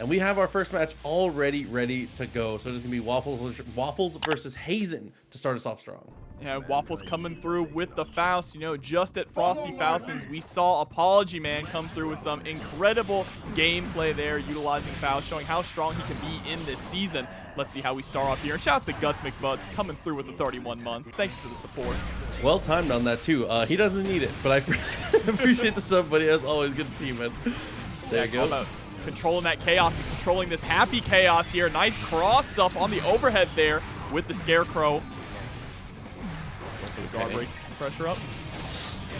And we have our first match already ready to go. So this is going to be Waffles versus Hazen to start us off strong. Yeah, Waffles coming through with the Faust. You know, just at Frosty Faustins, we saw Apology Man come through with some incredible gameplay there, utilizing Faust, showing how strong he can be in this season. Let's see how we start off here. And shouts to Guts McButts coming through with the 31 months. Thank you for the support. Well timed on that too. He doesn't need it, but I appreciate the sub, buddy. As always, good to see you, man. There you go. Controlling that chaos and controlling this happy chaos here. Nice cross up on the overhead there with the Scarecrow. Guard break pressure up.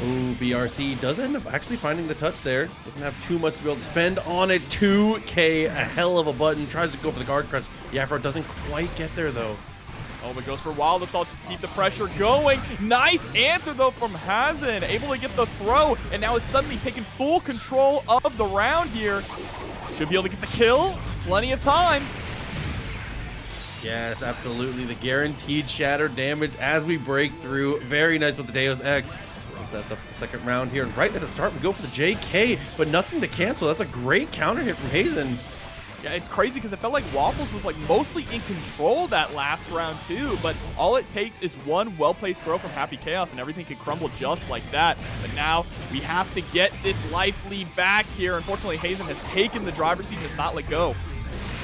Ooh, BRC does end up actually finding the touch there. Doesn't have too much to be able to spend on it. 2K, a hell of a button. Tries to go for the guard crush. The Afro doesn't quite get there though. Oh, but goes for Wild Assault just to keep the pressure going. Nice answer, though, from Hazen. Able to get the throw, and now is suddenly taking full control of the round here. Should be able to get the kill. Plenty of time. Yes, absolutely. The guaranteed shatter damage as we break through. Very nice with the Deus Ex. That's up the second round here. And right at the start, we go for the JK, but nothing to cancel. That's a great counter hit from Hazen. Yeah, it's crazy because it felt like Waffles was like mostly in control that last round too, but all it takes is one well-placed throw from Happy Chaos and everything can crumble just like that. But now we have to get this life lead back here. Unfortunately, Hazen has taken the driver's seat and has not let go.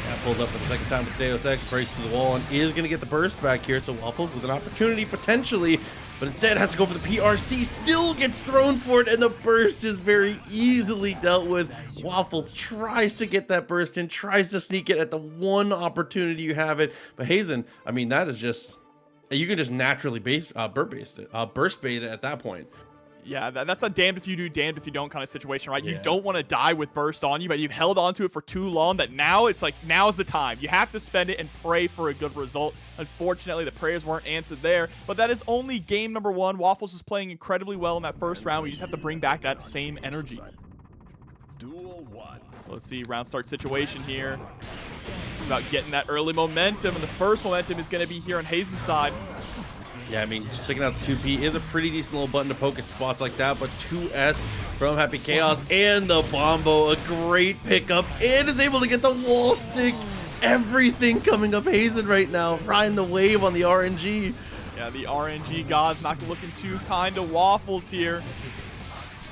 Yeah, pulls up for the second time with Deus Ex, breaks through the wall, and is going to get the burst back here. So Waffles with an opportunity potentially, but instead has to go for the PRC, still gets thrown for it, and the burst is very easily dealt with. Waffles tries to get that burst in, tries to sneak it at the one opportunity you have it. But Hazen, I mean, that is just, you can just naturally burst bait it at that point. Yeah, that's a damned if you do, damned if you don't kind of situation, right? Yeah. You don't want to die with burst on you, but you've held on to it for too long that now it's like, now's the time. You have to spend it and pray for a good result. Unfortunately, the prayers weren't answered there, but that is only game number one. Waffles is playing incredibly well in that first round. We just have to bring back that same energy. Duel 1. So let's see, round start situation here. It's about getting that early momentum, and the first momentum is going to be here on Hazen's side. Yeah, I mean, checking out the 2P is a pretty decent little button to poke at spots like that, but 2S from Happy Chaos and the Bombo, a great pickup, and is able to get the wall stick. Everything coming up Hazen right now, riding the wave on the RNG. Yeah, the RNG god's not looking too kind to Waffles here.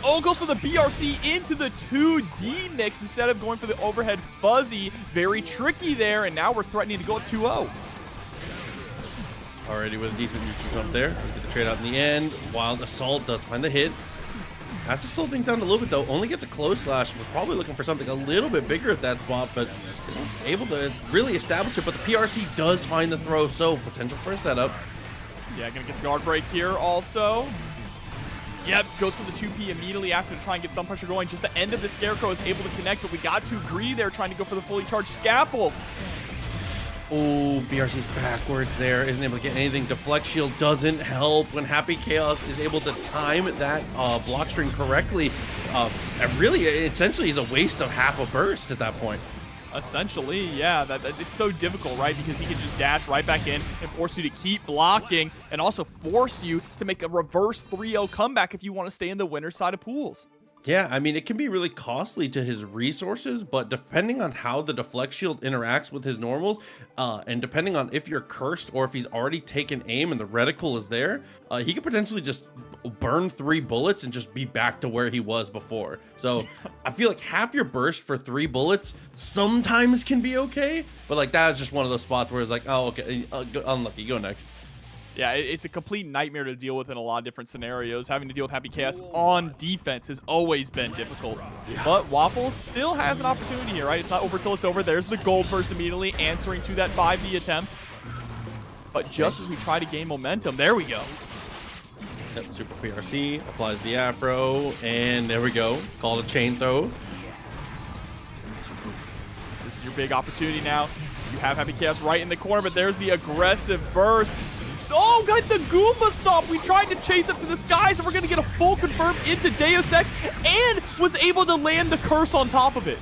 Oh, goes for the BRC into the 2D mix instead of going for the overhead fuzzy. Very tricky there, and now we're threatening to go 2-0. Already with a decent neutral jump there. Get the trade out in the end. Wild Assault does find the hit. Has to slow things down a little bit though. Only gets a close slash. Was probably looking for something a little bit bigger at that spot, but able to really establish it. But the PRC does find the throw, so potential for a setup. Yeah, gonna get the guard break here also. Yep, goes for the 2P immediately after to try and get some pressure going. Just the end of the Scarecrow is able to connect, but we got too greedy there trying to go for the fully charged scalpel. Oh, BRC's backwards there. Isn't able to get anything. Deflect shield doesn't help when Happy Chaos is able to time that block string correctly. And really, essentially, is a waste of half a burst at that point. Essentially, yeah. It's so difficult, right? Because he can just dash right back in and force you to keep blocking and also force you to make a reverse 3-0 comeback if you want to stay in the winner's side of pools. Yeah, I mean, it can be really costly to his resources, but depending on how the deflect shield interacts with his normals, and depending on if you're cursed or if he's already taken aim and the reticle is there, he could potentially just burn 3 bullets and just be back to where he was before. So I feel like half your burst for 3 bullets sometimes can be okay, but like that is just one of those spots where it's like, oh, okay, unlucky, go next. Yeah, it's a complete nightmare to deal with in a lot of different scenarios. Having to deal with Happy Chaos on defense has always been difficult. But Waffles still has an opportunity here, right? It's not over till it's over. There's the gold burst immediately answering to that 5D attempt. But just as we try to gain momentum, there we go. Yep, super PRC, applies the Afro, and there we go. Call it a chain throw. This is your big opportunity now. You have Happy Chaos right in the corner, but there's the aggressive burst. Oh, got the Goomba stop. We tried to chase up to the skies, and we're going to get a full confirm into Deus Ex, and was able to land the curse on top of it.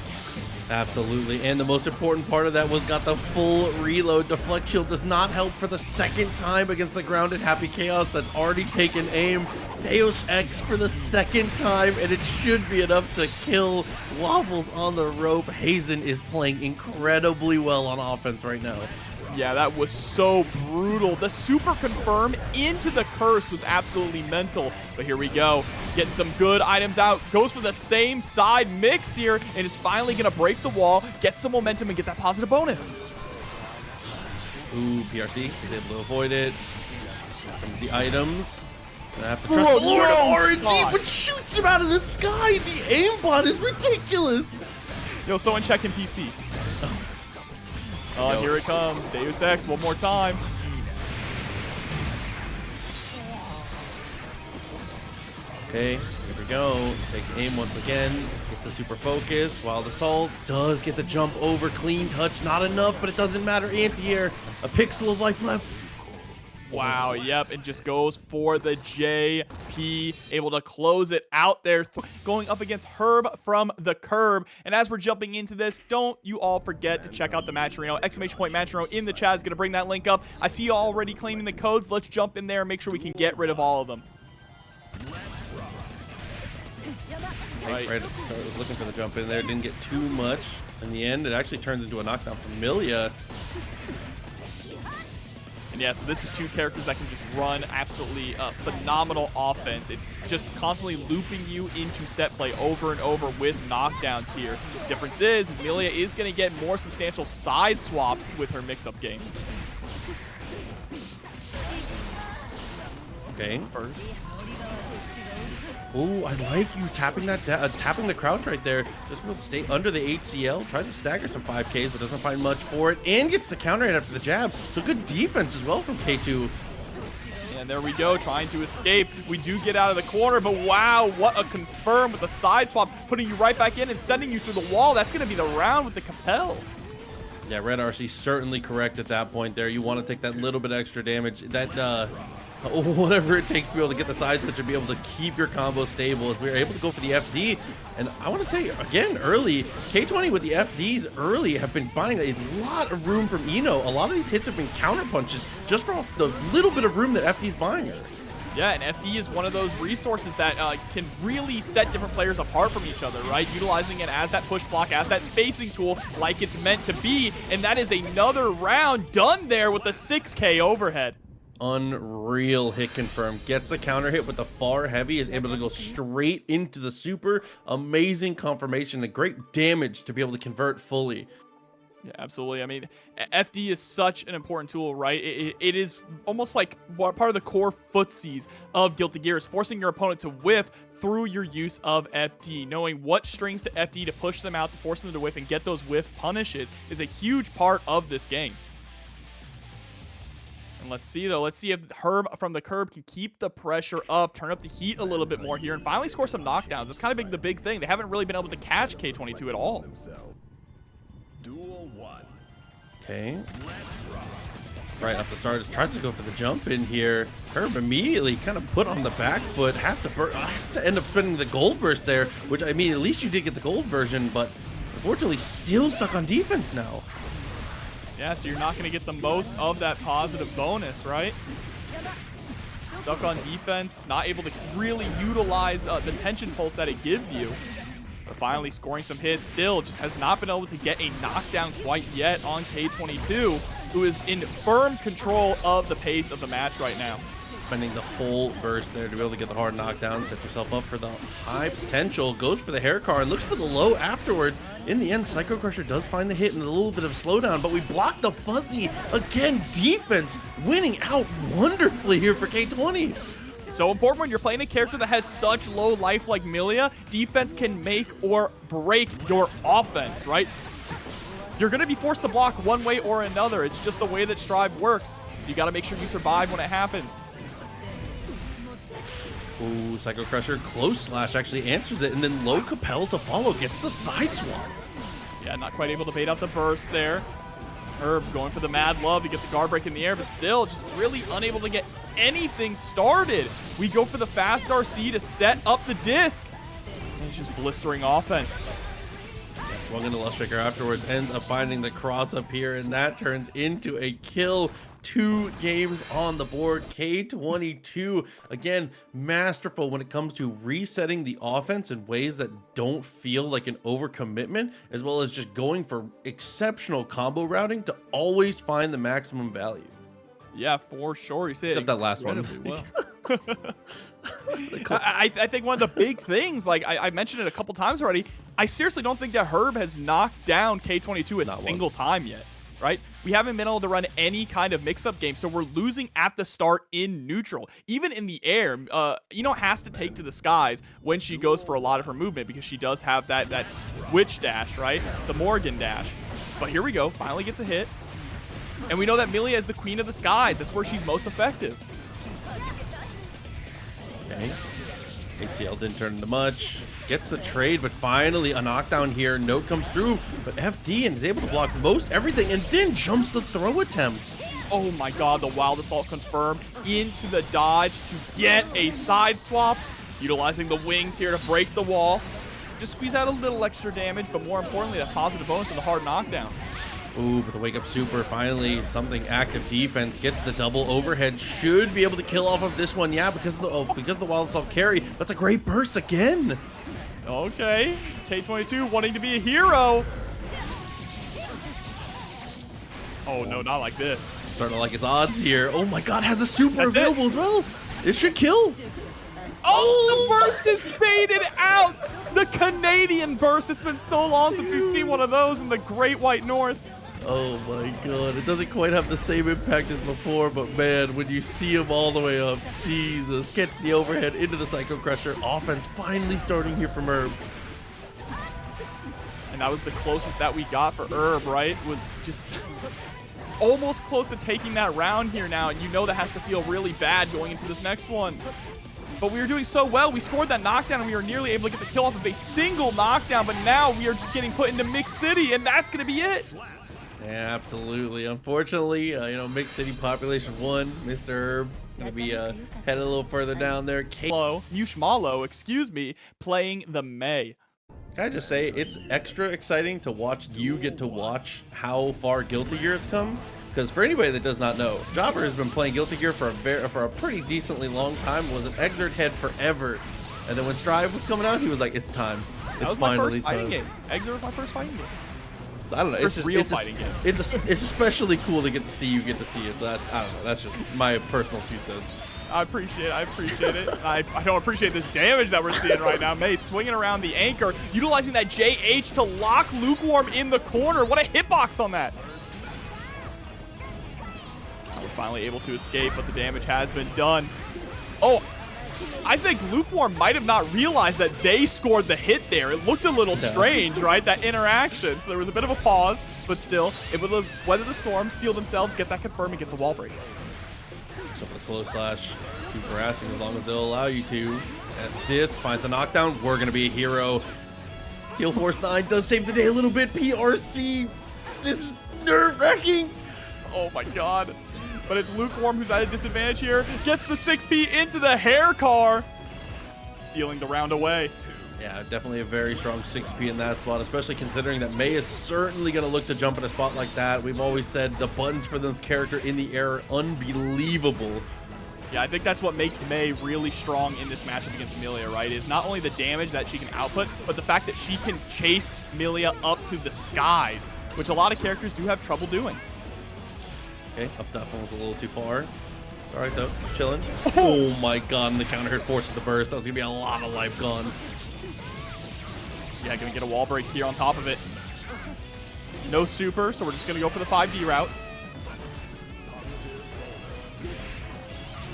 Absolutely, and the most important part of that was got the full reload. Deflect shield does not help for the second time against the grounded Happy Chaos that's already taken aim. Deus Ex for the second time, and it should be enough to kill. Waffles on the rope. Hazen is playing incredibly well on offense right now. Yeah, that was so brutal. The super confirm into the curse was absolutely mental. But here we go. Getting some good items out. Goes for the same side mix here and is finally going to break the wall, get some momentum, and get that positive bonus. Ooh, PRC is able to avoid it. Here comes the items. Gonna have to trust the Lord of RNG, but shoots him out of the sky. The aimbot is ridiculous. Yo, someone checking PC. Oh, here it comes. Deus Ex one more time. Okay, here we go. Take aim once again. Gets the super focus. Wild Assault does get the jump over. Clean touch. Not enough, but it doesn't matter. Anti-air. A pixel of life left. Wow, yep, and just goes for the JP, able to close it out there, going up against HerbFromTheCurb. And as we're jumping into this, don't you all forget to check out the Matcherino, !Matcherino in the chat is going to bring that link up. I see you already claiming the codes. Let's jump in there and make sure we can get rid of all of them. Right, I was looking for the jump in there, didn't get too much. In the end, it actually turns into a knockdown from Millia. And yeah, so this is two characters that can just run absolutely phenomenal offense. It's just constantly looping you into set play over and over with knockdowns here. Difference is Millia is going to get more substantial side swaps with her mix-up game. Okay. First. Ooh, I like you tapping that tapping the crouch right there. Just will stay under the HCL. Tries to stagger some 5Ks, but doesn't find much for it. And gets the counter hit after the jab. So good defense as well from K2. And there we go, trying to escape. We do get out of the corner, but wow, what a confirm with the side swap, putting you right back in and sending you through the wall. That's going to be the round with the Capel. Yeah, Red RC certainly correct at that point there. You want to take that little bit extra damage. That whatever it takes to be able to get the side switch and be able to keep your combo stable, as we were able to go for the FD. And I want to say again early, K20 with the FDs early have been buying a lot of room from Eno. A lot of these hits have been counter punches just from the little bit of room that FD's buying her. Yeah, and FD is one of those resources that can really set different players apart from each other, right? Utilizing it as that push block, as that spacing tool like it's meant to be. And that is another round done there with the 6K overhead. Unreal hit confirmed. Gets the counter hit with the far heavy, is able to go straight into the super. Amazing confirmation and great damage to be able to convert fully. Yeah, absolutely. I mean, FD is such an important tool, right? It is almost like part of the core footsies of Guilty Gear, is forcing your opponent to whiff through your use of FD. Knowing what strings to FD to push them out, to force them to whiff and get those whiff punishes is a huge part of this game. And let's see, though. Let's see if HerbFromTheCurb can keep the pressure up, turn up the heat a little bit more here, and finally score some knockdowns. That's kind of the big thing. They haven't really been able to catch K22 at all. Duel 1. Okay. Right off the start, tries to go for the jump in here. Herb immediately kind of put on the back foot, has to end up spending the gold burst there, which, I mean, at least you did get the gold version, but unfortunately still stuck on defense now. Yeah, so you're not going to get the most of that positive bonus, right? Stuck on defense, not able to really utilize the tension pulse that it gives you. But finally scoring some hits, still just has not been able to get a knockdown quite yet on K22, who is in firm control of the pace of the match right now. Spending the whole burst there to be able to get the hard knockdown, set yourself up for the high potential, goes for the hair car and looks for the low afterwards. In the end, Psycho Crusher does find the hit and a little bit of slowdown, but we block the fuzzy. Again, defense winning out wonderfully here for K20. So important when you're playing a character that has such low life like Millia. Defense can make or break your offense, right? You're going to be forced to block one way or another. It's just the way that Strive works. So you got to make sure you survive when it happens. Ooh, Psycho Crusher, close slash actually answers it, and then low Capel to follow, gets the side swap. Yeah, not quite able to bait out the burst there. Herb going for the mad love to get the guard break in the air, but still just really unable to get anything started. We go for the fast RC to set up the disc. And it's just blistering offense. Yes, Swung into Lust Shaker afterwards, ends up finding the cross up here, and that turns into a kill. 2 games on the board. K22, again, masterful when it comes to resetting the offense in ways that don't feel like an overcommitment, as well as just going for exceptional combo routing to always find the maximum value. Yeah, for sure. You say Except that last one. well. I think one of the big things, like I mentioned it a couple times already, I seriously don't think that Herb has knocked down K22 a single time yet, right? We haven't been able to run any kind of mix-up game, so we're losing at the start in neutral. Even in the air, has to take to the skies when she goes for a lot of her movement, because she does have that witch dash, right? The Morgan dash. But here we go, finally gets a hit. And we know that Millia is the queen of the skies. That's where she's most effective. Okay. HCL didn't turn into much. Gets the trade, but finally a knockdown here. Note comes through, but FD and is able to block most everything and then jumps the throw attempt. Oh my god, the Wild Assault confirmed into the dodge to get a side swap. Utilizing the wings here to break the wall. Just squeeze out a little extra damage, but more importantly, a positive bonus and the hard knockdown. Ooh, but the wake up super, finally something active defense, gets the double overhead, should be able to kill off of this one. Yeah, because of the Wild Assault carry. That's a great burst again. Okay, K22 wanting to be a hero. Oh no, not like this. Starting to like his odds here. Oh my god, has a super available as well. It should kill. Oh, the burst is faded out. The Canadian burst. It's been so long since we've seen one of those in the Great White North. Oh my god, it doesn't quite have the same impact as before, but man, when you see him all the way up, Jesus, gets the overhead into the Psycho Crusher. Offense finally starting here from Herb. And that was the closest that we got for Herb, right? Was just almost close to taking that round here now, and you know that has to feel really bad going into this next one. But we were doing so well. We scored that knockdown, and we were nearly able to get the kill off of a single knockdown, but now we are just getting put into Mixed City, and that's going to be it. Yeah, absolutely. Unfortunately, Mixed City population 1, Mr. Herb, maybe head a little further down there. Mewshmallow, excuse me, playing the May. Can I just say, it's extra exciting to watch you get to watch how far Guilty Gear has come. Because for anybody that does not know, Jobber has been playing Guilty Gear for a pretty decently long time, was an Exert head forever. And then when Strive was coming out, he was like, it's time. That was my first fighting game. Exert was my first fighting game. I don't know. It's real fighting game. It's especially cool to get to see it. So that, I don't know. That's just my personal 2 cents. I appreciate it. I don't appreciate this damage that we're seeing right now. May swinging around the anchor, utilizing that JH to lock Lookewarm in the corner. What a hitbox on that. We're finally able to escape, but the damage has been done. Oh, I think Lookewarm might have not realized that they scored the hit there. It looked a little strange, right? That interaction. So there was a bit of a pause, but still able to weather the storm, steal themselves, get that confirmed, and get the wall break. So for the close slash, keep harassing as long as they'll allow you to. As Disc finds a knockdown, we're going to be a hero. Steel Force 9 does save the day a little bit. PRC, this is nerve-wracking. Oh my god. But it's Lookewarm who's at a disadvantage here. Gets the 6P into the hair car. Stealing the round away. Yeah, definitely a very strong 6P in that spot, especially considering that May is certainly going to look to jump in a spot like that. We've always said the buttons for this character in the air are unbelievable. Yeah, I think that's what makes May really strong in this matchup against Millia, right? Is not only the damage that she can output, but the fact that she can chase Millia up to the skies, which a lot of characters do have trouble doing. Okay, up that one was a little too far. It's all right, though. Just chilling. Oh, my God. And the counter hit forces the burst. That was going to be a lot of life gone. Yeah, going to get a wall break here on top of it. No super, so we're just going to go for the 5D route.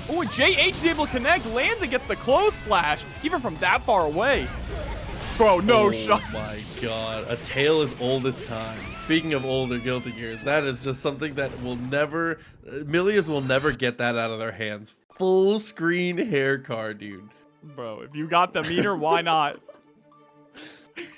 Oh, and JH is able to connect. Lands and gets the close slash, even from that far away. Bro, no shot. Oh, my God. A tale as old as time. Speaking of older Guilty Gears, that is just something that will never, Millias will never get that out of their hands. Full screen hair car, dude. Bro, if you got the meter, why not?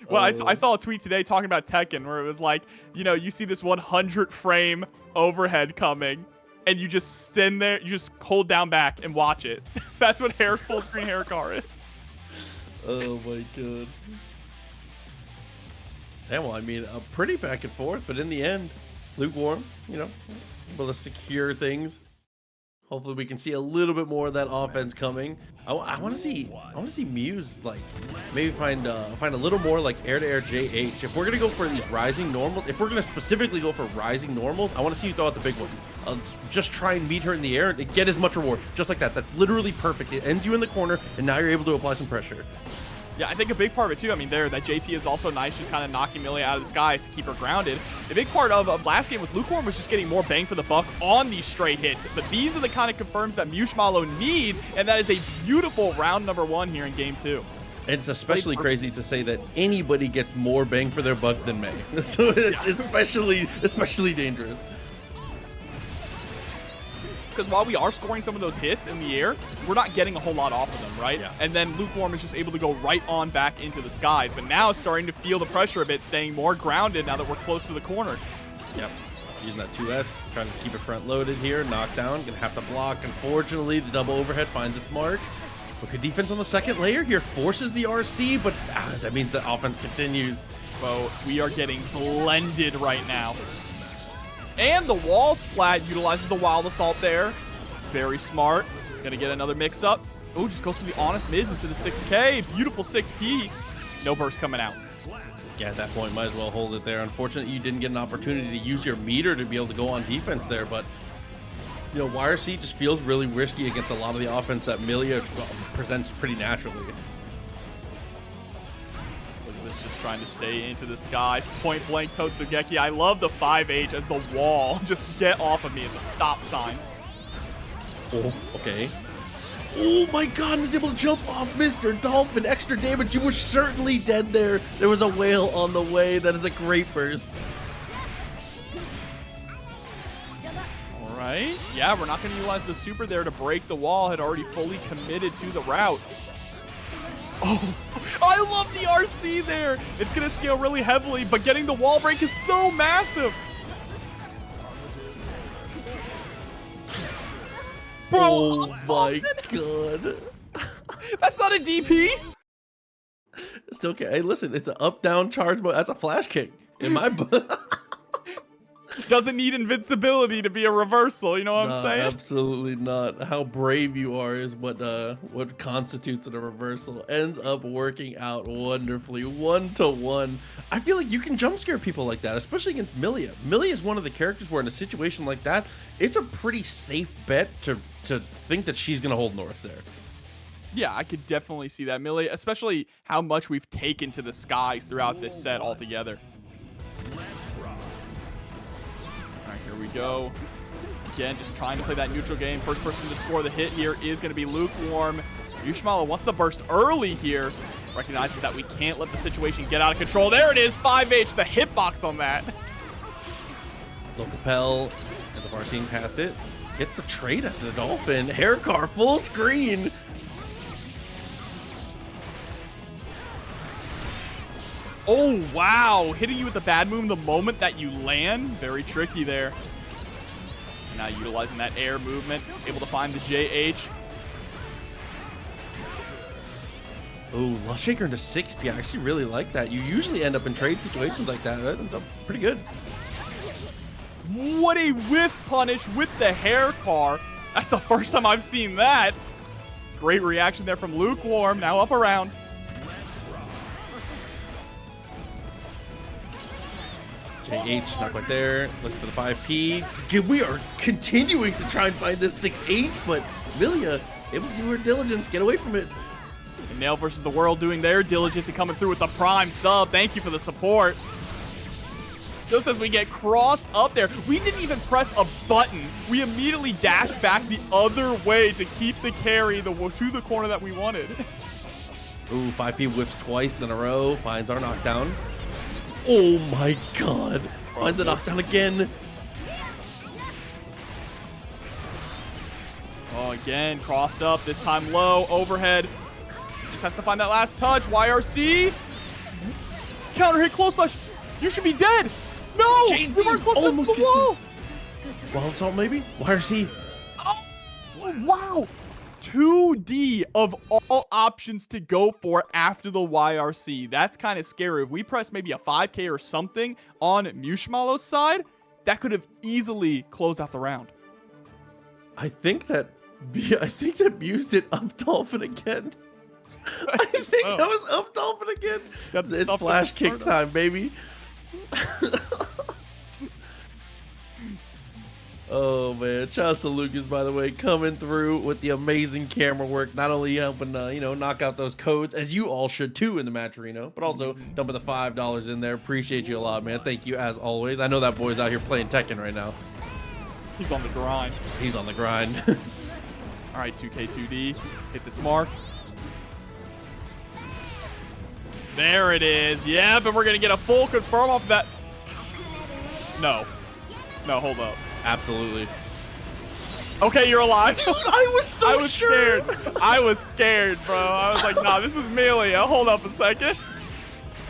Well, I saw a tweet today talking about Tekken where it was like, you see this 100 frame overhead coming and you just stand there, you just hold down back and watch it. That's what full screen hair car is. Oh my God. Yeah, well, I mean, a pretty back and forth, but in the end, Lookewarm, you know, able to secure things. Hopefully, we can see a little bit more of that offense coming. I want to see Muse like maybe find a little more like air-to-air JH. If we're gonna go for these rising normals, if we're gonna specifically go for rising normals, I want to see you throw out the big ones. Just try and meet her in the air and get as much reward, just like that. That's literally perfect. It ends you in the corner, and now you're able to apply some pressure. Yeah, I think a big part of it too, I mean, that JP is also nice, just kind of knocking Millia out of the skies to keep her grounded. A big part of last game was Lookewarm was just getting more bang for the buck on these straight hits. But these are the kind of confirms that mewshmallow needs, and that is a beautiful round number 1 here in game 2. And it's especially crazy to say that anybody gets more bang for their buck than May. So it's especially dangerous. Because while we are scoring some of those hits in the air, we're not getting a whole lot off of them, right? Yeah. And then Lookewarm is just able to go right on back into the skies. But now it's starting to feel the pressure a bit, staying more grounded now that we're close to the corner. Yep. Using that 2S, trying to keep it front loaded here. Knockdown, gonna have to block. Unfortunately, the double overhead finds its mark. But good defense on the second layer here, forces the RC, but that means the offense continues. So we are getting blended right now. And the wall splat utilizes the wild assault there. Very smart. Gonna get another mix up. Oh, just goes for the honest mids into the 6K. Beautiful 6P. No burst coming out. Yeah, at that point, might as well hold it there. Unfortunately, you didn't get an opportunity to use your meter to be able to go on defense there, but you know, YRC just feels really risky against a lot of the offense that Millia presents pretty naturally. Just trying to stay into the skies. Point blank Totsugeki. I love the 5H as the wall. Just get off of me. It's a stop sign. Oh, okay. Oh my god, he's able to jump off Mr. Dolphin. Extra damage. You were certainly dead there. There was a whale on the way. That is a great burst. All right. Yeah, we're not going to utilize the super there to break the wall. Had already fully committed to the route. Oh, I love the RC there. It's going to scale really heavily, but getting the wall break is so massive. Bro, oh my god. That's not a DP. Still okay. Hey, listen, it's an up-down charge, but that's a flash kick in my book. Doesn't need invincibility to be a reversal, you know what I'm saying? Absolutely not. How brave you are is what constitutes a reversal. Ends up working out wonderfully, 1-to-1. I feel like you can jump scare people like that, especially against Millia. Millia is one of the characters where in a situation like that, it's a pretty safe bet to think that she's gonna hold North there. Yeah, I could definitely see that, Millia, especially how much we've taken to the skies throughout this set altogether. Here we go. Again, just trying to play that neutral game. First person to score the hit here is going to be Lookewarm. mewshmallow wants the burst early here. Recognizes that we can't let the situation get out of control. There it is, 5H, the hitbox on that. Locapel ends up RCing past it. Gets the trade after the Dolphin. Hair car, full screen. Oh, wow. Hitting you with the bad move the moment that you land. Very tricky there. Now utilizing that air movement. Able to find the JH. Oh, Lush Shaker into 6P. I actually really like that. You usually end up in trade situations like that. That ends up pretty good. What a whiff punish with the hair car. That's the first time I've seen that. Great reaction there from Lookewarm. Now up around. JH, not quite there. Looking for the 5P. Again, we are continuing to try and find this 6H, but Millia able to do her diligence, get away from it. And Nail versus the World doing their diligence and coming through with the prime sub. Thank you for the support. Just as we get crossed up there, we didn't even press a button. We immediately dashed back the other way to keep the carry to the corner that we wanted. Ooh, 5P whiffs twice in a row. Finds our knockdown. Oh my god. Finds a knockdown again. Oh, again, crossed up. This time low, overhead. Just has to find that last touch. YRC. Counter hit, close slash. You should be dead. No! JD We weren't close enough to the wall. Wild assault maybe? YRC. Oh, wow. 2D of all options to go for after the YRC. That's kind of scary. If we press maybe a 5K or something on mewshmallow's side, that could have easily closed out the round. I think that Mew did up dolphin again. I think that was up dolphin again. It's flash kick time, baby. Oh man, shout out to Lucas, by the way, coming through with the amazing camera work, not only helping knock out those codes, as you all should too in the match arena, but also dumping the $5 in there. Appreciate you a lot, man. Thank you as always. I know that boy's out here playing Tekken right now. He's on the grind. He's on the grind. All right, 2K2D hits its mark. There it is. Yeah, but we're gonna get a full confirm off that. No, hold up. Absolutely. Okay, you're alive. Dude, I was scared. I was scared, bro. I was like, nah, this is Millia. Hold up a second.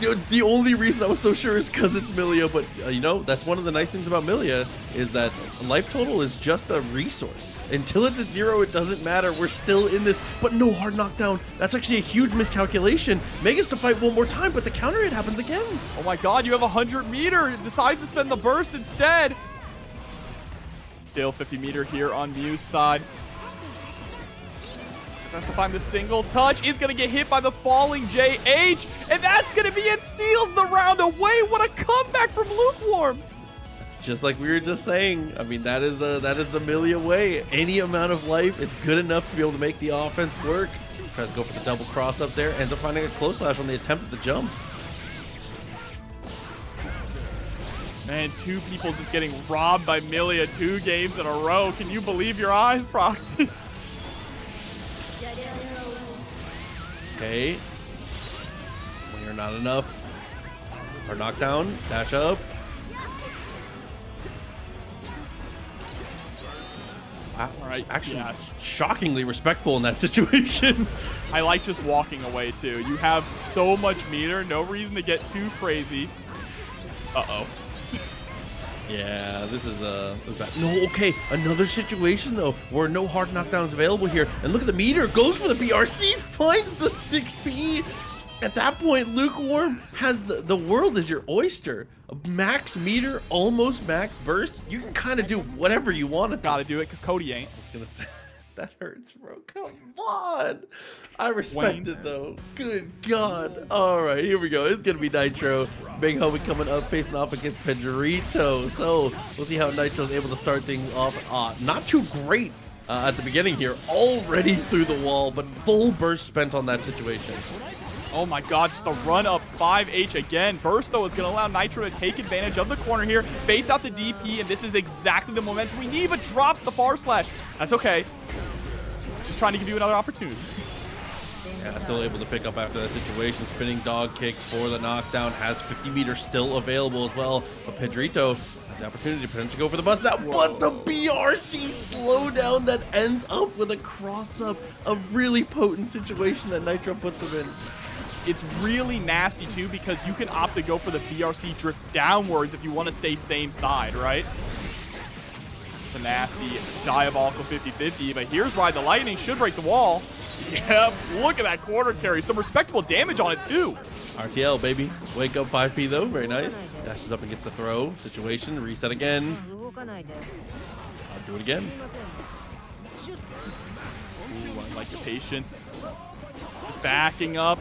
Dude, the only reason I was so sure is because it's Millia, but that's one of the nice things about Millia is that life total is just a resource. Until it's at 0, it doesn't matter. We're still in this, but no hard knockdown. That's actually a huge miscalculation. Mega's to fight one more time, but the counter hit happens again. Oh my god, you have 100 meter. It decides to spend the burst instead. Still 50 meter here on Mew's side. Just has to find the single touch. Is going to get hit by the falling JH. And that's going to be it. Steals the round away. What a comeback from Lookewarm. It's just like we were just saying. I mean, that is the Millia way. Any amount of life is good enough to be able to make the offense work. Tries to go for the double cross up there. Ends up finding a close slash on the attempt at the jump. Man, 2 people just getting robbed by Millia 2 games in a row. Can you believe your eyes, Proxy? Okay. When you're not enough. Or knockdown. Dash up. Wow. All right. Actually, shockingly respectful in that situation. I like just walking away, too. You have so much meter. No reason to get too crazy. Uh-oh. Yeah, this is bad. No, okay, another situation though where no hard knockdowns available here, and look at the meter, goes for the BRC, finds the 6P. At that point, Lookewarm has the world as your oyster. A max meter, almost max burst. You can kind of do whatever you want. Gotta do it because Cody ain't. I was gonna say that hurts, bro. Come on. I respect it though. Good God. All right, here we go. It's gonna be Nitro. Big homie coming up, facing off against Pedrito. So we'll see how Nitro's able to start things off. Not too great at the beginning here. Already through the wall, but full burst spent on that situation. Oh my god, just the run up 5H again. Burst, though, is going to allow Nitro to take advantage of the corner here. Baits out the DP, and this is exactly the momentum we need, but drops the far slash. That's okay. Just trying to give you another opportunity. Yeah, still able to pick up after that situation. Spinning dog kick for the knockdown. Has 50 meters still available as well. But Pedrito has the opportunity to potentially go for the bust out. But the BRC slowdown that ends up with a cross up. A really potent situation that Nitro puts him in. It's really nasty, too, because you can opt to go for the BRC drift downwards if you want to stay same side, right? It's a nasty, diabolical 50-50, but here's why the Lightning should break the wall. Yep, look at that quarter carry. Some respectable damage on it, too. RTL, baby. Wake up 5P, though. Very nice. Dashes up and gets the throw. Situation. Reset again. I'll do it again. Ooh, I like the patience. Just backing up.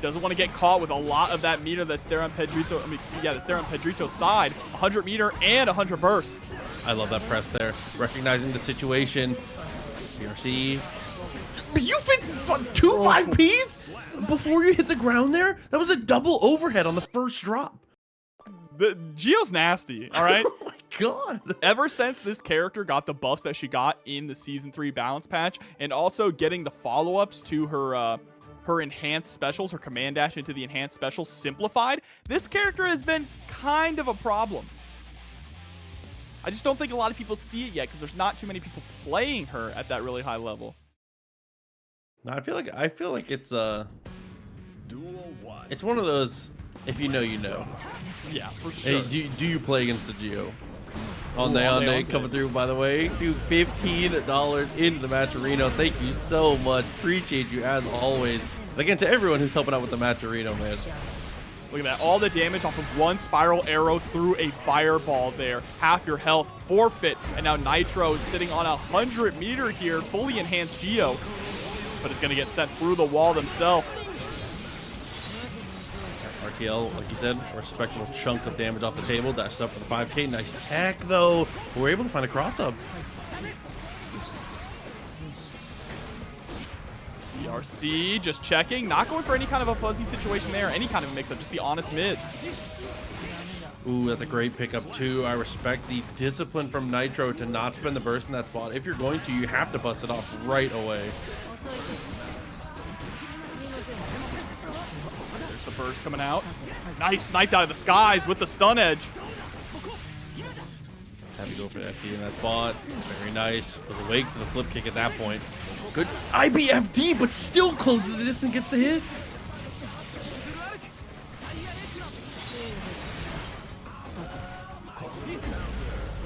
Doesn't want to get caught with a lot of that meter that's there on Pedrito. That's there on Pedrito's side. 100 meter and 100 burst. I love that press there. Recognizing the situation. BRC. You fit 2 5Ps before you hit the ground there? That was a double overhead on the first drop. The Gio's nasty, all right? Oh my god. Ever since this character got the buffs that she got in the Season 3 balance patch, and also getting the follow-ups to her enhanced specials, her command dash into the enhanced specials simplified, this character has been kind of a problem. I just don't think a lot of people see it yet because there's not too many people playing her at that really high level. No, I feel like it's Duel 1. it's one of those, if you know, you know. Yeah, for sure. Hey, do you play against the Geo? On day coming through, by the way. Do $15 into the Matcherino. Thank you so much. Appreciate you as always. And again, to everyone who's helping out with the Matcherino, man. Look at that. All the damage off of one spiral arrow through a fireball there. Half your health, forfeit. And now Nitro is sitting on 100 meter here. Fully enhanced Geo. But it's going to get sent through the wall themselves. RTL, like you said, a respectable chunk of damage off the table. Dashed up for the 5K. Nice tech, though. We're able to find a cross-up. BRC just checking. Not going for any kind of a fuzzy situation there. Any kind of a mix-up. Just the honest mids. Ooh, that's a great pickup, too. I respect the discipline from Nitro to not spend the burst in that spot. If you're going to, you have to bust it off right away. There's the burst coming out. Nice, sniped out of the skies with the stun edge. Had to go for the FD in that spot. Very nice. Was awake to the flip kick at that point. Good IBFD, but still closes the distance and gets the hit.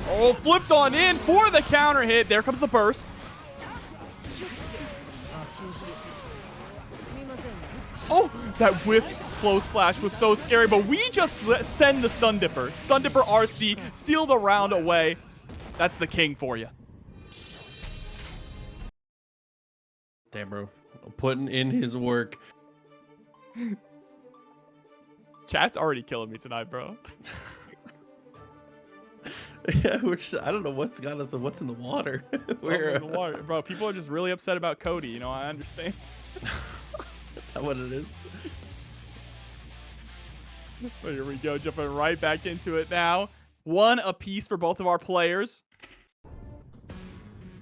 Oh, flipped on in for the counter hit. There comes the burst. Oh, that whiffed close slash was so scary, but we just send the Stun Dipper. Stun Dipper RC, steal the round away. That's the king for you. Damn, bro. Putting in his work. Chat's already killing me tonight, bro. Yeah, which I don't know what's got us and what's in the water. Where in the water, bro? People are just really upset about Cody. You know, I understand. That's not what it is. But here we go, jumping right back into it now. One apiece for both of our players.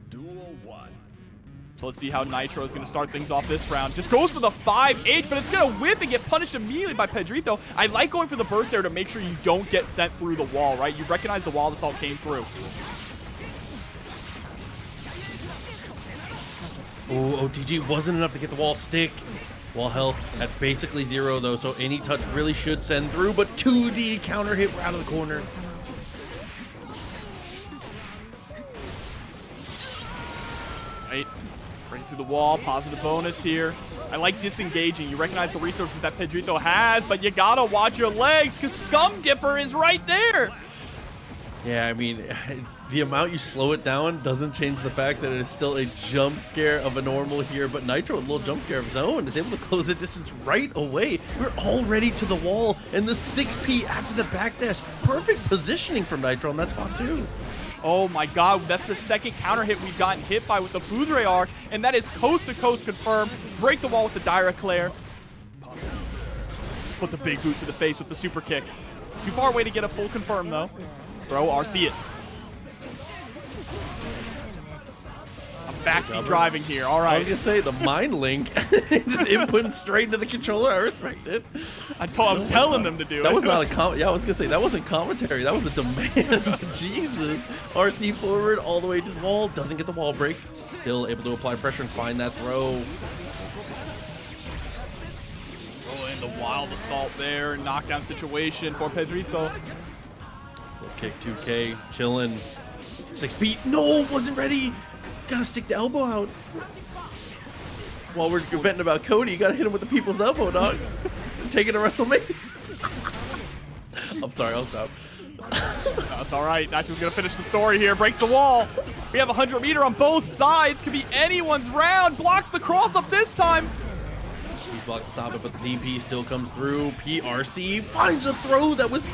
Duel 1. So let's see how Nitro is going to start things off this round. Just goes for the 5H, but it's going to whiff and get punished immediately by Pedrito. I like going for the burst there to make sure you don't get sent through the wall, right? You recognize the wall assault came through. Oh, OTG wasn't enough to get the wall stick. Wall health at basically 0, though, so any touch really should send through, but 2D counter hit right out of the corner. Right. Bring through the wall, positive bonus here. I like disengaging. You recognize the resources that Pedrito has, but you gotta watch your legs because Scum Dipper is right there. Yeah, I mean, the amount you slow it down doesn't change the fact that it is still a jump scare of a normal here, but Nitro, a little jump scare of his own, is able to close the distance right away. We're already to the wall, and the 6P after the backdash. Perfect positioning from Nitro on that spot, too. Oh my god, that's the second counter hit we've gotten hit by with the Foudre arc, and that is coast to coast confirmed. Break the wall with the Dire Eclair. Put the big boot to the face with the super kick. Too far away to get a full confirm though. Bro, RC it. I'm backseat driving here, alright. I was gonna say, the mind link, just inputting straight into the controller, I respect it. I was telling them to do it. That was not a yeah, I was gonna say, that wasn't commentary, that was a demand. Jesus. RC forward, all the way to the wall, doesn't get the wall break. Still able to apply pressure and find that throw. Oh, and the wild assault there, knockdown situation for Pedrito. Flip kick 2K, chilling. 6P, no, wasn't ready. Gotta stick the elbow out. While we're venting about Cody, you gotta hit him with the people's elbow, dog. Taking a WrestleMania. I'm sorry, I'll stop. That's all right. Nitro's gonna finish the story here. Breaks the wall. We have 100 meter on both sides. Could be anyone's round. Blocks the cross up this time. He's blocked the stop it, but the DP still comes through. PRC finds a throw that was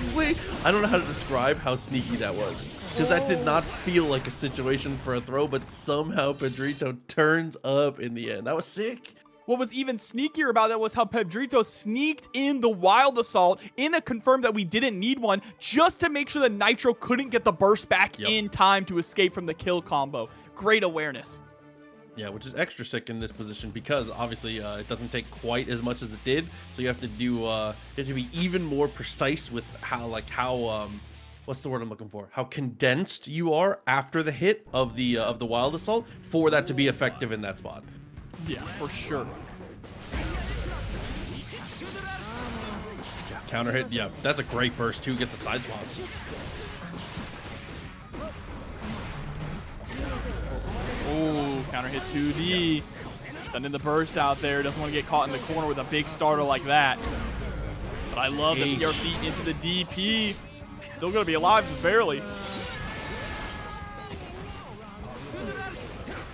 I don't know how to describe how sneaky that was, because that did not feel like a situation for a throw, but somehow Pedrito turns up in the end. That was sick. What was even sneakier about it was how Pedrito sneaked in the wild assault in a confirm that we didn't need one, just to make sure that Nitro couldn't get the burst back in time to escape from the kill combo. Great awareness. Yeah, which is extra sick in this position because obviously it doesn't take quite as much as it did. So you have to do you have to be even more precise with how what's the word I'm looking for? How condensed you are after the hit of the wild assault for that to be effective in that spot. Yeah, for sure. Counter hit, yeah, that's a great burst too. Gets a side swap. Oh, counter hit 2D. Sending the burst out there. Doesn't want to get caught in the corner with a big starter like that. But I love the PRC into the DP. Still going to be alive, just barely.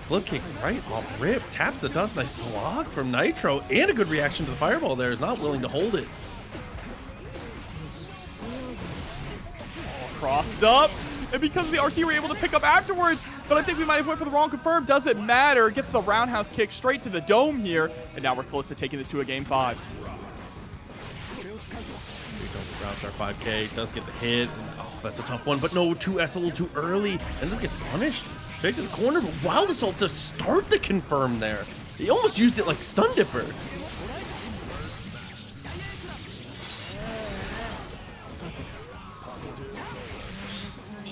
Flip kick right off rip. Taps the dust. Nice block from Nitro. And a good reaction to the fireball there. Is not willing to hold it. Crossed up. And because of the RC, we're able to pick up afterwards. But I think we might have went for the wrong confirm. Doesn't matter. Gets the roundhouse kick straight to the dome here. And now we're close to taking this to a game 5. Rounds our 5K. Does get the hit. Oh, that's a tough one. But no, 2S a little too early. Ends up gets punished. Straight to the corner. But Wild Assault to start the confirm there. He almost used it like Stun Dipper.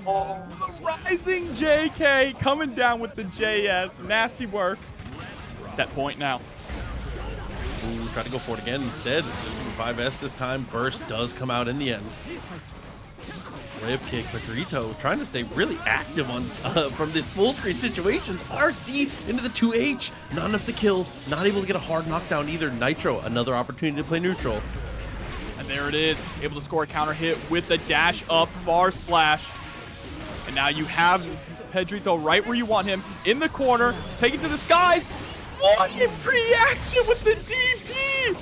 Oh, the rising JK coming down with the JS. Nasty work. Set point now. Ooh, try to go for it again instead. It's just 5S this time. Burst does come out in the end. Rib kick, pedrito trying to stay really active on from this full screen situations. RC into the 2H. Not enough to kill. Not able to get a hard knockdown either. Nitro, another opportunity to play neutral. And there it is. Able to score a counter hit with the dash up far slash. And now you have Pedrito right where you want him, in the corner, take it to the skies. What a reaction with the DP!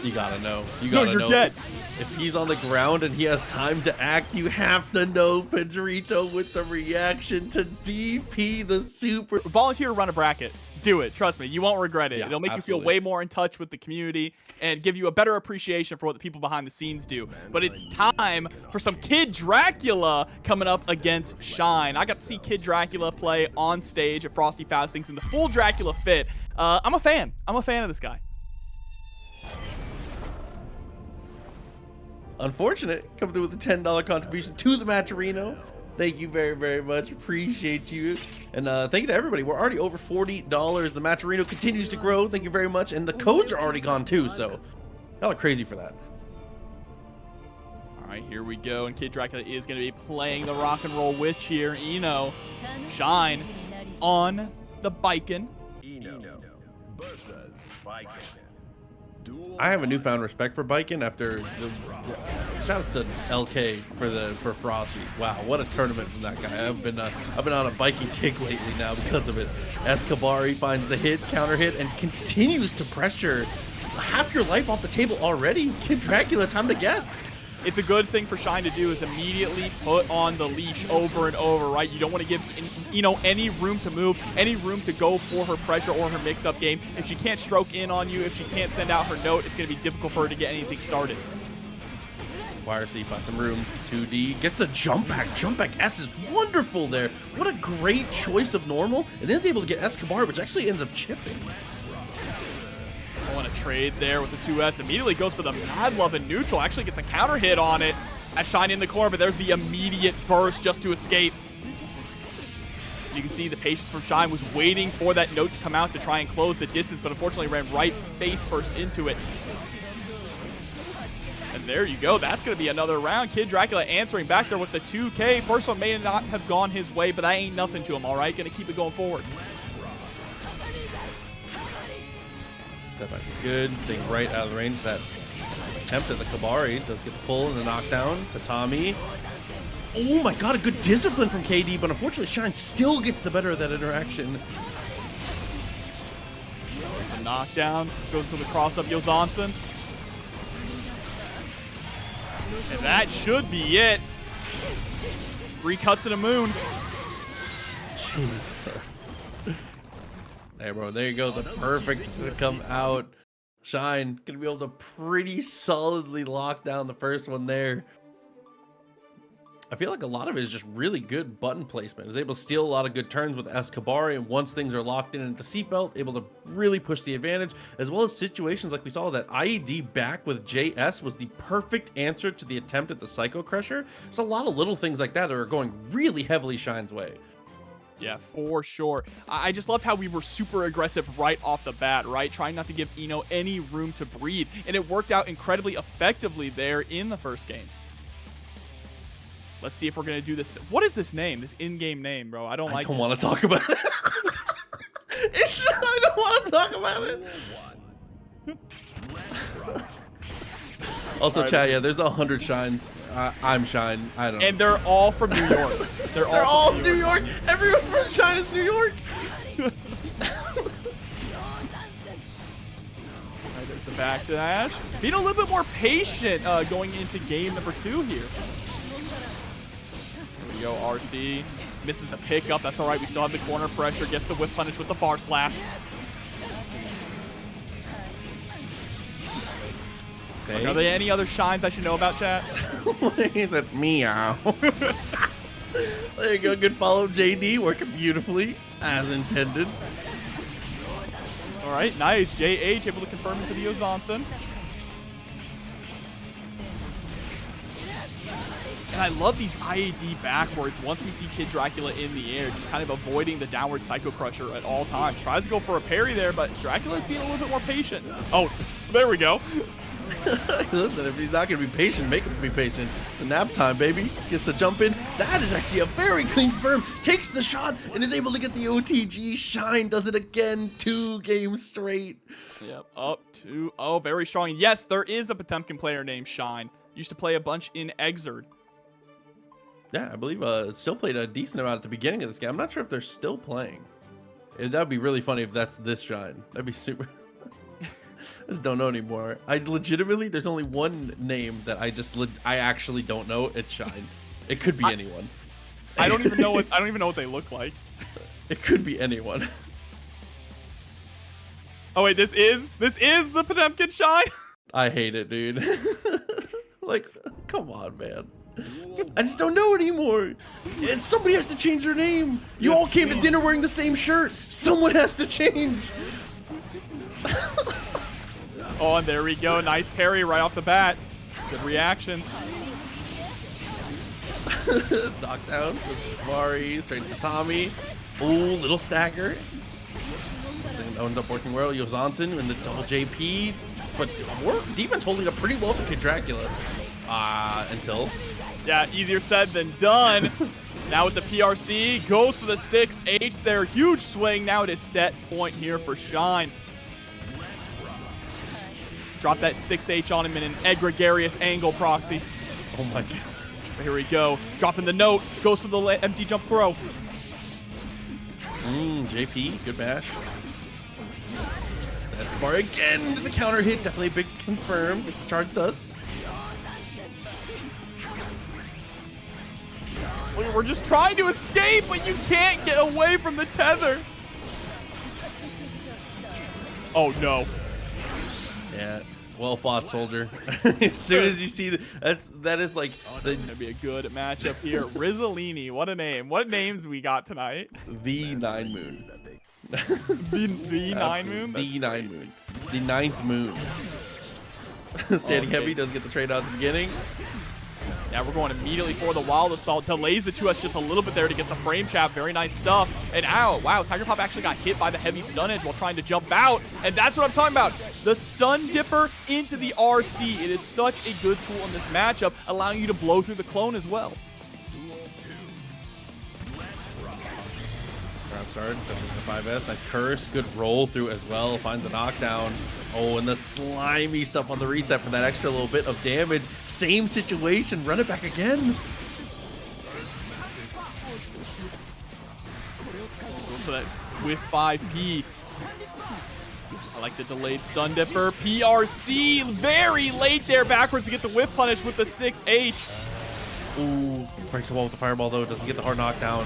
You gotta know. You gotta know. No, you're dead. If he's on the ground and he has time to act, you have to know Pedrito with the reaction to DP the super. Volunteer to run a bracket. Do it. Trust me. You won't regret it. Yeah, It'll make absolutely. you feel way more in touch with the community and give you a better appreciation for what the people behind the scenes do. But it's time for some KidDracula coming up against Shine. I got to see KidDracula play on stage at Frosty Fastings in the full Dracula fit. I'm a fan. I'm a fan of this guy. Unfortunate, coming through with a $10 contribution to the Matcherino. Thank you very, very much. Appreciate you. And thank you to everybody. We're already over $40. The Matcherino continues to grow. Thank you very much. And the codes are already gone too, so y'all are crazy for that. All right, here we go. And KidDracula is going to be playing the rock and roll witch here. Shine on the Baiken. Versus Baiken. I have a newfound respect for Baiken after the shout out to LK for Frosties. Wow, what a tournament from that guy. I've been on a Baiken kick lately now because of it. Escabari finds the hit, counter hit, and continues to pressure half your life off the table already. KidDracula, time to guess. It's a good thing for Shine to do is immediately put on the leash over and over, right? You don't want to give, any room to move, any room to go for her pressure or her mix-up game. If she can't stroke in on you, if she can't send out her note, it's going to be difficult for her to get anything started. YRC finds some room. 2D gets a jump back. Jump back S is wonderful there. What a great choice of normal. And then is able to get Escobar, which actually ends up chipping. I want to trade there with the 2S. Immediately goes for the Mad Love in neutral. Actually gets a counter hit on it as Shine in the corner, but there's the immediate burst just to escape. You can see the patience from Shine was waiting for that note to come out to try and close the distance, but unfortunately ran right face first into it. And there you go. That's going to be another round. KidDracula answering back there with the 2K. First one may not have gone his way, but that ain't nothing to him, all right? Going to keep it going forward. Step back is good. Staying right out of the range of that attempt at the Kabari. Does get the pull and the knockdown to Tommy. Oh my god, a good discipline from KD, but unfortunately Shine still gets the better of that interaction. There's the knockdown. Goes to the cross-up Johansson. And that should be it. 3 cuts in a moon. Jesus. There, bro. There you go. The perfect to come out. Shine gonna be able to pretty solidly lock down the first one there. I feel like a lot of it is just really good button placement. Is able to steal a lot of good turns with Escabari, and once things are locked in at the seatbelt, able to really push the advantage, as well as situations like we saw that IED back with JS was the perfect answer to the attempt at the Psycho Crusher. It's a lot of little things like that that are going really heavily Shine's way. Yeah, for sure. I just love how we were super aggressive right off the bat, right? Trying not to give Eno any room to breathe. And it worked out incredibly effectively there in the first game. Let's see if we're going to do this. What is this name? This in-game name, bro? I don't want to talk about it. want to talk about it. Also, right. chat, yeah, there's 100 shines. I'm Shine. I don't know. And they're all from New York. They're all from New York. Everyone from Shine is New York. There's the backdash. Being a little bit more patient going into game number 2 here. Here we go, RC. Misses the pickup. That's all right. We still have the corner pressure. Gets the whip punish with the far slash. Okay. Are there any other shines I should know about, chat? He's at meow. There you go. Good follow, JD. Working beautifully, as intended. All right, nice. JH able to confirm into the Ozanson. And I love these IAD backwards once we see KidDracula in the air, just kind of avoiding the downward Psycho Crusher at all times. Tries to go for a parry there, but Dracula's being a little bit more patient. Oh, there we go. Listen, if he's not going to be patient, make him be patient. The nap time, baby. Gets the jump in. That is actually a very clean firm. Takes the shot and is able to get the OTG. Shine does it again. 2 games straight. Yep, up to, oh, very strong. Yes, there is a Potemkin player named Shine. Used to play a bunch in Exerd. Yeah, I believe it still played a decent amount at the beginning of this game. I'm not sure if they're still playing. That'd be really funny if that's this Shine. That'd be super. I just don't know anymore. I legitimately, there's only one name that I actually don't know. It's Shine. It could be anyone. I don't even know what they look like. It could be anyone. Oh wait, this is the Potemkin Shine? I hate it, dude. Like, come on, man. I just don't know anymore. Somebody has to change their name. You all came to dinner wearing the same shirt. Someone has to change. Oh, and there we go. Nice parry right off the bat. Good reactions. Knockdown with Mari, straight to Tommy. Ooh, little stagger. Ended up working well. Ozanson in the double JP. But defense holding up pretty well for KidDracula. Until. Yeah, easier said than done. Now with the PRC, goes for the 6H there. Huge swing. Now it is set point here for Shine. Drop that 6H on him in an egregious angle proxy. Oh my god. Here we go. Dropping the note. Goes for the empty jump throw. JP, good bash. Escobar again to the counter hit. Definitely a big confirm. It's the charge dust. We're just trying to escape, but you can't get away from the tether. Oh no. Yeah, well fought, soldier. As soon as you see that is like Gonna be a good matchup here. Rizzolini, what a name. What names we got tonight? the 9 moon. The 9 moon? The 9 moon. The 9th moon. Standing heavy does get the trade out at the beginning. Yeah, we're going immediately for the Wild Assault. Delays the 2S just a little bit there to get the frame trap. Very nice stuff. And ow, wow, Tiger Pop actually got hit by the heavy stun edge while trying to jump out. And that's what I'm talking about. The stun dipper into the RC. It is such a good tool in this matchup, allowing you to blow through the clone as well. Round start, the 5S, nice curse, good roll through as well, finds the knockdown. Oh, and the slimy stuff on the reset for that extra little bit of damage. Same situation, run it back again. Goes for that with 5P. I like the delayed stun dipper. PRC very late there backwards to get the whiff punish with the 6H. Ooh, breaks the wall with the fireball though, doesn't get the hard knockdown.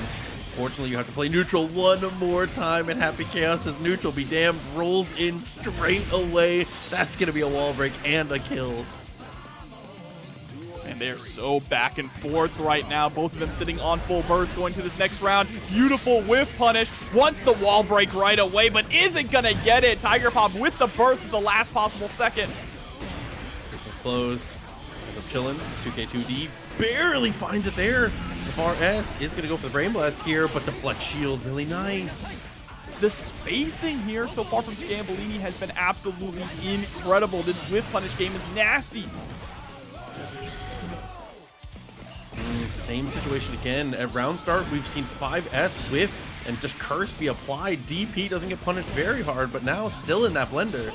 Fortunately, you have to play neutral one more time, and Happy Chaos says neutral be damned, rolls in straight away. That's going to be a wall break and a kill. And they're so back and forth right now. Both of them sitting on full burst going to this next round. Beautiful whiff punish. Wants the wall break right away, but isn't going to get it. Tiger Pop with the burst at the last possible second. Crystal's closed. Ends up chilling. 2K2D barely finds it there. The far S is going to go for the Brain Blast here, but the Flex Shield, really nice. The spacing here so far from Scambolini has been absolutely incredible. This whiff punish game is nasty. Same situation again. At round start, we've seen 5S with and just curse be applied. DP doesn't get punished very hard, but now still in that blender.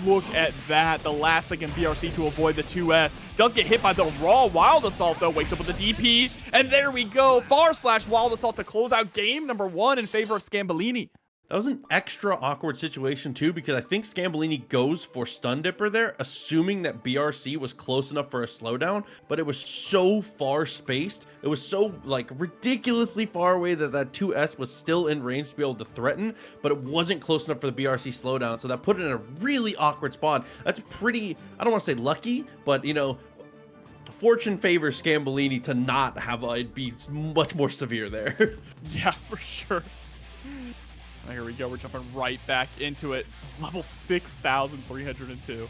Look at that. The last second BRC to avoid the 2S. Does get hit by the raw Wild Assault, though. Wakes up with the DP. And there we go. / Wild Assault to close out game number 1 in favor of Scambolini. That was an extra awkward situation too, because I think Scambolini goes for Stun Dipper there, assuming that BRC was close enough for a slowdown, but it was so far spaced. It was so like ridiculously far away that that 2S was still in range to be able to threaten, but it wasn't close enough for the BRC slowdown. So that put it in a really awkward spot. That's pretty, I don't want to say lucky, but you know, fortune favors Scambolini to not have it be much more severe there. Yeah, for sure. Here we go. We're jumping right back into it. Level 6,302.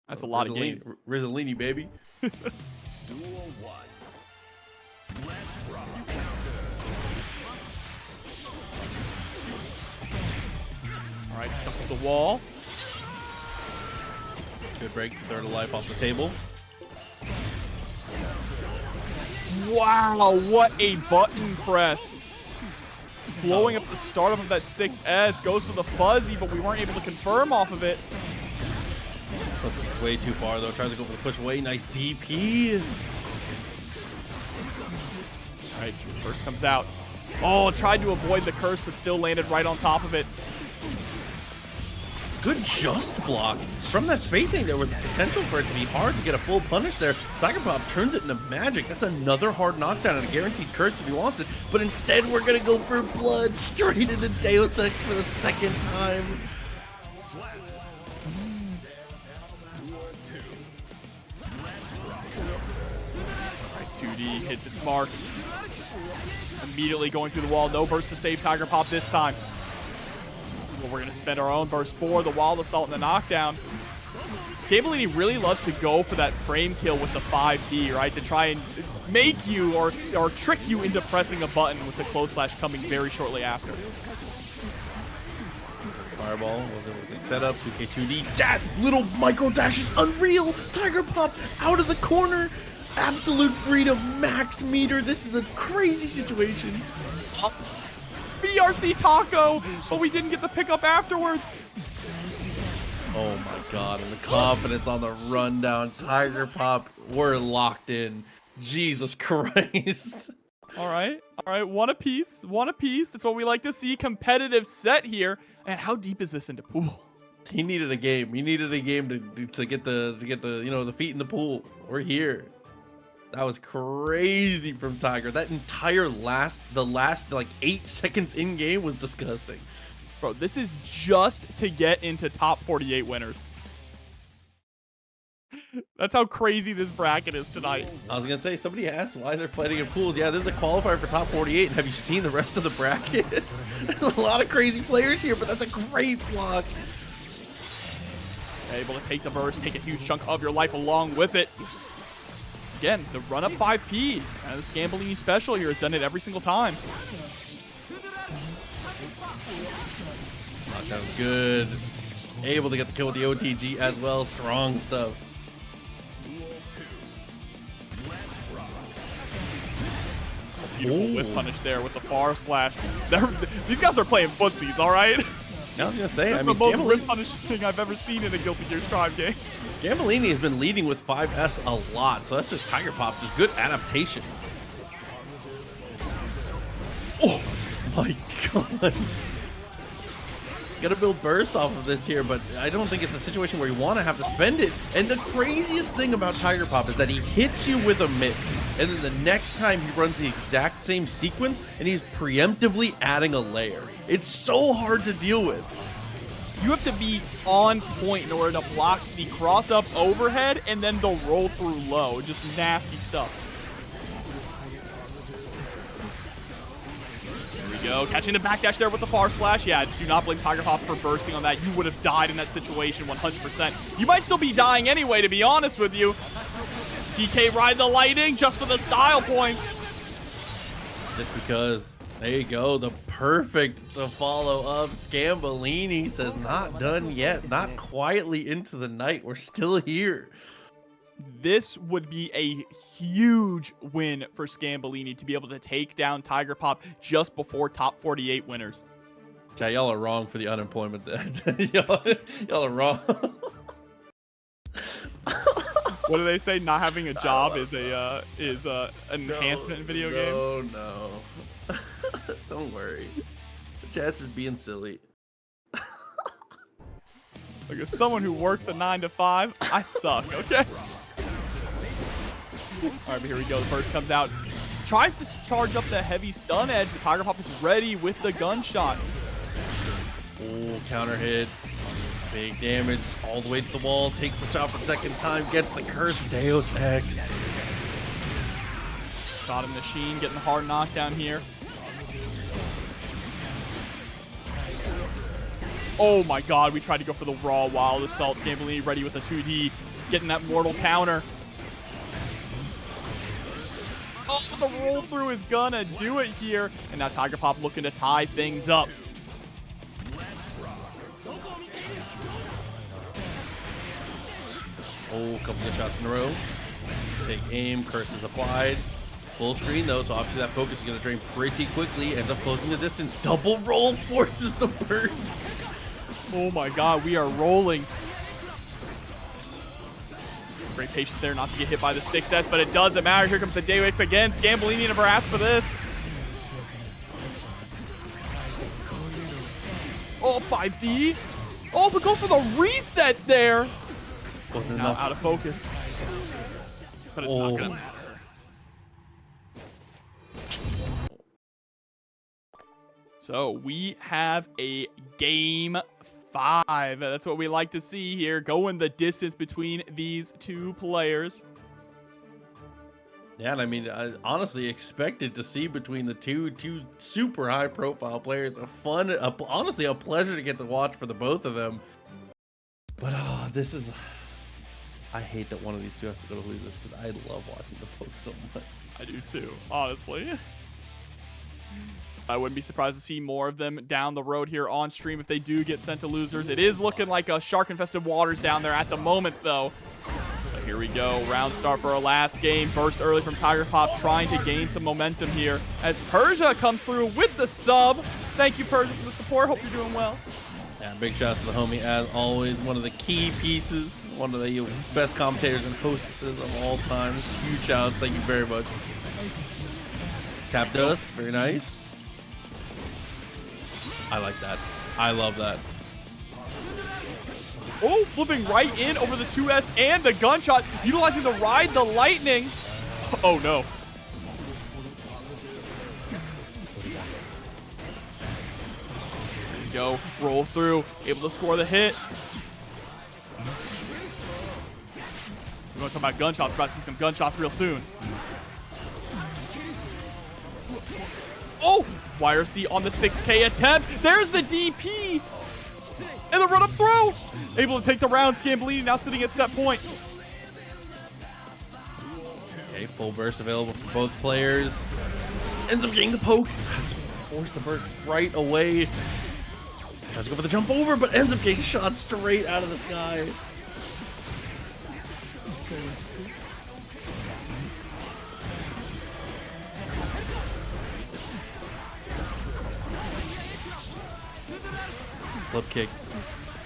That's a lot of games. Rizzolini, baby. Duel 1. Let's rock. All right, stuck with the wall. Good break. Third of life off the table. Wow, what a button press. Blowing up the startup of that 6S. Goes for the fuzzy, but we weren't able to confirm off of it. It's way too far, though. Tries to go for the push away. Nice DP. All right, first comes out. Oh, tried to avoid the curse, but still landed right on top of it. Good just block. From that spacing, there was potential for it to be hard to get a full punish there. Tiger Pop turns it into magic. That's another hard knockdown and a guaranteed curse if he wants it. But instead, we're going to go for blood straight into Deus Ex for the second time. All right, 2D hits its mark. Immediately going through the wall. No burst to save Tiger Pop this time. Well, we're going to spend our own burst for the Wild Assault and the knockdown. Scambolini really loves to go for that frame kill with the 5D, right? To try and make you or trick you into pressing a button with the close slash coming very shortly after. Fireball was a setup. 2K2D. That little micro dash is unreal. Tiger Pop out of the corner. Absolute freedom. Max meter. This is a crazy situation. BRC Taco, but we didn't get the pickup afterwards. Oh my god, and the confidence on the rundown. Tiger Pop, we're locked in. Jesus Christ. All right, one apiece. That's what we like to see. Competitive set here. And how deep is this into pool? He needed a game. He needed a game to get the you know, the feet in the pool. We're here. That was crazy from Tiger. That entire the last like 8 seconds in game was disgusting. Bro, this is just to get into top 48 winners. That's how crazy this bracket is tonight. I was gonna say, somebody asked why they're fighting in pools. Yeah, this is a qualifier for top 48. And have you seen the rest of the bracket? There's a lot of crazy players here, but that's a great block. Able to take the burst, take a huge chunk of your life along with it. Again, the run-up 5P. And the Scambolini special here has done it every single time. Knockdown's good. Able to get the kill with the OTG as well. Strong stuff. Beautiful whip punish there with the far slash. These guys are playing footsies, all right? I was gonna say, That's the most whip punish thing I've ever seen in a Guilty Gear Strive game. Scambolini has been leading with 5S a lot, so that's just Tiger Pop, just good adaptation. Oh my god. Gotta build burst off of this here, but I don't think it's a situation where you want to have to spend it. And the craziest thing about Tiger Pop is that he hits you with a mix, and then the next time he runs the exact same sequence, and he's preemptively adding a layer. It's so hard to deal with. You have to be on point in order to block the cross-up overhead and then the roll-through low. Just nasty stuff. There we go. Catching the backdash there with the far slash. Yeah, do not blame Tiger Pop for bursting on that. You would have died in that situation 100%. You might still be dying anyway, to be honest with you. TK ride the lightning just for the style points. Just because. There you go, the perfect follow up. Scambolini says not done yet, not quietly into the night. We're still here. this would be a huge win for Scambolini to be able to take down Tiger Pop just before top 48 winners. Yeah, y'all are wrong for the unemployment. y'all are wrong. What do they say? Not having a job is an enhancement in video games? No. Don't worry. Jazz is being silly. Like, as someone who works a 9 to 5, I suck, okay? All right, but here we go. The burst comes out. Tries to charge up the heavy stun edge, but Tiger Pop is ready with the gunshot. Oh, counter hit. Big damage all the way to the wall. Takes the shot for the second time. Gets the curse. Deus Ex. Shot in the Sheen, getting the hard knockdown here. Oh my god, we tried to go for the raw wild assault. Scambolini ready with the 2D. Getting that mortal counter. Oh, the roll through is gonna do it here. And now Tiger Pop looking to tie things up. Oh, couple good shots in a row. Take aim, curse is applied. Full screen though, so obviously that focus is gonna drain pretty quickly. Ends up closing the distance. Double roll forces the burst. Oh my god, we are rolling. Great patience there not to get hit by the 6S, but it doesn't matter. Here comes the Deus again. Scambolini never asked for this. Oh, 5D. Oh, but goes for the reset there. Wasn't Now enough. out of focus. But it's not gonna matter. So we have a game 5. That's what we like to see here. Going the distance between these two players. Yeah, and I mean, I honestly expected to see between the two super high-profile players honestly a pleasure to get to watch for the both of them. But this is, I hate that one of these two has to go to losers because I love watching them both so much. I do too, honestly. I wouldn't be surprised to see more of them down the road here on stream if they do get sent to losers. It is looking like a shark-infested waters down there at the moment, though. But here we go. Round start for our last game. Burst early from Tiger Pop, trying to gain some momentum here as Persia comes through with the sub. Thank you, Persia, for the support. Hope you're doing well. Yeah, big shout to the homie, as always. One of the key pieces, one of the best commentators and hostesses of all time. Huge shout. Thank you very much. Tap dust. Very nice. I like that. I love that. Oh, flipping right in over the 2S and the gunshot, utilizing the ride the lightning. Oh, no. There you go. Roll through. Able to score the hit. We're going to talk about gunshots. We're about to see some gunshots real soon. Oh! YRC on the 6K attempt. There's the DP. And the run-up throw. Able to take the round. Scambolini now sitting at set point. Okay, full burst available for both players. Ends up getting the poke. Forced the burst right away. Tries to go for the jump over, but ends up getting shot straight out of the sky. Flip kick.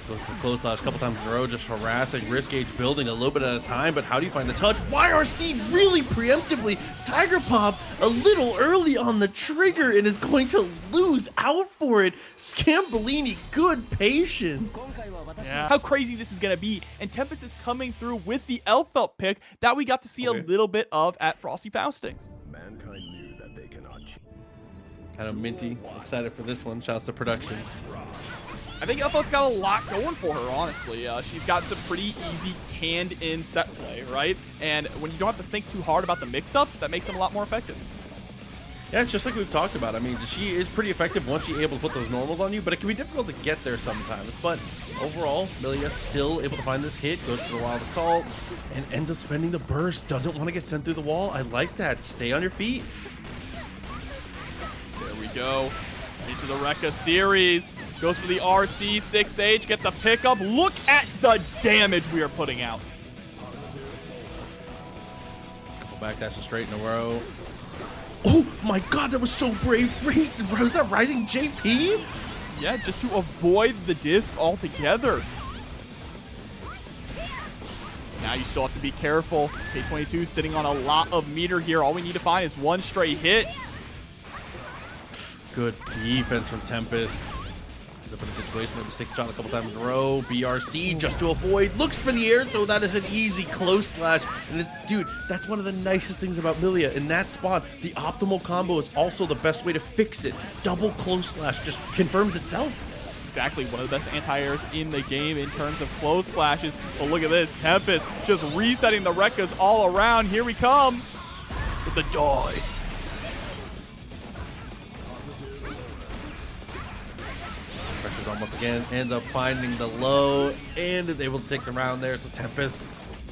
Goes for close slash a couple times in a row, just harassing, risk gauge building a little bit at a time, but how do you find the touch? YRC really preemptively. Tiger Pop a little early on the trigger and is going to lose out for it. Scambolini, good patience. Yeah. How crazy this is going to be. And Tempest is coming through with the Elphelt pick that we got to see a little bit of at Frosty Faustings. Mankind knew that they cannot cheat. Kind of minty. Excited for this one. Shouts to production. I think Elphelt's got a lot going for her, honestly. She's got some pretty easy hand-in set play, right? And when you don't have to think too hard about the mix-ups, that makes them a lot more effective. Yeah, it's just like we've talked about. I mean, she is pretty effective once she's able to put those normals on you, but it can be difficult to get there sometimes. But overall, Millia still able to find this hit, goes for the wild assault, and ends up spending the burst. Doesn't want to get sent through the wall. I like that. Stay on your feet. There we go. Into the Rekka series. Goes for the RC 6H. Get the pickup. Look at the damage we are putting out. Backdash straight in a row. Oh my god, that was so brave. Was that Rising JP? Yeah, just to avoid the disc altogether. Now you still have to be careful. K22 sitting on a lot of meter here. All we need to find is one straight hit. Good defense from Tempest. He's up in a situation where he takes a shot a couple times in a row. BRC just to avoid. Looks for the air, though. That is an easy close slash. And dude, that's one of the nicest things about Millia. In that spot, the optimal combo is also the best way to fix it. Double close slash just confirms itself. Exactly, one of the best anti-airs in the game in terms of close slashes. But look at this, Tempest just resetting the Rekkas all around. Here we come with the joy. Pressure's on once again, ends up finding the low and is able to take the round there. So Tempest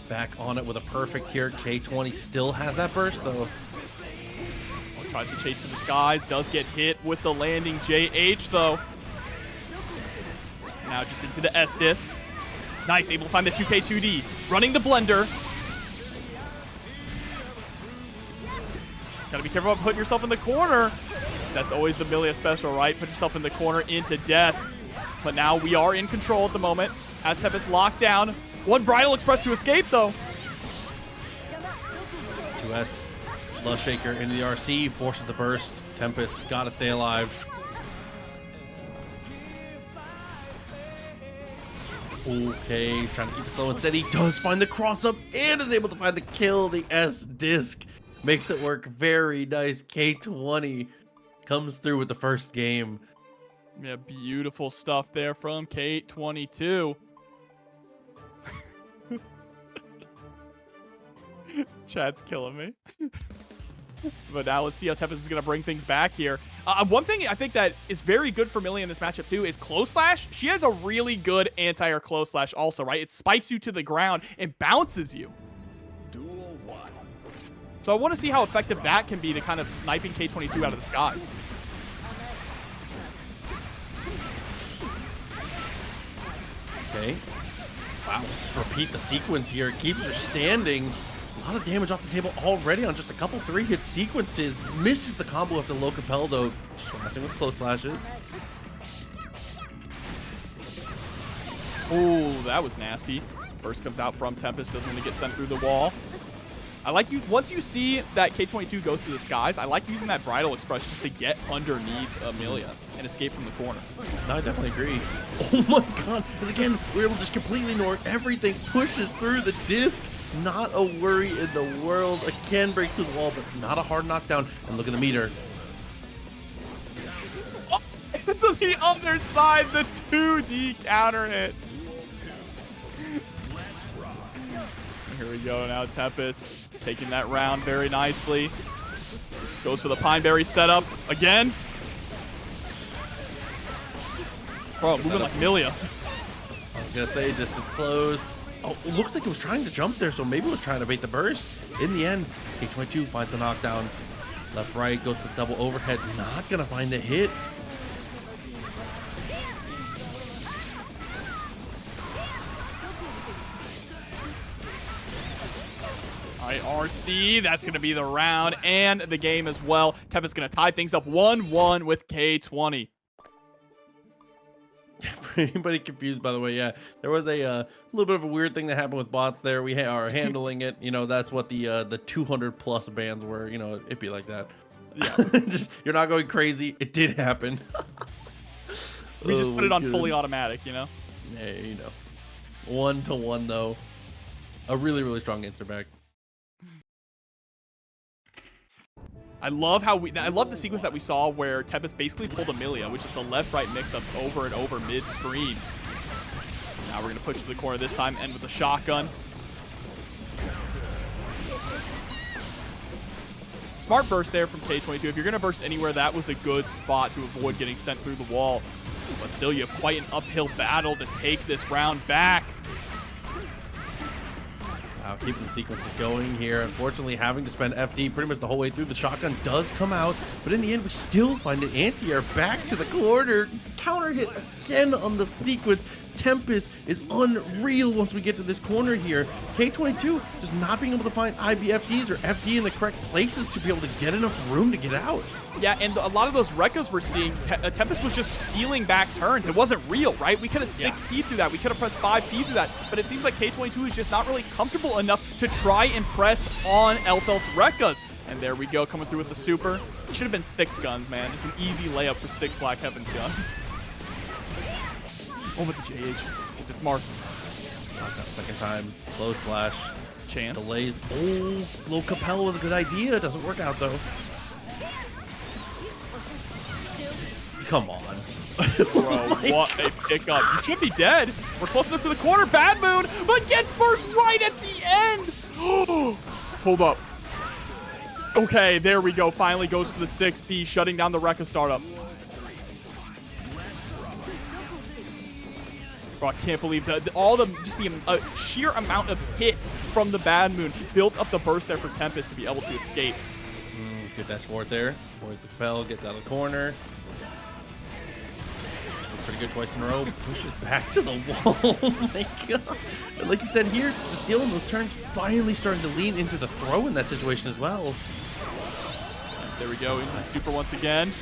back on it with a perfect here. K20 still has that burst though. Tries to chase to the skies, does get hit with the landing JH though. Now just into the S disc. Nice, able to find the 2K2D. Running the blender. Gotta be careful about putting yourself in the corner. That's always the Millia special, right? Put yourself in the corner into death. But now we are in control at the moment. As Tempest locked down. One Bridal Express to escape though. 2S, Love Shaker into the RC, forces the burst. Tempest gotta stay alive. Okay, trying to keep it slow and steady. Does find the cross up and is able to find the kill. The S disc makes it work very nice. K20 comes through with the first game. Yeah, beautiful stuff there from K22. Chat's killing me. But now let's see how Tempest is going to bring things back here. One thing I think that is very good for Millia in this matchup too is close slash. She has a really good anti-air close slash also, right? It spikes you to the ground and bounces you. Duel 1. So I want to see how effective that can be to kind of sniping K22 out of the skies. Okay. Wow, just repeat the sequence here. It keeps her standing. A lot of damage off the table already on just a couple 3-hit sequences. Misses the combo with the low compel though. Just messing with close slashes. Oh, that was nasty. Burst comes out from Tempest. Doesn't want to get sent through the wall. I like you. Once you see that K22 goes to the skies, I like using that Bridal Express just to get underneath Millia and escape from the corner. No, I definitely agree. Oh my god. Because again, we're able to just completely ignore everything. Pushes through the disc. Not a worry in the world. Again, breaks through the wall, but not a hard knockdown. And look at the meter. Oh, it's on the other side. The 2D counter hit. Here we go now, Tempest taking that round very nicely. Goes for the Pineberry setup again. Bro, moving like Millia. I was gonna say this is closed. Oh, it looked like it was trying to jump there, so maybe it was trying to bait the burst. In the end, K22 finds the knockdown. Left, right, goes to the double overhead. Not gonna find the hit. All right, RC, that's going to be the round and the game as well. Tempest going to tie things up 1-1 with K20. For anybody confused, by the way, yeah, there was a little bit of a weird thing that happened with bots there. We are handling it. You know, that's what the 200+ bans were. You know, it'd be like that. Yeah. Just, you're not going crazy. It did happen. We just put it on fully automatic, you know? Yeah, you know. 1-1, though. A really, really strong answer back. I love the sequence that we saw where Tempest basically pulled a Millia, which is the left-right mix-ups over and over mid-screen. Now we're going to push to the corner this time, end with a shotgun. Smart burst there from K22. If you're going to burst anywhere, that was a good spot to avoid getting sent through the wall. But still, you have quite an uphill battle to take this round back. Wow, keeping the sequences going here. Unfortunately, having to spend FD pretty much the whole way through. The shotgun does come out, but in the end, we still find an anti-air back to the corner. Counter hit again on the sequence. Tempest is unreal once we get to this corner here. K22 just not being able to find IBFDs or FD in the correct places to be able to get enough room to get out. Yeah, and a lot of those Rekkas we're seeing, Tempest was just stealing back turns. It wasn't real, right? We could have 6P through that. We could have pressed 5P through that. But it seems like K22 is just not really comfortable enough to try and press on Elphelt's Rekkas. And there we go, coming through with the super. It should have been 6 guns, man. Just an easy layup for 6 Black Heavens guns. Oh, with the JH. It's Mark. Second time. Low slash. Chance. Delays. Oh, low Capella was a good idea. It doesn't work out, though. Come on. Bro, what a pickup. You should be dead. We're close enough to the corner. Bad Moon, but gets burst right at the end. Hold up. Okay, there we go. Finally goes for the 6P, shutting down the Rekka startup. Bro, I can't believe that the sheer amount of hits from the Bad Moon built up the burst there for Tempest to be able to escape. Good dash forward there. Towards the Capella, gets out of the corner. Pretty good twice in a row. Pushes back to the wall. Oh my god. And like you said here, just stealing those turns, finally starting to lean into the throw in that situation as well. There we go. Into the super once again.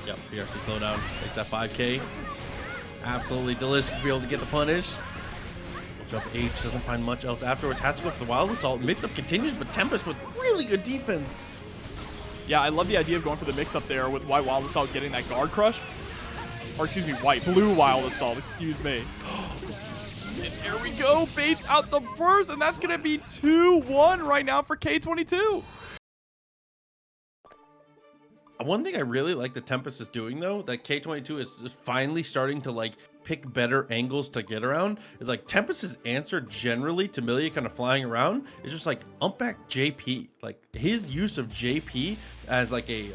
Yep, PRC slowdown. Takes that 5K. Absolutely delicious to be able to get the punish. Jump H, doesn't find much else afterwards. Has to go for the Wild Assault. Mix-up continues, but Tempest with really good defense. Yeah, I love the idea of going for the mix-up there with White Wild Assault getting that guard crush. Or excuse me, Blue Wild Assault, excuse me. And there we go, baits out the burst, and that's going to be 2-1 right now for K22. One thing I really like that Tempest is doing, though, that K22 is finally starting to, like, pick better angles to get around, is, like, Tempest's answer generally to Millia kind of flying around is just, like, ump back JP. Like, his use of JP as, like, a,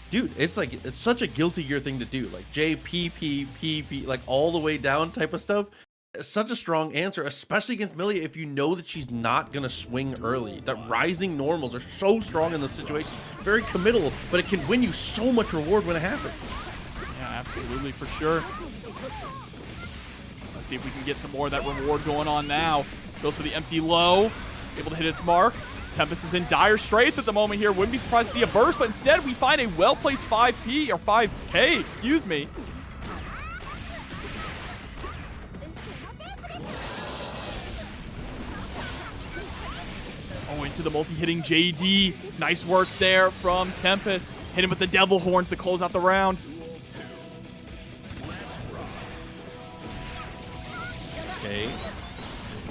dude, it's, like, it's such a Guilty Gear thing to do. Like, JP, like, all the way down type of stuff. Such a strong answer, especially against Millia if you know that she's not going to swing early. That rising normals are so strong in this situation. Very committal, but it can win you so much reward when it happens. Yeah, absolutely, for sure. Let's see if we can get some more of that reward going on now. Goes for the empty low, able to hit its mark. Tempest is in dire straits at the moment here. Wouldn't be surprised to see a burst, but instead we find a well-placed 5P, or 5K, excuse me. Oh, into the multi-hitting JD. Nice work there from Tempest. Hit him with the Devil Horns to close out the round. Okay.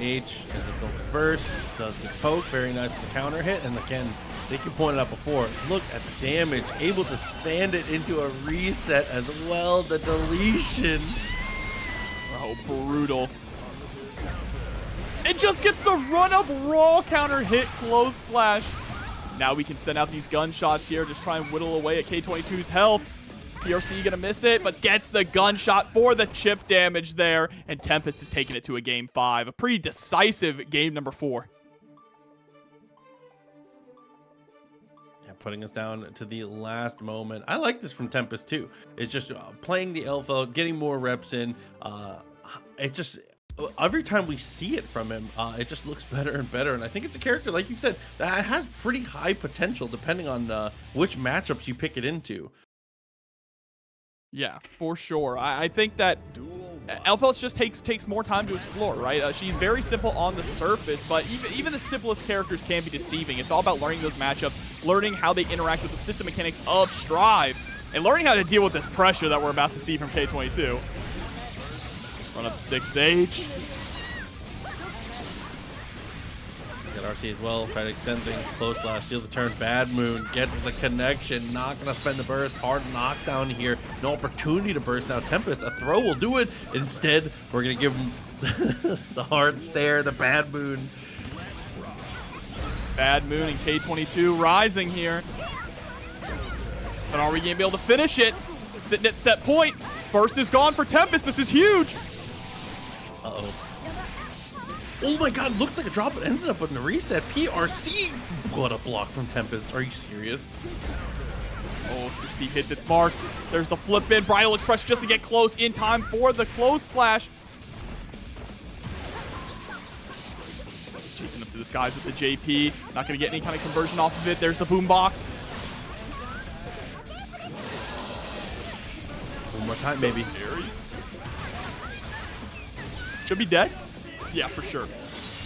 H and the burst does the poke. Very nice with the counter hit. And again, they can point it out before. Look at the damage. Able to stand it into a reset as well. The deletion. Oh, brutal. It just gets the run-up raw counter hit close slash. Now we can send out these gunshots here, just try and whittle away at K22's health. PRC gonna miss it, but gets the gunshot for the chip damage there. And Tempest is taking it to a game 5. A pretty decisive game number 4. Yeah, putting us down to the last moment. I like this from Tempest too. It's just playing the Elphelt, getting more reps in. It just... Every time we see it from him, it just looks better and better. And I think it's a character, like you said, that has pretty high potential depending on which matchups you pick it into. Yeah, for sure. I think that Elphelt just takes more time to explore, right? She's very simple on the surface, but even the simplest characters can be deceiving. It's all about learning those matchups, learning how they interact with the system mechanics of Strive, and learning how to deal with this pressure that we're about to see from K22. Run up 6H. Got RC as well. Try to extend things. Close slash. Steal the turn. Bad Moon gets the connection. Not going to spend the burst. Hard knockdown here. No opportunity to burst now. Tempest, a throw will do it. Instead, we're going to give him the hard stare. The Bad Moon. Bad Moon and K22 rising here. But are we going to be able to finish it? Sitting at set point. Burst is gone for Tempest. This is huge. Uh-oh. Oh my god, looked like a drop, but ended up in the reset. PRC, what a block from Tempest. Are you serious? Oh, 6P hits its mark. There's the flip in. Bridal Express just to get close in time for the close slash. Chasing up to the skies with the JP. Not going to get any kind of conversion off of it. There's the boombox. One more time, maybe. Should be dead. Yeah, for sure.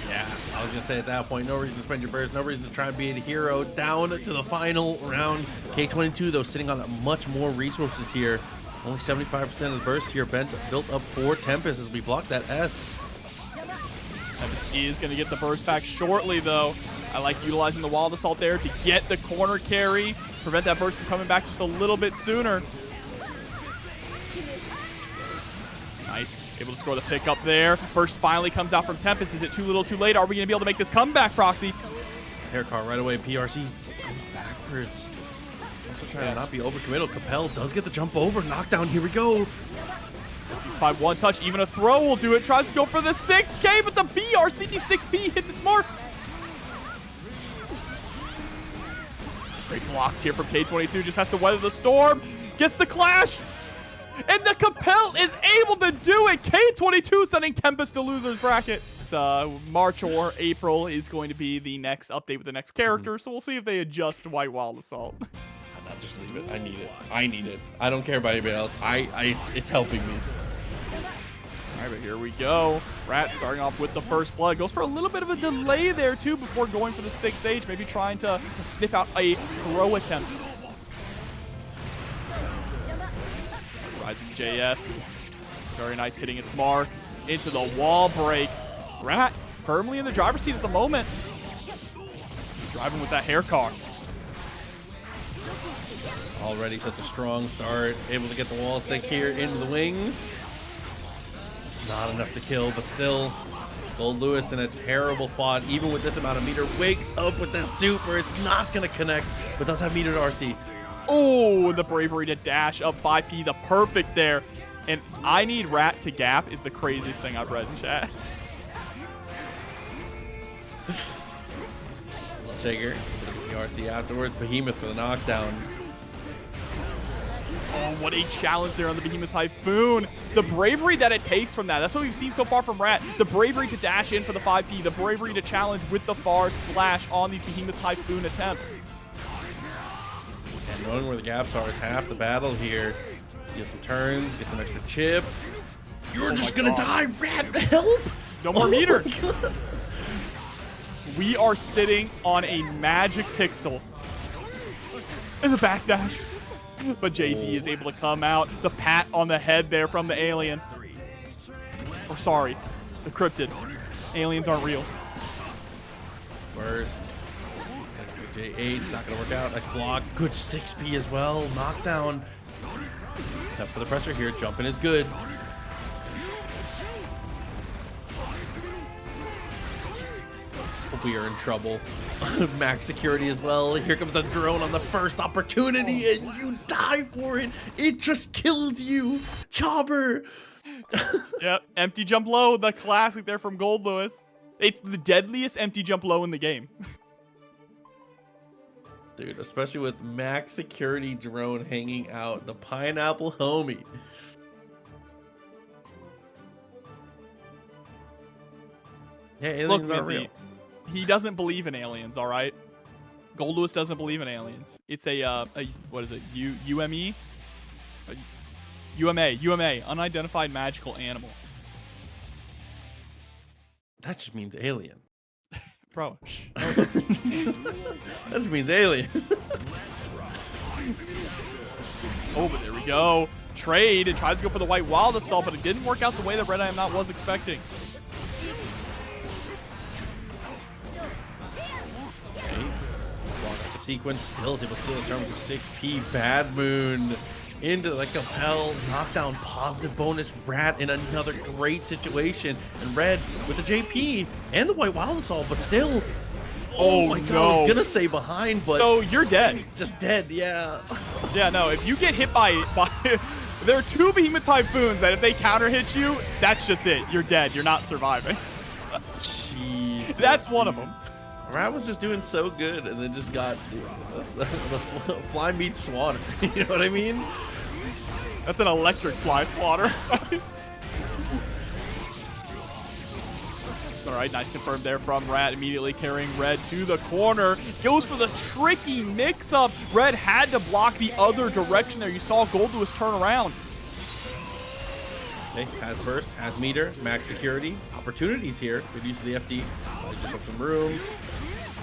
Yeah, I was going to say at that point, no reason to spend your burst, no reason to try and be a hero. Down to the final round. K22, though, sitting on much more resources here. Only 75% of the burst here built up for Tempest as we block that S. Tempest is going to get the burst back shortly, though. I like utilizing the Wild Assault there to get the corner carry, prevent that burst from coming back just a little bit sooner. Nice. Able to score the pick up there. Burst finally comes out from Tempest. Is it too little too late? Are we going to be able to make this comeback, Proxy? Hair car right away. PRC goes backwards. Also trying to not be overcommittal. Capel does get the jump over. Knockdown. Here we go. Just these 5-1 touch. Even a throw will do it. Tries to go for the 6K, but the BRC 6P hits its mark. Great blocks here from K22. Just has to weather the storm. Gets the clash. And the Capel is able to do it. K22 sending Tempest to loser's bracket. March or April is going to be the next update with the next character. So we'll see if they adjust White Wild Assault. Not just leave it. I need it. I need it. I don't care about anybody else. It's helping me. All right, but here we go. Rat starting off with the first blood. Goes for a little bit of a delay there, too, before going for the 6H. Maybe trying to sniff out a throw attempt. Rising JS. Very nice, hitting its mark. Into the wall break. Rat firmly in the driver's seat at the moment. Driving with that hair car. Already such a strong start. Able to get the wall stick here into the wings. Not enough to kill, but still. Goldlewis in a terrible spot. Even with this amount of meter, wakes up with this super. It's not going to connect, but does have meter to RC. Oh, the bravery to dash up 5P, the perfect there. And I need Rat to gap is the craziest thing I've read in chat. Little shaker. The RC afterwards. Behemoth for the knockdown. Oh, what a challenge there on the Behemoth Typhoon. The bravery that it takes from that. That's what we've seen so far from Rat. The bravery to dash in for the 5P. The bravery to challenge with the far slash on these Behemoth Typhoon attempts. And knowing where the gaps are is half the battle here. Get some turns, get some extra chips. You're just gonna die, Rat, help! No more meter. We are sitting on a magic pixel in the backdash. But JD is able to come out. The pat on the head there from the alien. Or sorry, the cryptid. Aliens aren't real. First. JH, not gonna work out. Nice block. Good 6P as well. Knockdown. Except for the pressure here. Jumping is good. We are in trouble. Max security as well. Here comes the drone on the first opportunity, and you die for it. It just kills you. Chopper. Yep, empty jump low. The classic there from Goldlewis. It's the deadliest empty jump low in the game. Dude, especially with max security drone hanging out. The pineapple homie. Yeah, aliens aren't real. He doesn't believe in aliens, all right? Goldlewis doesn't believe in aliens. It's a what is it? UME? UMA, unidentified magical animal. That just means alien. Bro, shh. No, it doesn't. That just means alien. Oh, but there we go. Trade and tries to go for the White Wild Assault, but it didn't work out the way that RedIAmNot was expecting. Okay. The sequence still is able to steal a jump to 6P. Bad Moon into the Capel. Knockdown positive bonus. Rat in another great situation. And Red with the JP and the White Wild Assault, but still. Oh my god, I was gonna say behind, but so you're dead. Just dead, yeah. Yeah, no, if you get hit by there are two Behemoth Typhoons that if they counter hit you, that's just it. You're dead. You're not surviving. Jeez. That's one of them. Rat was just doing so good, and then just got the fly meat swatter. You know what I mean? That's an electric fly swatter. All right, nice confirmed there from Rat, immediately carrying Red to the corner. Goes for the tricky mix-up. Red had to block the other direction there. You saw Goldlewis turn around. Okay, has burst, has meter, max security. Opportunities here. Good use of the FD. Just have some room.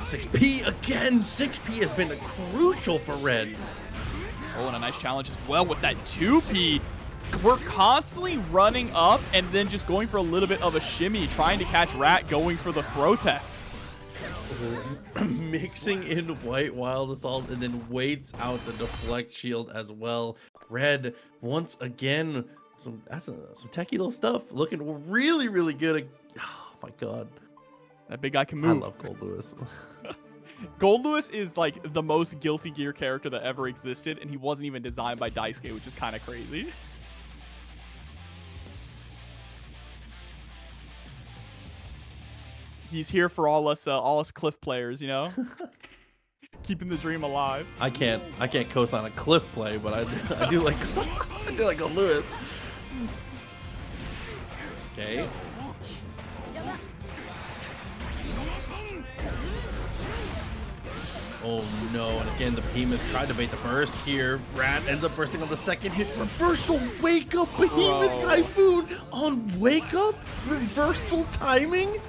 6P again. 6P has been crucial for Red. Oh, and a nice challenge as well with that 2P. We're constantly running up and then just going for a little bit of a shimmy, trying to catch Rat, going for the throw tech. Mixing in White Wild Assault and then waits out the deflect shield as well. Red, once again, some techie little stuff. Looking really, really good. Oh my god. That big guy can move. I love Goldlewis. Goldlewis is like the most Guilty Gear character that ever existed, and he wasn't even designed by Daisuke, which is kind of crazy. He's here for all us Cliff players, you know? Keeping the dream alive. I can't co-sign a Cliff play, but I do like Goldlewis. Okay. Oh no, and again the Behemoth tried to bait the burst here. Rat ends up bursting on the second hit. Reversal wake up Behemoth Typhoon on wake up? Reversal timing?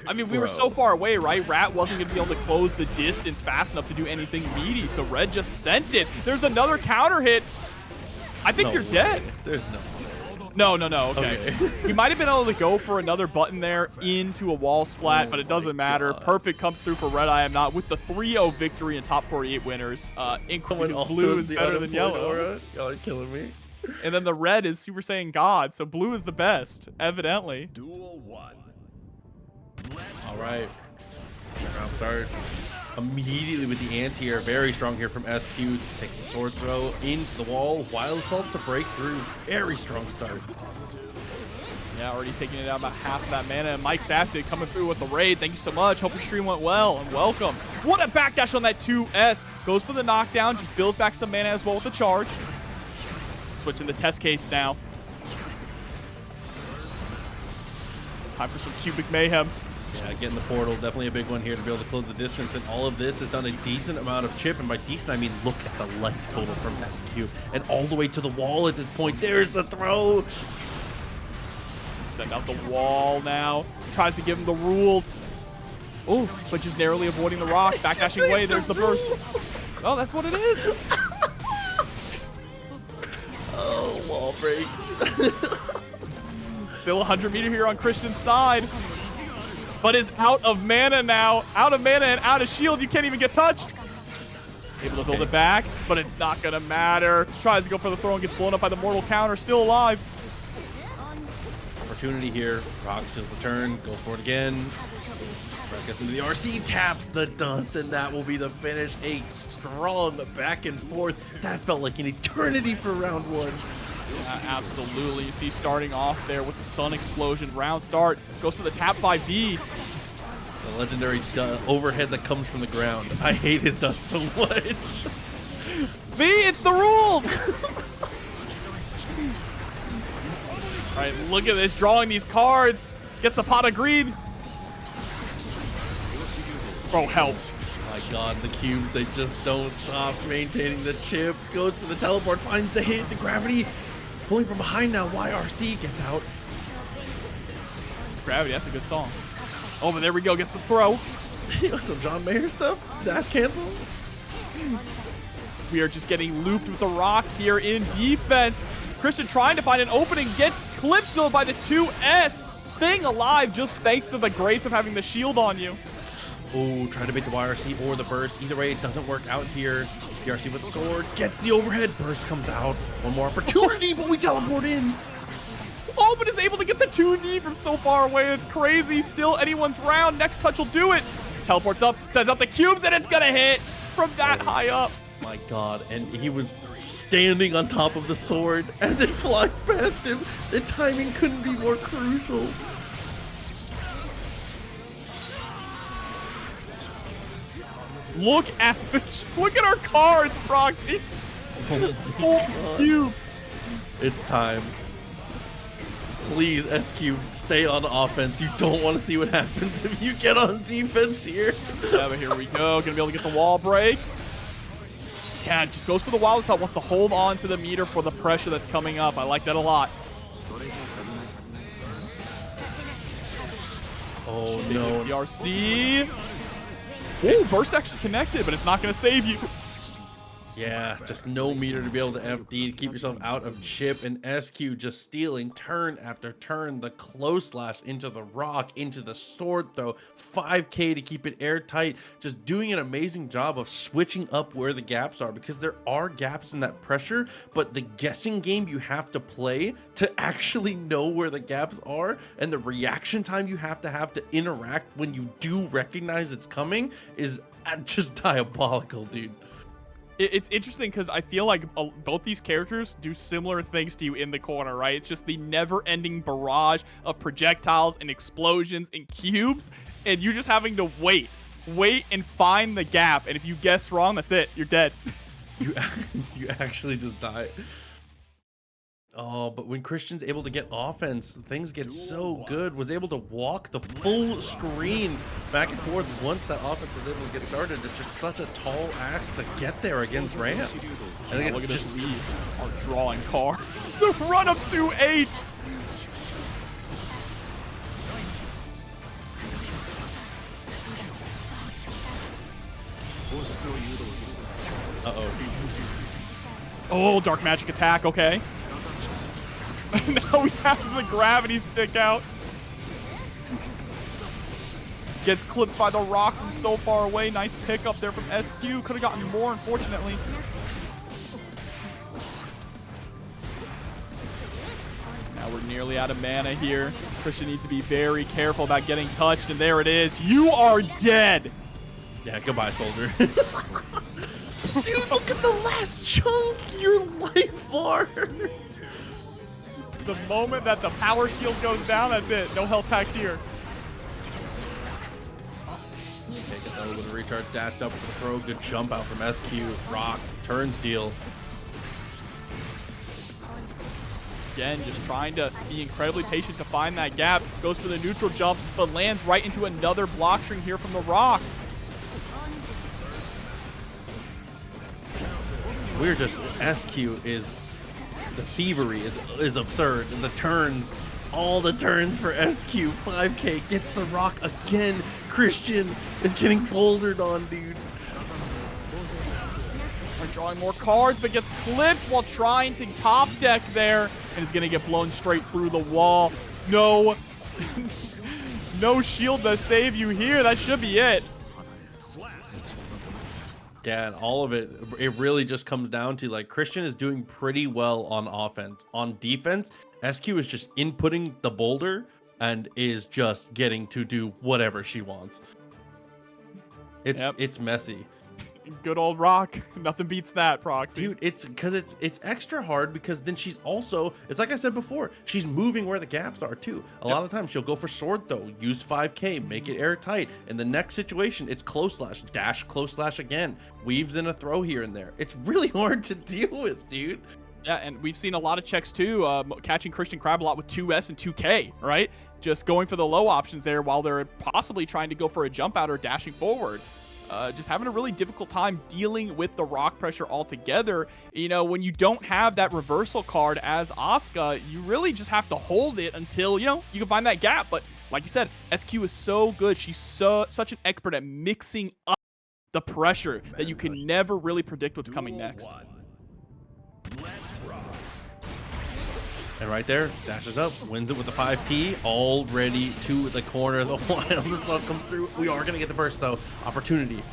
I mean, we were so far away, right? Rat wasn't going to be able to close the distance fast enough to do anything meaty, so Red just sent it. There's another counter hit. I think you're dead. There's no. No. Okay. He might have been able to go for another button there into a wall splat, but it doesn't matter. Perfect comes through for RedIAmNot with the 3-0 victory and top 48 winners. Including blue is better than yellow. Y'all are killing me. And then the red is Super Saiyan God, so blue is the best, evidently. Duel 1. All right. Round start. Immediately with the anti-air, very strong here from SQ. Takes the sword throw into the wall. Wild Assault to break through. Very strong start. Yeah, already taking it out about half of that mana. And Mike Safdie coming through with the raid. Thank you so much. Hope your stream went well and welcome. What a backdash on that 2S. Goes for the knockdown. Just builds back some mana as well with the charge. Switching the test case now. Time for some cubic mayhem. Yeah, getting the portal, definitely a big one here to be able to close the distance, and all of this has done a decent amount of chip, and by decent I mean look at the life total from SQ, and all the way to the wall at this point. There's the throw. Send out the wall now. Tries to give him the rules. Oh, but just narrowly avoiding the rock. Backdashing away, there's the burst. Oh, that's what it is. Oh, wall break. Still 100 meter here on Christian's side. But is out of mana now. Out of mana and out of shield. You can't even get touched. Able to build it back, but it's not going to matter. Tries to go for the throw and gets blown up by the mortal counter. Still alive. Opportunity here. Rock steals the turn. Goes for it again. Rock gets into the RC. Taps the dust, and that will be the finish. A strong back and forth. That felt like an eternity for round one. Absolutely. You see starting off there with the Sun Explosion. Round start. Goes for the tap 5D. The legendary overhead that comes from the ground. I hate his dust so much. See? It's the rules! All right, look at this. Drawing these cards. Gets the pot of greed. Bro, help. My god, the cubes, they just don't stop maintaining the chip. Goes for the teleport, finds the hit, the gravity. Pulling from behind now, YRC gets out. Gravity, that's a good song. Oh, but there we go, gets the throw. Some John Mayer stuff. Dash cancel. We are just getting looped with the rock here in defense. Christian trying to find an opening, gets clipped though by the 2S. Thing alive just thanks to the grace of having the shield on you. Oh, trying to bait the YRC or the burst. Either way, it doesn't work out here. YRC with the sword, gets the overhead. Burst comes out. One more opportunity, but we teleport in. Oh, but is able to get the 2D from so far away. It's crazy. Still anyone's round. Next touch will do it. Teleports up, sends out the cubes, and it's going to hit from that high up. My god, and he was standing on top of the sword as it flies past him. The timing couldn't be more crucial. Look at our cards, Proxy. You. It's time. Please, SQ, stay on offense. You don't want to see what happens if you get on defense here. Yeah, but here we go. Gonna be able to get the wall break. Yeah, just goes for the wild side. Wants to hold on to the meter for the pressure that's coming up. I like that a lot. Oh, no. PRC. Ooh, burst actually connected, but it's not going to save you. Yeah, just no meter to be able to FD to keep yourself out of Chipp, and SQ just stealing turn after turn, the close slash into the rock, into the sword throw, 5k to keep it airtight, just doing an amazing job of switching up where the gaps are, because there are gaps in that pressure, but the guessing game you have to play to actually know where the gaps are, and the reaction time you have to interact when you do recognize it's coming is just diabolical, dude. It's interesting because I feel like both these characters do similar things to you in the corner, right? It's just the never-ending barrage of projectiles and explosions and cubes, and you just having to wait and find the gap. And if you guess wrong, that's it. You're dead. You actually just die. Oh, but when Christian's able to get offense, things get so good. Was able to walk the full screen back and forth once that offense was able to get started. It's just such a tall ask to get there against Ram. And again, Look at just this lead. Our drawing card. It's the run up to 8. Uh-oh. Oh, dark magic attack. Okay. Now we have the gravity stick out. Gets clipped by the rock from so far away. Nice pick up there from SQ. Could have gotten more, unfortunately. Now we're nearly out of mana here. Christian needs to be very careful about getting touched, and there it is. You are dead. Yeah, goodbye, soldier. Dude, look at the last chunk. Your life bar. The moment that the power shield goes down, that's it. No health packs here. Take it though with a recharge, dashed up with the throw. Good jump out from SQ. Rock, turn steal. Again, just trying to be incredibly patient to find that gap. Goes for the neutral jump, but lands right into another block string here from the rock. We're just, SQ is, the thievery is absurd. And the turns, all the turns for SQ. 5k gets the rock again. Christian is getting bouldered on, dude. We're drawing more cards, but gets clipped while trying to top deck there. And is going to get blown straight through the wall. No. No shield to save you here. That should be it. Yeah, and all of it really just comes down to, like, Christian is doing pretty well on offense. On defense, SQ is just inputting the boulder and is just getting to do whatever she wants. It's messy. Good old rock. Nothing beats that, Proxy. Dude, it's extra hard because then she's also, it's like I said before, she's moving where the gaps are too. A lot of times she'll go for sword throw, use 5k, make it airtight. In the next situation, it's close slash, dash close slash again, weaves in a throw here and there. It's really hard to deal with, dude. Yeah, and we've seen a lot of checks too, catching Christian Crab a lot with 2S and 2k, right? Just going for the low options there while they're possibly trying to go for a jump out or dashing forward. Just having a really difficult time dealing with the rock pressure altogether. You know, when you don't have that reversal card as Asuka, you really just have to hold it until, you know, you can find that gap. But like you said, SQ is so good. She's such an expert at mixing up the pressure that you can never really predict what's coming next. And right there, dashes up, wins it with the 5p, already to the corner. The wild the stuff comes through. We are going to get the burst, though. Opportunity.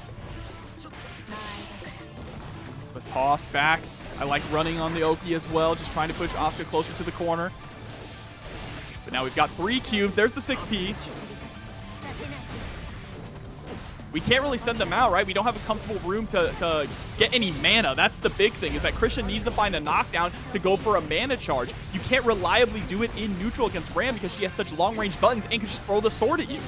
The toss back. I like running on the Oki as well, just trying to push Asuka closer to the corner. But now we've got 3 cubes. There's the 6p. We can't really send them out, right? We don't have a comfortable room to get any mana. That's the big thing, is that Christian needs to find a knockdown to go for a mana charge. You can't reliably do it in neutral against Ram because she has such long-range buttons and can just throw the sword at you.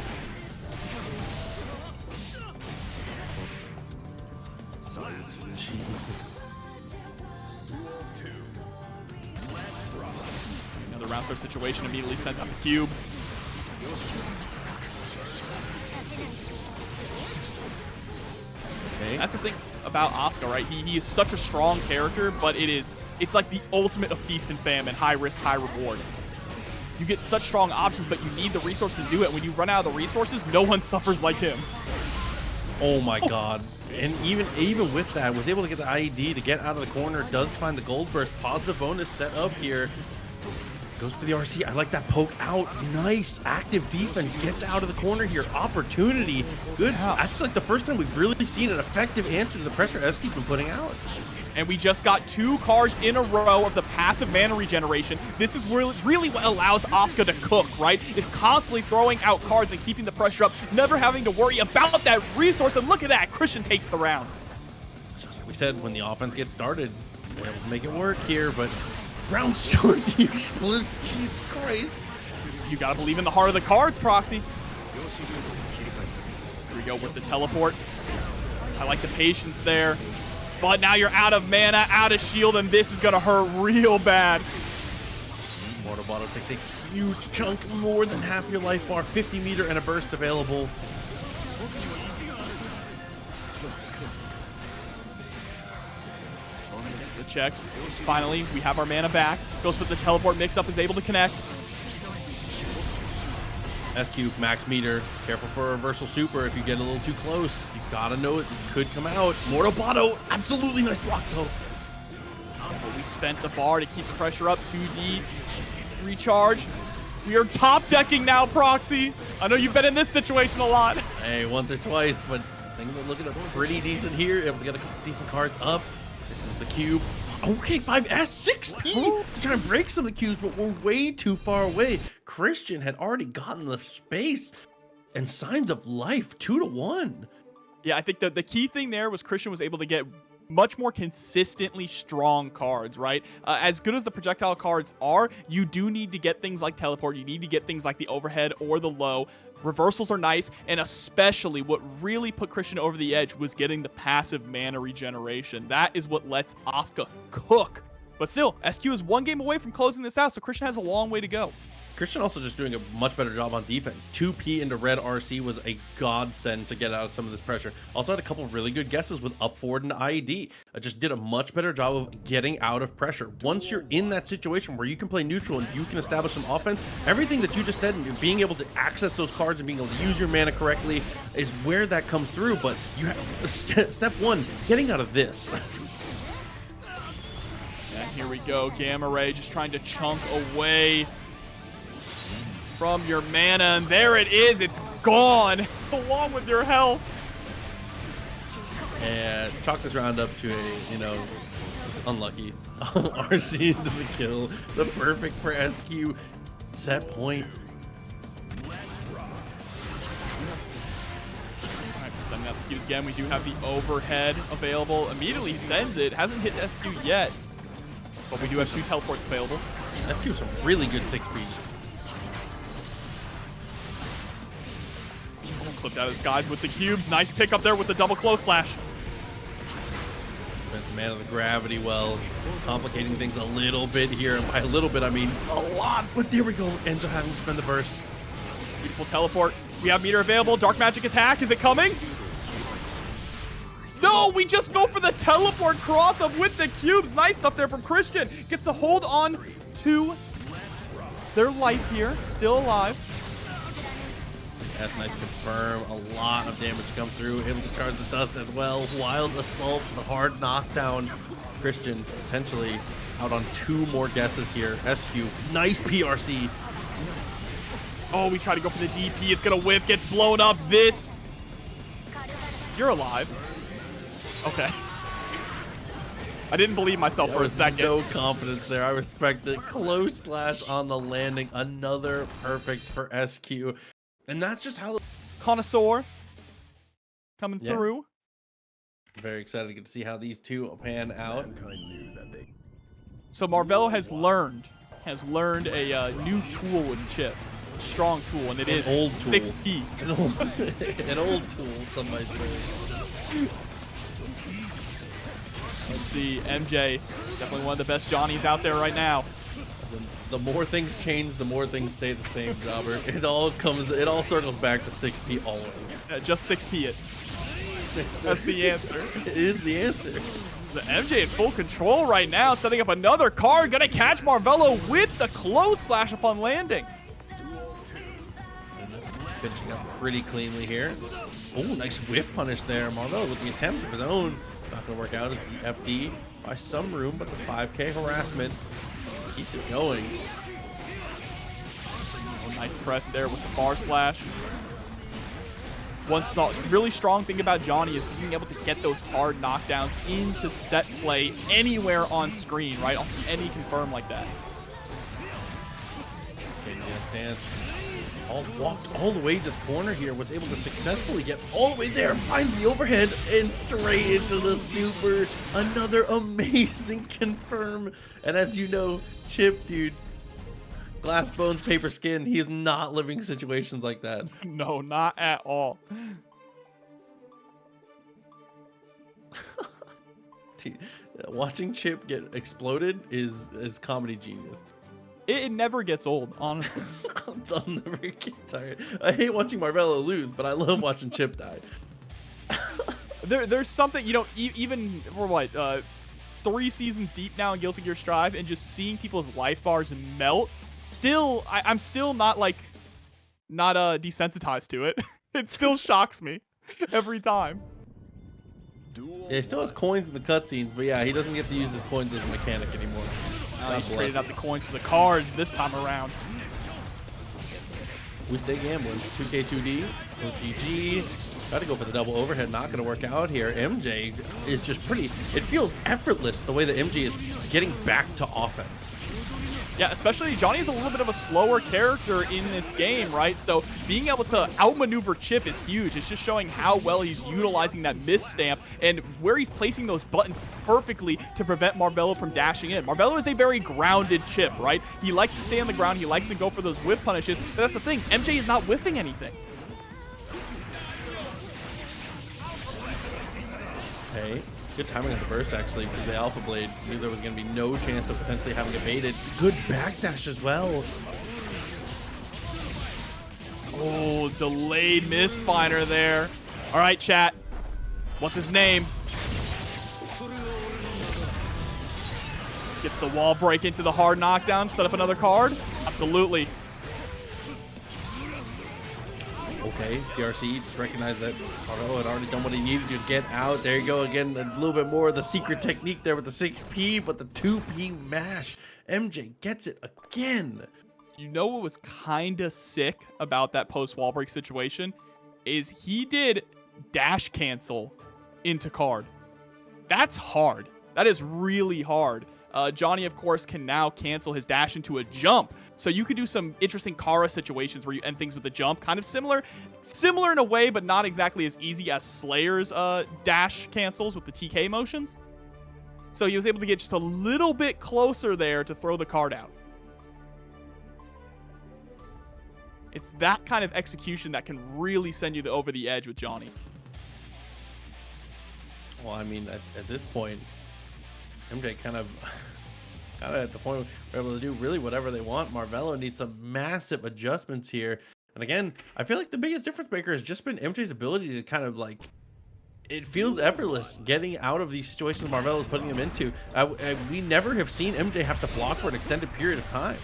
around their situation, immediately sends out the cube. Okay. That's the thing about Asuka, right? He is such a strong character, but it's like the ultimate of feast and famine, high risk, high reward. You get such strong options, but you need the resources to do it. When you run out of the resources, no one suffers like him. Oh my god. And even with that, was able to get the IED to get out of the corner, does find the gold burst. Positive bonus set up here. Goes for the RC. I like that poke out. Nice active defense. Gets out of the corner here. Opportunity. Good. That's like the first time we've really seen an effective answer to the pressure SQ's been putting out. And we just got 2 cards in a row of the passive mana regeneration. This is really what allows Asuka to cook, right? Is constantly throwing out cards and keeping the pressure up, never having to worry about that resource. And look at that, Christian takes the round. Just like we said, when the offense gets started, we're able to make it work here, but round start, the explosion, Jesus Christ. You gotta believe in the heart of the cards, Proxy. Here we go with the teleport. I like the patience there. But now you're out of mana, out of shield, and this is gonna hurt real bad. Mortal Bottle takes a huge chunk, more than half your life bar, 50 meter and a burst available. The checks. Finally, we have our mana back. Goes for the teleport mix-up, is able to connect. SQ, max meter. Careful for a reversal super if you get a little too close. You gotta know it could come out. Mortal Bottle, absolutely nice block though. But we spent the bar to keep the pressure up. 2D recharge. We are top decking now, Proxy. I know you've been in this situation a lot. Hey, once or twice, but things are looking pretty decent here. Able to get a couple decent cards up. There comes the cube. Okay, 5S, 6P to try and break some of the cubes, but we're way too far away. Christian had already gotten the space and signs of life, 2-1. Yeah, I think the key thing there was Christian was able to get much more consistently strong cards, right? As good as the projectile cards are, you do need to get things like teleport. You need to get things like the overhead or the low. Reversals are nice, and especially what really put Christian over the edge was getting the passive mana regeneration. That is what lets Asuka cook. But still, SQ is 1 game away from closing this out, so Christian has a long way to go. Christian also just doing a much better job on defense. 2P into red RC was a godsend to get out of some of this pressure. Also had a couple of really good guesses with up forward and IED. Just did a much better job of getting out of pressure. Once you're in that situation where you can play neutral and you can establish some offense, everything that you just said and being able to access those cards and being able to use your mana correctly is where that comes through. But you have step 1, getting out of this. Yeah, here we go. Gamma Ray just trying to chunk away from your mana, and there it is. It's gone along with your health. And chalk this round up to a, you know, unlucky RC into the kill. The perfect for SQ set point. Alright, sending out the cues again. We do have the overhead available. Immediately sends it. Hasn't hit SQ yet, but we do have 2 teleports available. SQ some really good 6Ps. Clipped out of the skies with the cubes. Nice pick up there with the double close slash. Spent man of the gravity well, complicating things a little bit here. And by a little bit, I mean a lot. But there we go. Ends up having to spend the burst. Beautiful teleport. We have meter available. Dark magic attack. Is it coming? No, we just go for the teleport cross up with the cubes. Nice stuff there from Christian. Gets to hold on to their life here. Still alive. That's nice. Confirm. A lot of damage to come through. Able to charge the dust as well. Wild assault. The hard knockdown. Christian potentially out on 2 more guesses here. SQ. Nice PRC. Oh, we try to go for the DP. It's going to whiff. Gets blown up. This. You're alive. Okay. I didn't believe myself for a second. No confidence there. I respect it. Close slash on the landing. Another perfect for SQ. And that's just how... Connoisseur coming through. Very excited to get to see how these two pan out. So Marvelo has learned a new tool with Chipp. A strong tool, and it is old tool. fixed key. An old tool, some might say. Let's see, MJ, definitely one of the best Johnnies out there right now. The more things change, the more things stay the same, Jobber. It all circles back to 6P always. Just 6P it. That's the answer. It is the answer. The MJ in full control right now, setting up another card. Gonna catch Marvelo with the close slash upon landing. Finishing up pretty cleanly here. Oh, nice whiff punish there. Marvelo with the attempt of his own. Not gonna work out as the FD by some room, but the 5K harassment keeps it going. Oh, nice press there with the bar slash. One really strong thing about Johnny is being able to get those hard knockdowns into set play anywhere on screen, right? Any confirm like that. Okay, dance. Walked all the way to the corner here, was able to successfully get all the way there, finds the overhead, and straight into the super. Another amazing confirm. And as you know, Chipp, dude, glass bones, paper skin, he is not living situations like that. No, not at all. Dude, watching Chipp get exploded is comedy genius. It never gets old, honestly. I'll never get tired. I hate watching Marvelo lose, but I love watching Chipp die. There's something, you know, even for what, 3 seasons deep now in Guilty Gear Strive, and just seeing people's life bars melt. Still, I'm still not desensitized to it. It still shocks me every time. Yeah, he still has coins in the cutscenes, but yeah, he doesn't get to use his coins as a mechanic anymore. He's traded out the coins for the cards this time around. We stay gambling. 2K2D, OTG. Got to go for the double overhead. Not going to work out here. MJ is just pretty. It feels effortless the way that MJ is getting back to offense. Yeah, especially Johnny is a little bit of a slower character in this game, right? So being able to outmaneuver Chipp is huge. It's just showing how well he's utilizing that miss stamp and where he's placing those buttons perfectly to prevent Marvelo from dashing in. Marvelo is a very grounded Chipp, right? He likes to stay on the ground. He likes to go for those whiff punishes. But that's the thing. MJ is not whiffing anything. Okay. Good timing on the burst, actually, because the Alpha Blade knew there was going to be no chance of potentially having it baited. Good backdash as well. Oh, delayed misfire there. All right, chat. What's his name? Gets the wall break into the hard knockdown, set up another card? Absolutely. Okay, PRC just recognized that Marvelo had already done what he needed to get out. There you go again, a little bit more of the secret technique there with the 6P, but the 2P mash. MJ gets it again. You know what was kind of sick about that post-wall break situation is he did dash cancel into card. That's hard. That is really hard. Johnny, of course, can now cancel his dash into a jump. So you could do some interesting Kara situations where you end things with a jump. Kind of similar in a way, but not exactly as easy as Slayer's dash cancels with the TK motions. So he was able to get just a little bit closer there to throw the card out. It's that kind of execution that can really send you over the edge with Johnny. Well, I mean, at this point, MJ kind of at the point where they're able to do really whatever they want. Marvelo needs some massive adjustments here. And again, I feel like the biggest difference maker has just been MJ's ability to kind of like, it feels effortless getting out of these situations Marvelo is putting him into. We never have seen MJ have to block for an extended period of time.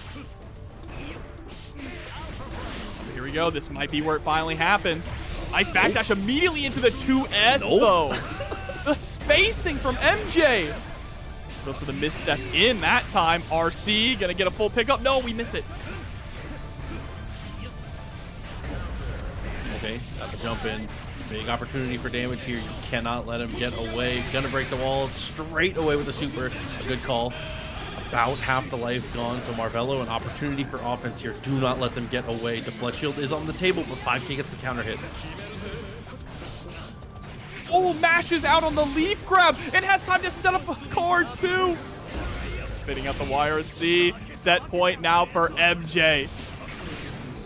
Here we go. This might be where it finally happens. Nice backdash immediately into the 2S, though. The spacing from MJ. Goes for the misstep in that time. RC gonna get a full pickup. No, we miss it. Okay, got the jump in. Big opportunity for damage here. You cannot let him get away. Gonna break the wall straight away with the super. A good call. About half the life gone. So Marvelo, an opportunity for offense here. Do not let them get away. Deflect shield is on the table, but 5K gets the counter hit. Oh, mashes out on the leaf grab and has time to set up a card too. Spitting out the YRC. Set point now for MJ.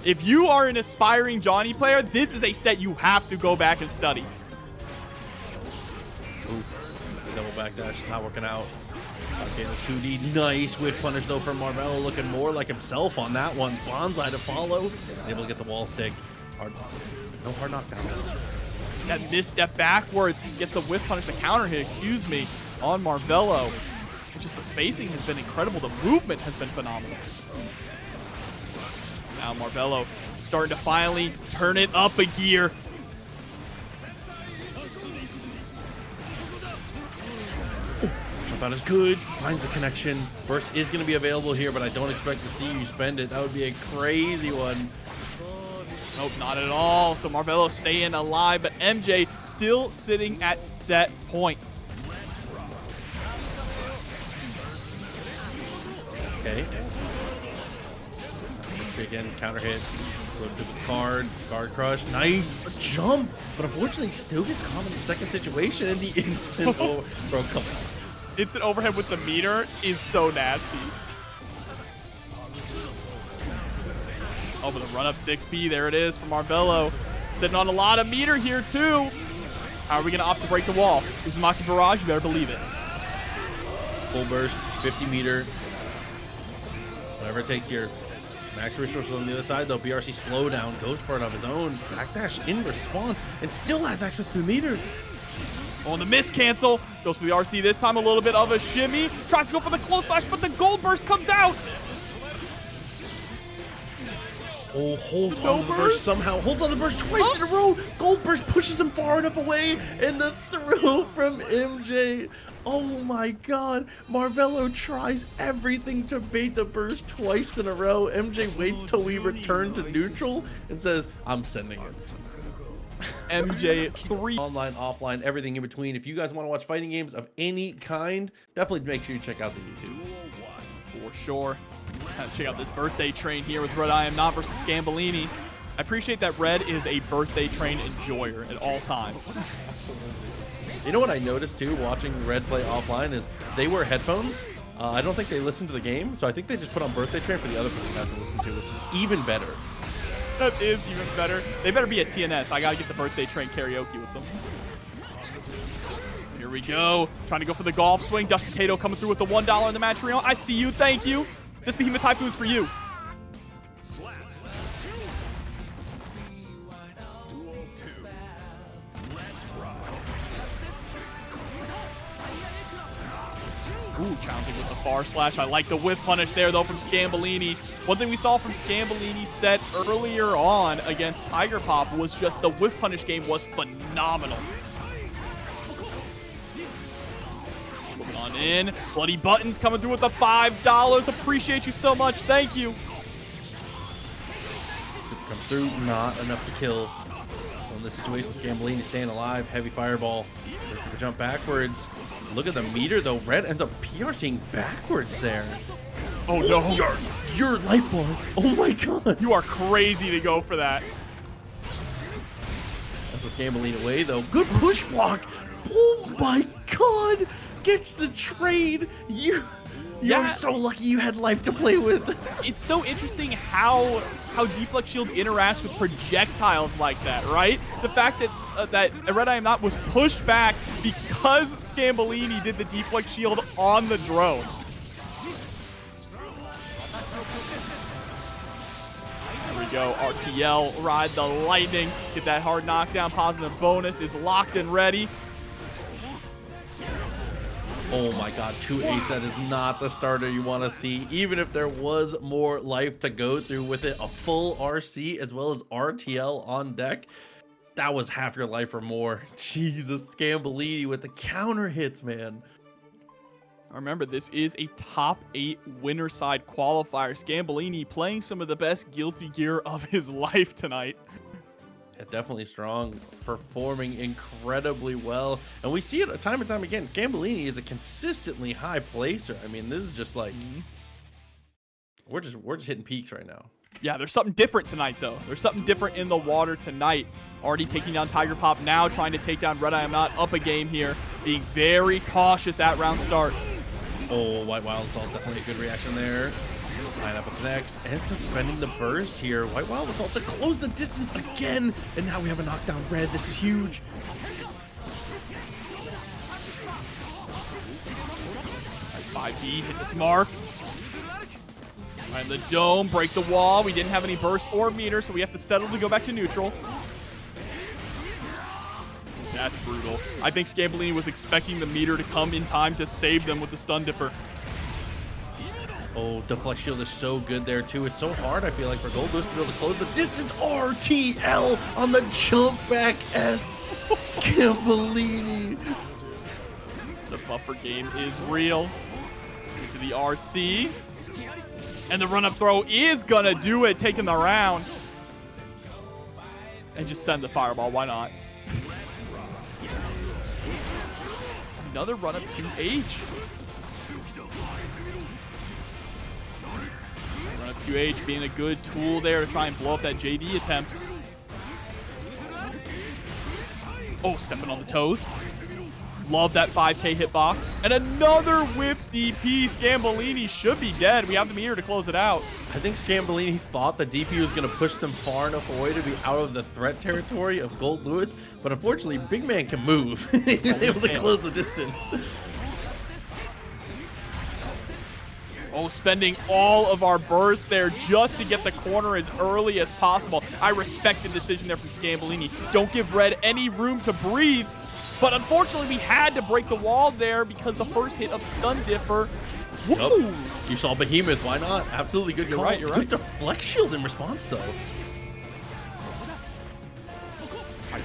If you are an aspiring Johnny player, this is a set you have to go back and study. Ooh, double backdash is not working out. Okay, the 2D, nice whiff punish though from Marvelo, looking more like himself on that one. Bonsai to follow, able to get the wall stick. No hard knockdown. That misstep backwards gets the whiff punish, the counter hit, excuse me, on Marvelo. It's just the spacing has been incredible. The movement has been phenomenal. Now Marvelo starting to finally turn it up a gear. Jump out is good, finds the connection. Burst is going to be available here, but I don't expect to see you spend it. That would be a crazy one. Nope, not at all. So Marvelo staying alive, but MJ still sitting at set point. Okay. Again, counter hit. Goes through the guard crush. Nice jump, but unfortunately still gets caught in the second situation in the instant. Oh, bro, come on. Instant overhead with the meter is so nasty. Oh, but the run up 6B, there it is from Marvelo. Sitting on a lot of meter here too. How are we gonna opt to break the wall? Uzumaki barrage, you better believe it. Full burst, 50 meter. Whatever it takes here. Max resources on the other side though. BRC slow down, goes for it of his own. Backdash in response and still has access to the meter. On the miss cancel, goes for the RC this time, a little bit of a shimmy. Tries to go for the close slash, but the gold burst comes out. Oh, holds on to the burst somehow. Holds on the burst twice in a row. Gold burst pushes him far enough away. And the throw from MJ. Oh my god. Marvelo tries everything to bait the burst twice in a row. MJ waits till we return to neutral and says, I'm sending it. MJ 3. Online, offline, everything in between. If you guys want to watch fighting games of any kind, definitely make sure you check out the YouTube. For sure. Check out this birthday train here with RedIAmNot versus Scambolini. I appreciate that Red is a birthday train enjoyer at all times. You know what I noticed too watching Red play offline is they wear headphones. I don't think they listen to the game, so I think they just put on birthday train for the other person to have to listen to, which is even better. That is even better. They better be at TNS. I gotta get the birthday train karaoke with them. Here we go. Trying to go for the golf swing. Dust Potato coming through with the $1 in the match reel. I see you. Thank you. This Behemoth Typhoon's for you. Ooh, challenging with the far slash. I like the whiff punish there, though, from Scambolini. One thing we saw from Scambolini's set earlier on against Tiger Pop was just the whiff punish game was phenomenal. Moving on in. Bloody Buttons coming through with the $5. Appreciate you so much. Thank you. Come through, not enough to kill. So in this situation, Scambolini staying alive. Heavy fireball. The jump backwards. Look at the meter though. Red ends up PRCing backwards there. Oh no. Your life bar. Oh my god. You are crazy to go for that. That's a Scambolini away though. Good push block. Oh my god. Gets the trade. You're so lucky you had life to play with. It's so interesting how Deflect Shield interacts with projectiles like that, right? The fact that that RedIAmNot was pushed back because Scambolini did the Deflect Shield on the drone. There we go. RTL, ride the lightning. Get that hard knockdown. Positive bonus is locked and ready. Oh my god, 2H, that is not the starter you want to see. Even if there was more life to go through with it, a full RC as well as RTL on deck, that was half your life or more. Jesus, Scambolini with the counter hits, man. Remember, this is a top 8 winner side qualifier. Scambolini playing some of the best Guilty Gear of his life tonight. Yeah, definitely strong, performing incredibly well, and we see it time and time again. Scambolini is a consistently high placer. I mean, this is just like we're just hitting peaks right now. Yeah, there's something different tonight though. There's something different in the water tonight. Already taking down Tiger Pop, now trying to take down RedIAmNot up a game here, being very cautious at round start. Oh, White Wild Assault, definitely a good reaction there. Pineapple connects, ends up spending the burst here. White Wild Assault to close the distance again, and now we have a knockdown Red. This is huge. 5D hits its mark. Right in the dome, break the wall. We didn't have any burst or meter, so we have to settle to go back to neutral. That's brutal. I think Scambolini was expecting the meter to come in time to save them with the stun dipper. Oh, deflect shield is so good there too. It's so hard, I feel like, for Goldlewis to be able to close the distance. RTL on the jump back S. Scambolini. The buffer game is real. Into the RC. And the run-up throw is gonna do it, taking the round. And just send the fireball, why not? Another run-up to H. Run-up to H being a good tool there to try and blow up that JD attempt. Oh, stepping on the toes. Love that 5K hitbox. And another whiff DP. Scambolini should be dead. We have the meter to close it out. I think Scambolini thought the DP was going to push them far enough away to be out of the threat territory of Goldlewis, but unfortunately, big man can move. He's able to close the distance. Oh, spending all of our burst there just to get the corner as early as possible. I respect the decision there from Scambolini. Don't give Red any room to breathe. But unfortunately, we had to break the wall there because the first hit of Stun Dipper. Yep. You saw Behemoth. Why not? Absolutely good call. You're right. Good deflect shield in response, though.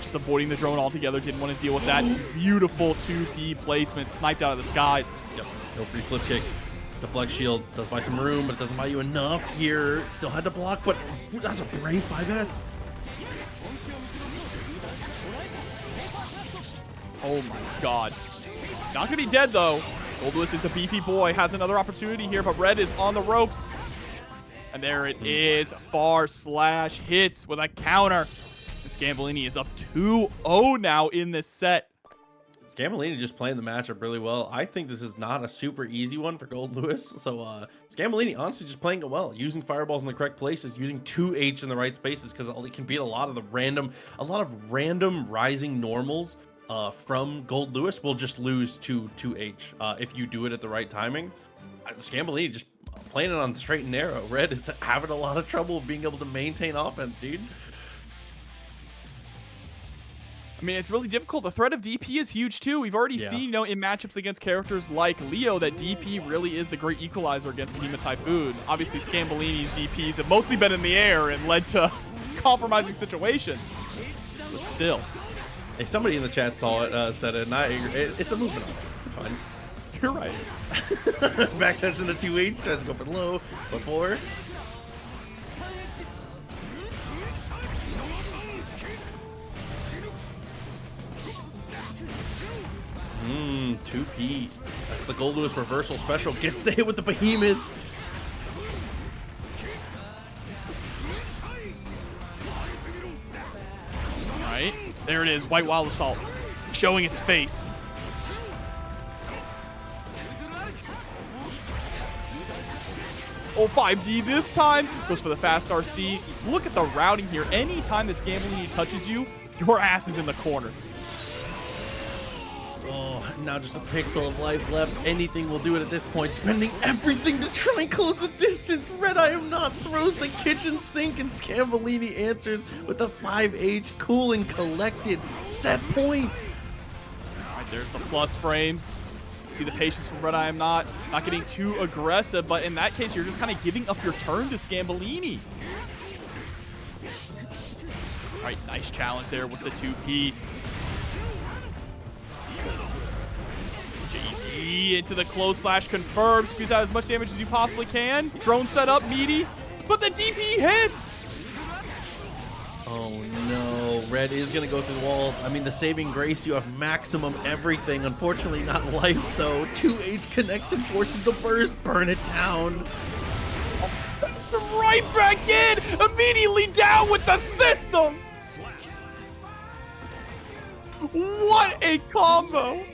Just avoiding the drone altogether. Didn't want to deal with that. Beautiful 2P placement. Sniped out of the skies. Yep. No free flip kicks. Deflect shield does buy some room, but it doesn't buy you enough here. Still had to block, but that's a brave 5S. Oh my god. Not gonna be dead though. Goldlewis is a beefy boy, has another opportunity here, but Red is on the ropes. And there it is. Far slash hits with a counter. And Scambolini is up 2-0 now in this set. Scambolini just playing the matchup really well. I think this is not a super easy one for Goldlewis. So Scambolini honestly just playing it well, using fireballs in the correct places, using 2H in the right spaces, because it can beat a lot of random rising normals from Goldlewis will just lose to 2H if you do it at the right timing. Scambolini just playing it on the straight and narrow. Red is having a lot of trouble being able to maintain offense, dude. I mean, it's really difficult. The threat of DP is huge too. We've already seen, in matchups against characters like Leo, that DP really is the great equalizer against Behemoth Typhoon. Obviously, Scambolini's DPs have mostly been in the air and led to compromising situations. But still. Hey, somebody in the chat saw it, said it, and I agree. It's a movement on. It's fine. You're right. Back touch in the 2H, tries to go for the low, plus 4. 2P. That's the Goldlewis reversal special. Gets the hit with the Behemoth. Alright. There it is. White Wild Assault. Showing its face. Oh, 5D this time. Goes for the fast RC. Look at the routing here. Anytime this Scambolini touches you, your ass is in the corner. Oh, now just a pixel of life left. Anything will do it at this point. Spending everything to try and close the distance. RedIAmNot throws the kitchen sink, and Scambolini answers with a 5H. Cool and collected. Set point. All right, there's the plus frames. See the patience from RedIAmNot. Not getting too aggressive, but in that case, you're just kind of giving up your turn to Scambolini. All right, nice challenge there with the 2P. JD into the close slash confirm. Squeeze out as much damage as you possibly can. Drone set up, meaty. But the DP hits! Oh no, Red is going to go through the wall. I mean, the saving grace, you have maximum everything. Unfortunately, not life though. 2H connects and forces the burst. Burn it down. It's right back in! Immediately down with the system! What a combo!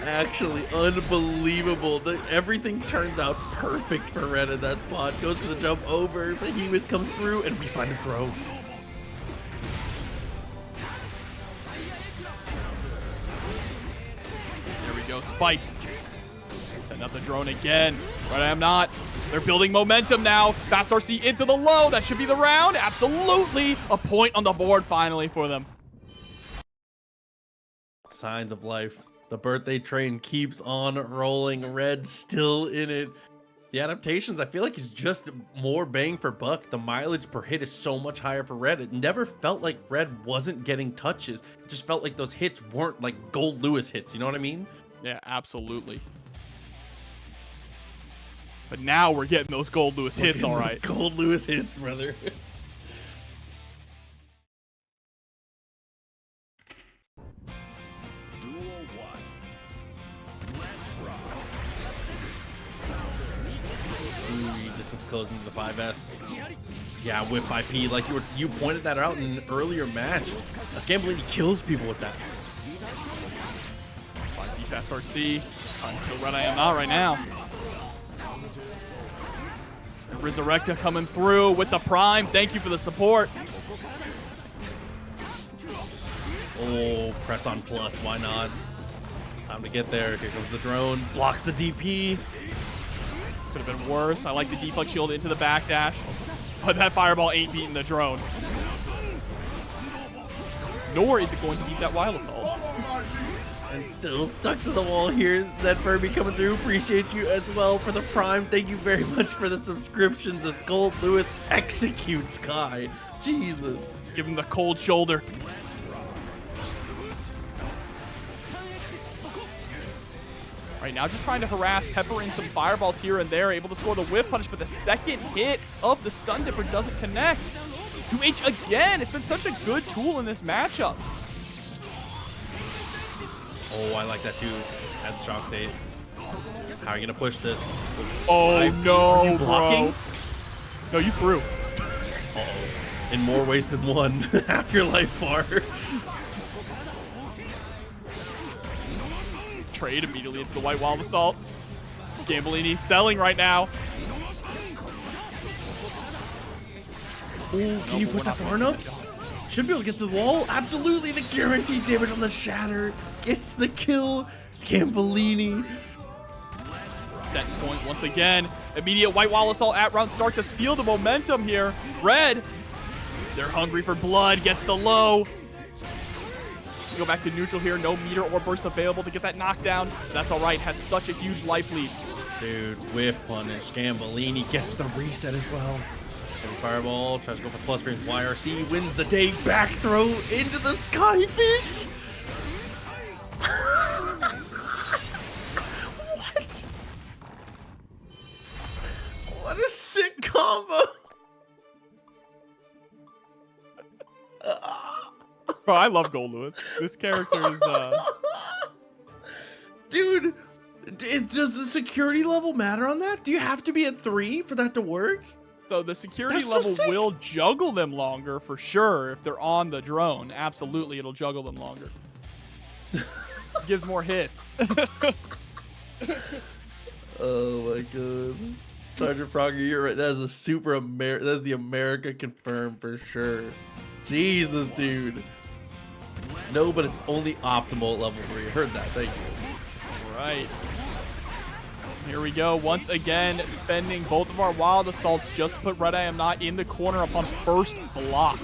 Actually unbelievable. Everything turns out perfect for Red in that spot. Goes for the jump over. Behemoth comes through, and we find a throw. There we go. Spiked. Setting up the drone again. RedIAmNot. They're building momentum now. Fast RC into the low. That should be the round. Absolutely. A point on the board finally for them. Signs of life. The birthday train keeps on rolling. Red still in it. The adaptations, I feel like, is just more bang for buck. The mileage per hit is so much higher for Red. It never felt like Red wasn't getting touches. It just felt like those hits weren't like Goldlewis hits. You know what I mean? Yeah, absolutely. But now we're getting those Goldlewis hits, all right. Goldlewis hits, brother. Duel 1. Let's rock. Ooh, this is closing to the 5S. Yeah, whiff IP, like you pointed that out in an earlier match. Scambolini kills people with that. 5D fast RC. Trying to kill RedIAmNot right now. Resurrecta coming through with the prime. Thank you for the support. Oh, press on plus, why not? Time to get there. Here comes the drone. Blocks the DP. Could have been worse. I like the deflect shield into the backdash. But that fireball ain't beating the drone. Nor is it going to beat that wild assault. And still stuck to the wall here. Zed Furby coming through. Appreciate you as well for the prime. Thank you very much for the subscriptions as Goldlewis executes Kai. Jesus. Give him the cold shoulder. Right now, just trying to harass, pepper in some fireballs here and there, able to score the whiff punish, but the second hit of the stun dipper doesn't connect. 2H again. It's been such a good tool in this matchup. Oh, I like that too. At the shock state. How are you gonna push this? Oh no, blocking? bro. No, you threw. Uh-oh. In more ways than one. Half your life bar. Trade immediately into the white wall of assault. Scambolini selling right now. Ooh, can you push that far enough? Should be able to get to the wall. Absolutely, the guaranteed damage on the shatter gets the kill. Scambolini. Set point once again. Immediate white wall assault at round start to steal the momentum here. Red, they're hungry for blood. Gets the low. Go back to neutral here. No meter or burst available to get that knockdown. That's all right. Has such a huge life lead. Dude, whiff punish. Scambolini gets the reset as well. Heavy fireball, tries to go for plus frames. YRC wins the day. Back throw into the skyfish. What? What a sick combo. Bro, I love Goldlewis. This character is Dude, does the security level matter on that? Do you have to be at 3 for that to work? So the security That's so level sick. will juggle them longer for sure if they're on the drone. Absolutely, it'll juggle them longer. Gives more hits. Oh my god. Sergeant Frogger, you're right. That is a super that's the America confirmed for sure. Jesus, dude. No, but it's only optimal at level 3. Heard that. Thank you. Right. Here we go. Once again, spending both of our wild assaults just to put RedIAmNot in the corner upon first block.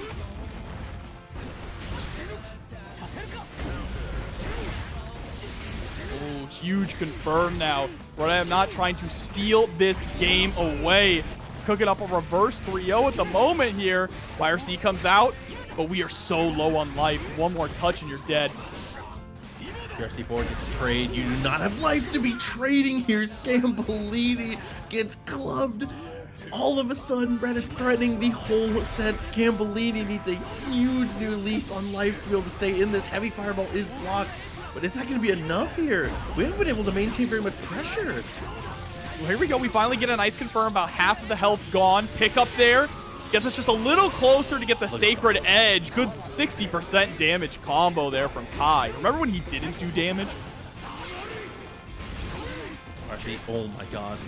Oh, huge confirm now. RedIAmNot trying to steal this game away. Cooking up a reverse 3-0 at the moment here. YRC comes out, but we are so low on life. One more touch and you're dead. RC4 gets a trade. You do not have life to be trading here. Scambolini gets clubbed. All of a sudden, Red is threatening the whole set. Scambolini needs a huge new lease on life to be able to stay in this. Heavy fireball is blocked, but is that going to be enough here? We haven't been able to maintain very much pressure. Well, here we go. We finally get a nice confirm. About half of the health gone. Pick up there. Gets us just a little closer to get the Sacred Edge. Good 60% damage combo there from Kai. Remember when he didn't do damage? Actually, oh my god.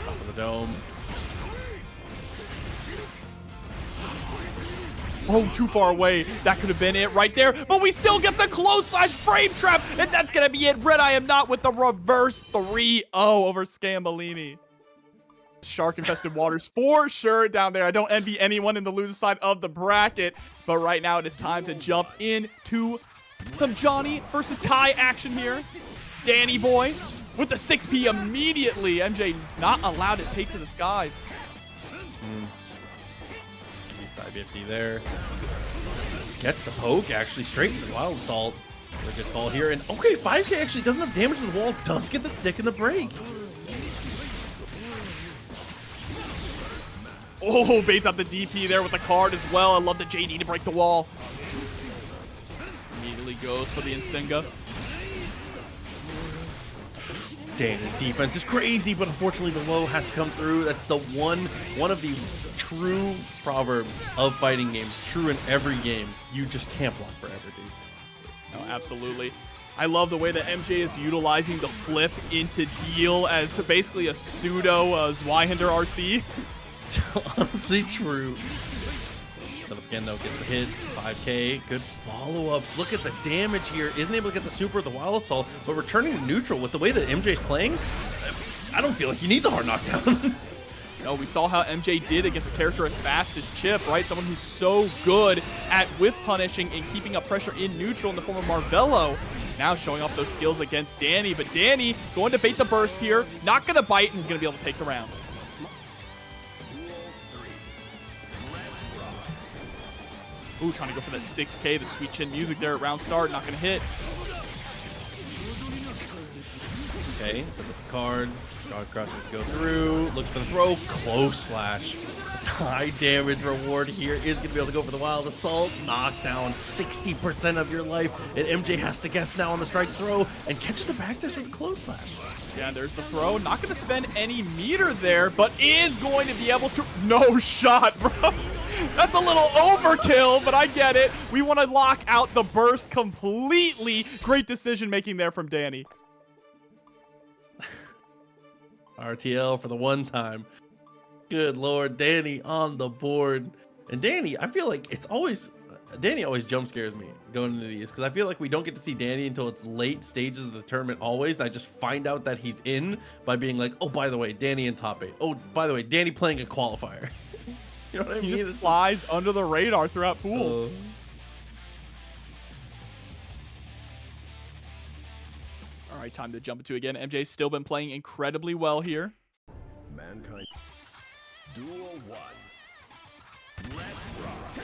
Top of the dome. Oh, too far away. That could have been it right there. But we still get the close slash frame trap. And that's going to be it. RedIAmNot with the reverse 3-0 over Scambolini. Shark-infested waters for sure down there. I don't envy anyone in the loser side of the bracket. But right now it is time to jump into some Johnny versus Kai action here. Dany boy with the 6P immediately. MJ not allowed to take to the skies. 550 there. Gets the poke, actually, straight into the Wild Assault. Really good call here. And okay, 5K actually doesn't have damage to the wall. Does get the stick in the break. Oh, baits out the DP there with the card as well. I love the JD to break the wall. Immediately goes for the Insinga. Dany's defense is crazy, but unfortunately the low has to come through. That's the one of the true proverbs of fighting games. True in every game. You just can't block forever, dude. No, absolutely. I love the way that MJ is utilizing the flip into deal as basically a pseudo Zweihander RC. Honestly true. Set up again though, gets the hit. 5K, good follow-ups. Look at the damage here. Isn't able to get the super, the Wild Assault, but returning to neutral with the way that MJ's playing, I don't feel like you need the hard knockdown. No, we saw how MJ did against a character as fast as Chipp, right? Someone who's so good at whiff punishing and keeping up pressure in neutral in the form of Marvelo. Now showing off those skills against Dany, but Dany going to bait the burst here, not going to bite, and he's going to be able to take the round. Ooh, trying to go for that 6K, the sweet chin music there at round start, not going to hit. Okay, sets up the card. Guard crusher to go through. Looks for the throw. Close slash. High damage reward here is going to be able to go for the Wild Assault. Knock down 60% of your life. And MJ has to guess now on the strike throw and catches the back dash with a close slash. Yeah, there's the throw. Not going to spend any meter there, but is going to be able to... No shot, bro. That's a little overkill, but I get it. We want to lock out the burst completely. Great decision making there from Dany. RTL for the one time. Good lord, Dany on the board. And Dany, I feel like it's always... Dany always jump scares me going into these because I feel like we don't get to see Dany until it's late stages of the tournament always. I just find out that he's in by being like, oh, by the way, Dany in top 8. Oh, by the way, Dany playing a qualifier. You know what I mean? He just flies under the radar throughout pools. All right, time to jump into again. MJ's still been playing incredibly well here. Mankind. Duel 1. Let's rock.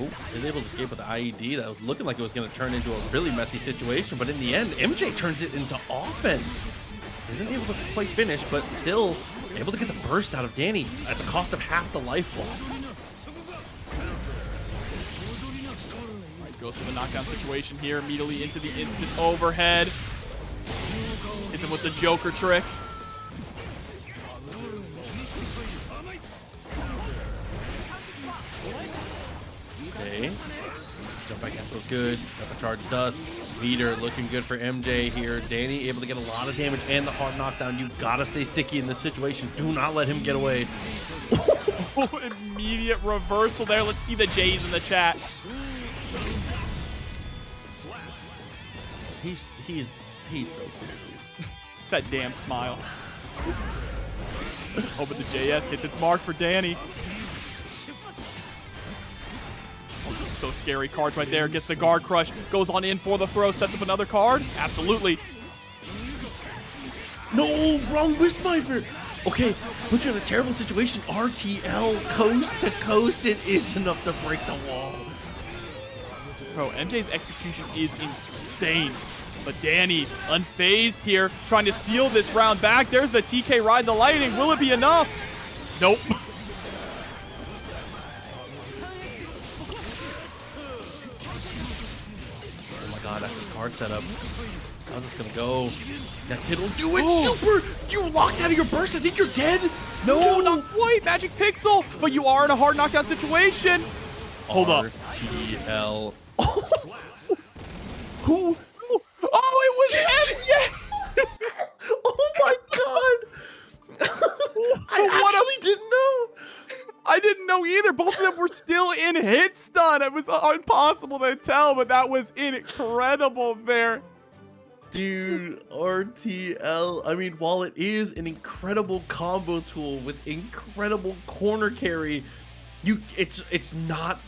Ooh, is able to escape with the IED. That was looking like it was going to turn into a really messy situation, but in the end, MJ turns it into offense. Isn't able to quite finish, but still able to get the burst out of Dany at the cost of half the life block. All right, goes for the knockdown situation here, immediately into the instant overhead. Hits him with the Joker trick. Okay. Jump, I guess, was good. Got the charge dust. Meter looking good for MJ here. Dany able to get a lot of damage and the hard knockdown. You gotta stay sticky in this situation. Do not let him get away. Immediate reversal there. Let's see the J's in the chat. He's so cool. It's that damn smile. Oh, but the JS hits its mark for Dany. Oh, this is so scary. Cards right there. Gets the guard crush. Goes on in for the throw. Sets up another card. Absolutely. No, wrong wristminder. Okay, put you in a terrible situation. RTL, coast to coast. It is enough to break the wall. Bro, MJ's execution is insane. But Dany, unfazed here, trying to steal this round back. There's the TK ride the lightning. Will it be enough? Nope. Oh my god, after the card setup, how's this gonna go? Next hit will do it. Super! You locked out of your burst. I think you're dead. No, not quite. Magic Pixel. But you are in a hard knockdown situation. Hold up. RTL. Who? Oh, it was him! Yes! Oh my god! I actually didn't know. I didn't know either. Both of them were still in hit stun. It was impossible to tell, but that was incredible there. Dude, RTL, I mean, while it is an incredible combo tool with incredible corner carry, it's not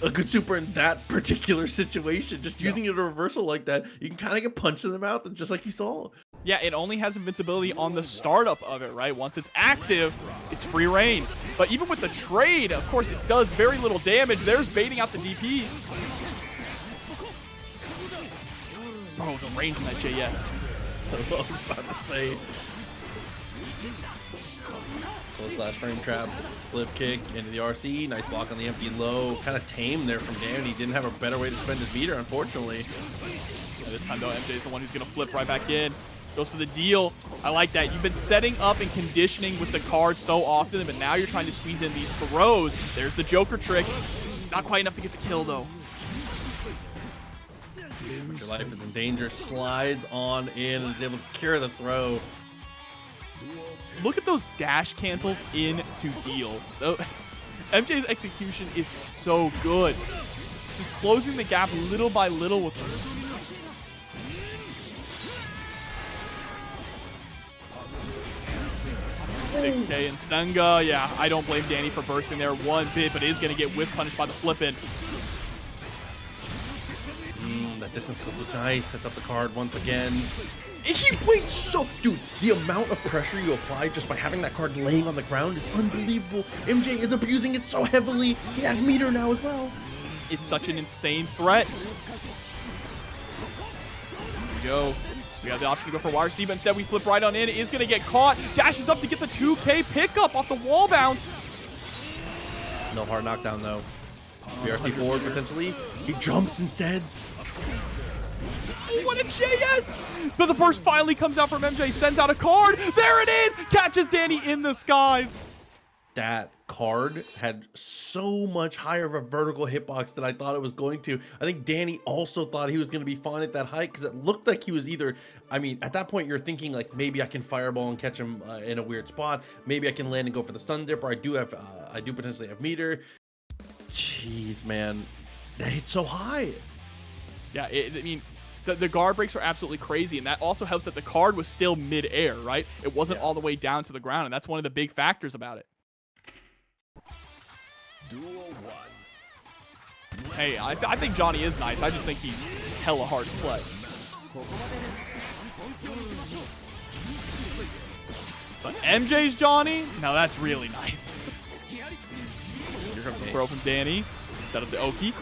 a good super in that particular situation. Just using it a reversal like that, you can kind of get punched in the mouth, just like you saw. Yeah, it only has invincibility on the startup of it, right? Once it's active, it's free reign. But even with the trade, of course, it does very little damage. There's baiting out the DP. Bro, the range in that JS. So I was about to say. Close slash frame trap, flip kick into the RC. Nice block on the empty low. Kind of tame there from Dany. Didn't have a better way to spend his meter, unfortunately. Yeah, this time, though, MJ is the one who's going to flip right back in. Goes for the deal. I like that. You've been setting up and conditioning with the card so often, but now you're trying to squeeze in these throws. There's the Joker trick. Not quite enough to get the kill, though. But your life is in danger. Slides on in and is able to secure the throw. Look at those dash cancels into deal. MJ's execution is so good. Just closing the gap little by little with them. $6K and Senga. Yeah, I don't blame Dany for bursting there one bit, but is going to get whiff punished by the flip-in. That distance clip was nice. Sets up the card once again. He played so... Dude, the amount of pressure you apply just by having that card laying on the ground is unbelievable. MJ is abusing it so heavily. He has meter now as well. It's such an insane threat. Here we go. We have the option to go for YRC, but instead we flip right on in. It is going to get caught. Dashes up to get the 2K pickup off the wall bounce. No hard knockdown, though. BRC forward, potentially. He jumps instead. Oh, what a JS! But the burst finally comes out from MJ. Sends out a card. There it is! Catches Dany in the skies. That card had so much higher of a vertical hitbox than I thought it was going to. I think Dany also thought he was going to be fine at that height because it looked like he was either, I mean, at that point you're thinking like maybe I can fireball and catch him in a weird spot. Maybe I can land and go for the stun dip, or I do potentially have meter. Jeez, man, that hit so high. Yeah, I mean, the guard breaks are absolutely crazy, and that also helps that the card was still mid-air, right? It wasn't all the way down to the ground, and that's one of the big factors about it. Duel 1. Hey, I think Johnny is nice. I just think he's hella hard to play. But MJ's Johnny? Now that's really nice. Here comes the throw from Dany. Set up the Oki.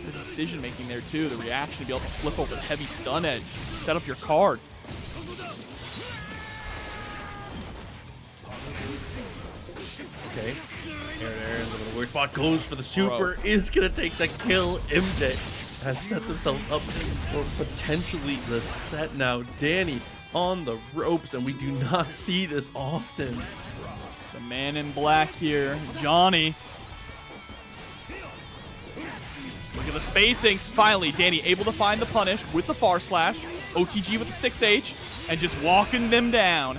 The decision making there too. The reaction to be able to flip over the heavy stun edge. Set up your card. Okay. Aaron's in a weird spot. Goes for the super. Bro. Is going to take the kill. MJ has set themselves up for potentially the set now. Dany on the ropes, and we do not see this often. The man in black here, Johnny. Look at the spacing. Finally, Dany able to find the punish with the far slash. OTG with the 6H, and just walking them down.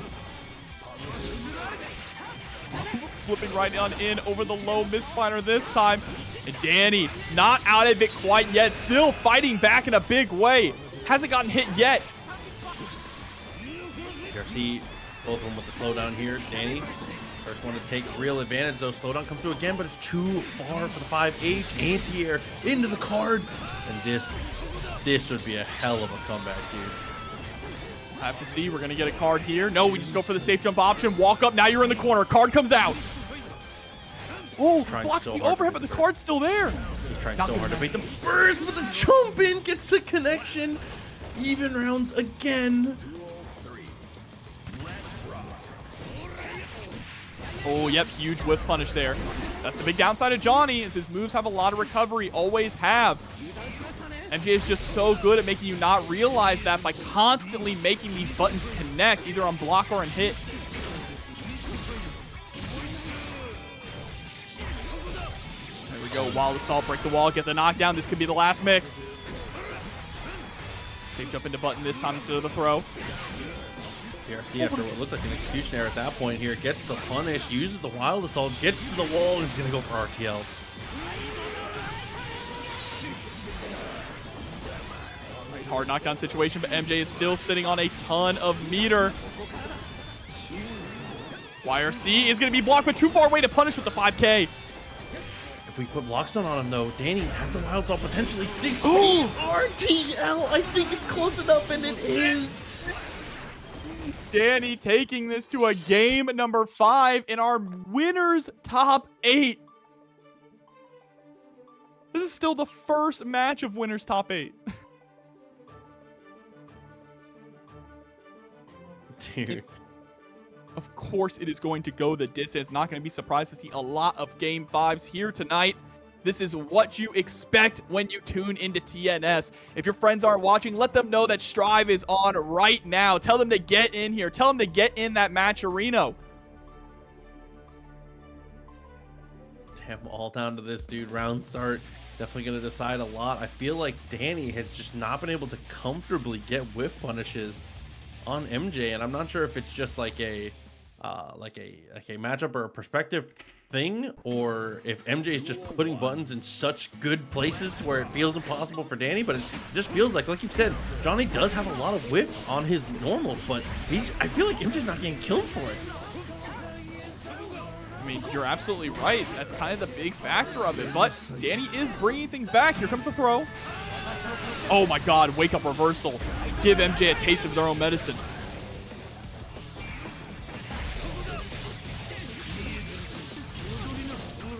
Flipping right on in over the low misfire this time. And Dany not out of it quite yet. Still fighting back in a big way. Hasn't gotten hit yet. BRC, both of them with the slowdown here. Dany, first one to take real advantage though. Slowdown comes through again, but it's too far for the 5H. Anti-air into the card. And this would be a hell of a comeback, dude. I have to see. We're going to get a card here. No, we just go for the safe jump option. Walk up. Now you're in the corner. Card comes out. Oh, blocks the overhead, but the card's still there. He's trying so hard to bait the burst, but the jump in gets the connection. Even rounds again. Oh, yep, huge whip punish there. That's the big downside of Johnny, is his moves have a lot of recovery, always have. MJ is just so good at making you not realize that by constantly making these buttons connect, either on block or on hit. There we go, Wild Assault, break the wall, get the knockdown. This could be the last mix. Safe jump into button this time instead of the throw. PRC after what looked like an execution error at that point here gets the punish, uses the wild assault, gets to the wall, and is gonna go for RTL. Right, hard knockdown situation, but MJ is still sitting on a ton of meter. YRC is gonna be blocked, but too far away to punish with the 5K. If we put Blockstone on him though, Dany has the wild assault, potentially 6 RTL. I think it's close enough, and it is. Dany taking this to a game number 5 in our winners top 8. This is still the first match of winners top 8. Dude. Of course it is going to go the distance. Not going to be surprised to see a lot of game 5s here tonight. This is what you expect when you tune into TNS. If your friends aren't watching, let them know that Strive is on right now. Tell them to get in here. Tell them to get in that match arena. Damn, all down to this, dude. Round start. Definitely going to decide a lot. I feel like Dany has just not been able to comfortably get whiff punishes on MJ, and I'm not sure if it's just like a matchup or a perspective thing, or if MJ is just putting buttons in such good places to where it feels impossible for Dany. But it just feels like you said, Johnny does have a lot of whiff on his normals, but I feel like MJ's not getting killed for it. I mean, you're absolutely right. That's kind of the big factor of it, but Dany is bringing things back. Here comes the throw. Oh my god, wake up reversal. Give MJ a taste of their own medicine.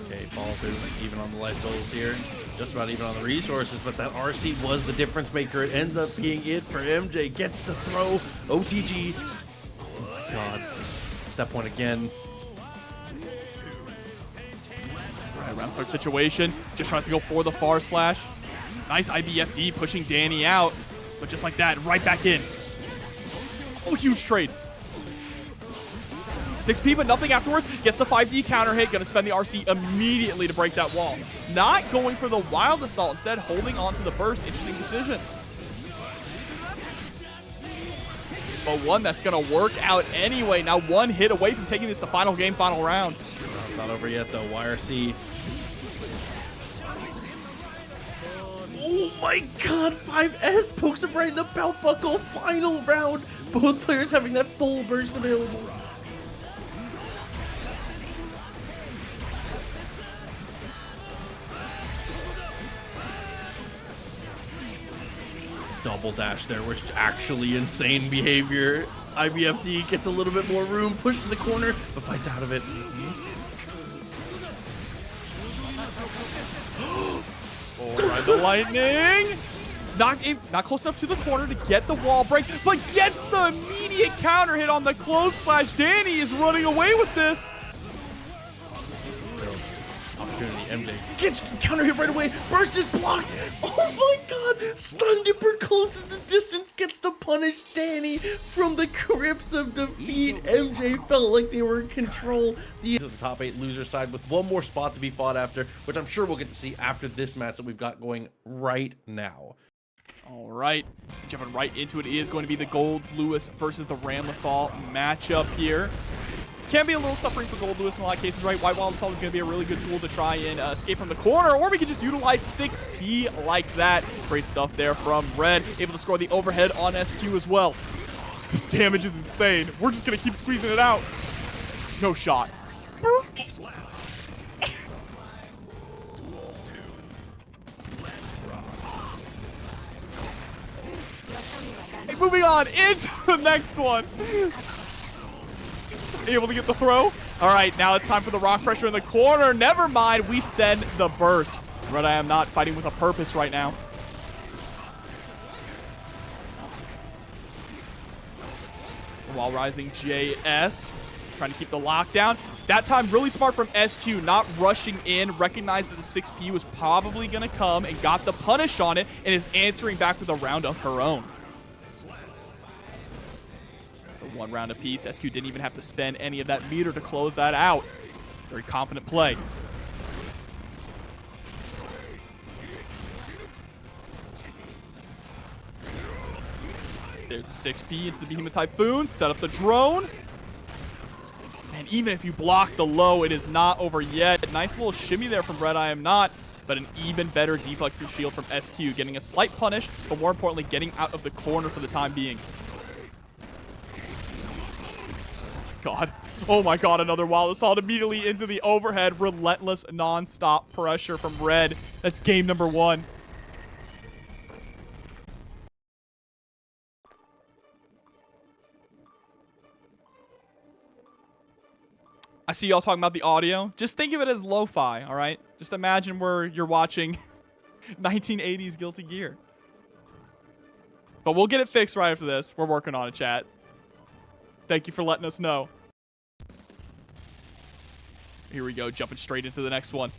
Okay, follow through even on the life totals here. Just about even on the resources, but that RC was the difference maker. It ends up being it for MJ. Gets the throw. OTG. Oh my god. Step one again. Right, round start situation. Just tries to go for the far slash. Nice IBFD pushing Dany out, but just like that, right back in. Oh, huge trade. 6P, but nothing afterwards. Gets the 5D counter hit. Gonna spend the RC immediately to break that wall. Not going for the wild assault, instead holding on to the burst. Interesting decision. But one that's gonna work out anyway. Now one hit away from taking this to final game, final round. It's not over yet though. YRC. Oh my god, 5S pokes him right in the belt buckle. Final round. Both players having that full burst available. Double dash there, which is actually insane behavior. IBFD gets a little bit more room, pushed to the corner, but fights out of it. Oh, ride the lightning. Not close enough to the corner to get the wall break, but gets the immediate counter hit on the close slash. Dany is running away with this. Opportunity, MJ gets counter hit right away. Burst is blocked. Oh my god. Stun Dipper closes the distance, gets the punish. Dany from the crypts of defeat. MJ felt like they were in control. The top 8 loser side with one more spot to be fought after, which I'm sure we'll get to see after this match that we've got going right now. All right, jumping right into it is going to be the Goldlewis versus the Ramlethal matchup here. Can be a little suffering for Goldlewis in a lot of cases, right? White Wild Assault is going to be a really good tool to try and escape from the corner, or we can just utilize 6P like that. Great stuff there from Red, able to score the overhead on SQ as well. This damage is insane. We're just going to keep squeezing it out. No shot. Hey, moving on into the next one. Able to get the throw. All right, now it's time for the rock pressure in the corner. Never mind, we send the burst. RedIAmNot fighting with a purpose right now. While rising JS, trying to keep the lockdown. That time, really smart from SQ, not rushing in, recognized that the 6P was probably going to come and got the punish on it, and is answering back with a round of her own. So 1 round apiece. SQ didn't even have to spend any of that meter to close that out. Very confident play. There's a 6P into the Behemoth Typhoon. Set up the drone. And even if you block the low, it is not over yet. Nice little shimmy there from RedIAmNot, but an even better deflect shield from SQ, getting a slight punish, but more importantly, getting out of the corner for the time being. God. Oh my god, another wild assault immediately into the overhead. Relentless, non-stop pressure from Red. That's game number 1. I see y'all talking about the audio. Just think of it as lo-fi, all right? Just imagine where you're watching 1980s Guilty Gear. But we'll get it fixed right after this. We're working on it, chat. Thank you for letting us know. Here we go, jumping straight into the next one.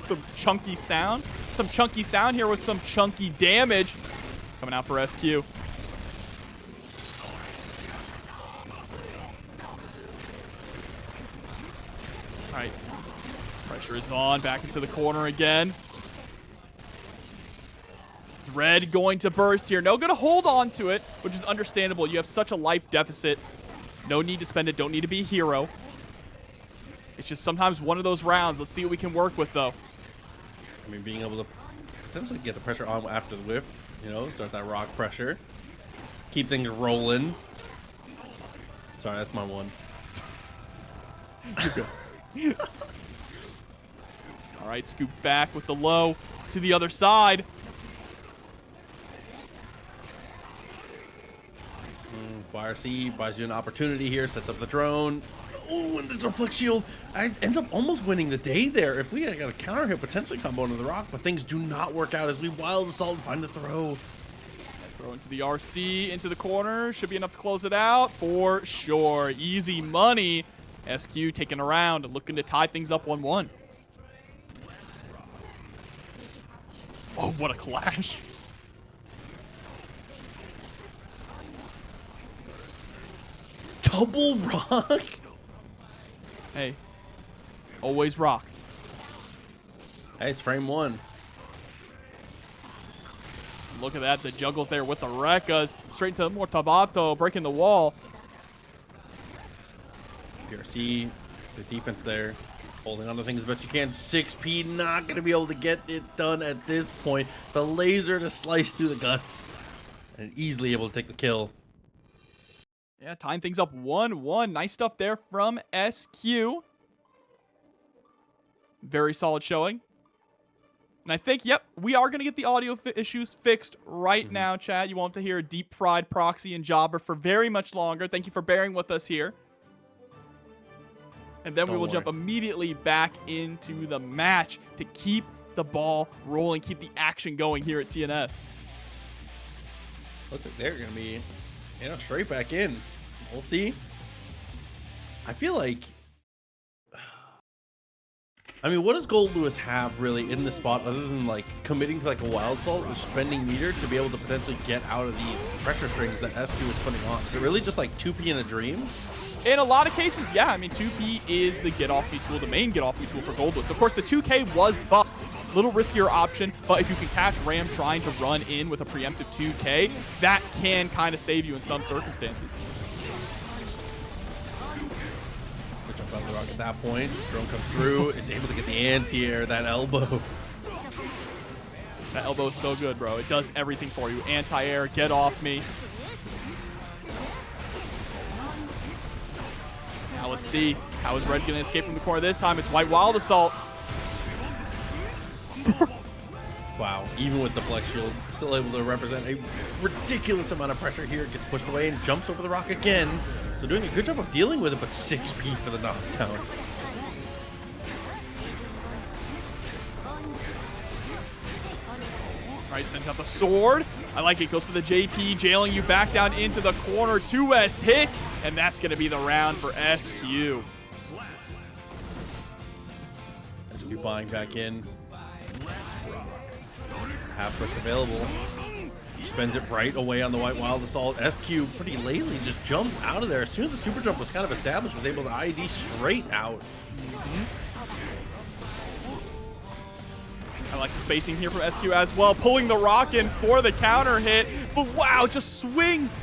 Some chunky sound. Some chunky sound here with some chunky damage. Coming out for SQ. All right. Pressure is on. Back into the corner again. Red going to burst here. No, gonna hold on to it, which is understandable. You have such a life deficit. No need to spend it. Don't need to be a hero. It's just sometimes one of those rounds. Let's see what we can work with, though. I mean, being able to potentially get the pressure on after the whiff, you know, start that rock pressure. Keep things rolling. Sorry, that's my one. All right, scoop back with the low to the other side. YRC buys you an opportunity here, sets up the drone. Oh, and the deflect shield ends up almost winning the day there. If we had got a counter hit, potentially combo into the rock, but things do not work out as we wild assault and find the throw. Throw into the RC, into the corner. Should be enough to close it out for sure. Easy money. SQ taking around, looking to tie things up 1-1. Oh, what a clash. Double rock? Hey, always rock. Hey, it's frame 1. Look at that, the juggles there with the Rekkas. Straight to Mortabato, breaking the wall. PRC, the defense there. Holding on to things as best you can. 6P not going to be able to get it done at this point. The laser to slice through the guts. And easily able to take the kill. Yeah, tying things up 1-1. Nice stuff there from SQ. Very solid showing. And I think, yep, we are going to get the audio issues fixed right now, chat. You won't have to hear a deep-fried proxy and jobber for very much longer. Thank you for bearing with us here. And then we will jump immediately back into the match to keep the ball rolling, keep the action going here at TNS. Looks like they're going to be, you know, straight back in. We'll see. I feel like, I mean, what does Goldlewis have really in this spot other than like committing to like a wild assault or spending meter to be able to potentially get out of these pressure strings that SQ is putting on? Is it really just like 2P in a dream? In a lot of cases, yeah. I mean, 2P is the get-off-me tool, the main get-off-me tool for Goldlewis. Of course, the 2K was buffed. Little riskier option, but if you can catch Ram trying to run in with a preemptive 2K, that can kind of save you in some circumstances. Good jump out of the rock at that point. Drone comes through, is able to get the anti-air, that elbow. That elbow is so good, bro. It does everything for you. Anti-air, get off me. Now let's see. How is Red going to escape from the corner this time? It's White Wild Assault. Wow, even with the flex shield, still able to represent a ridiculous amount of pressure here. It gets pushed away and jumps over the rock again. So doing a good job of dealing with it, but 6P for the knockdown. All right, sends out the sword. I like it. Goes to the JP, jailing you back down into the corner. 2S hits, and that's going to be the round for SQ. SQ buying back in. Half push available. Spends it right away on the White Wild Assault. SQ pretty lazily just jumps out of there. As soon as the super jump was kind of established, was able to ID straight out. I like the spacing here from SQ as well. Pulling the rock in for the counter hit. But wow, just swings.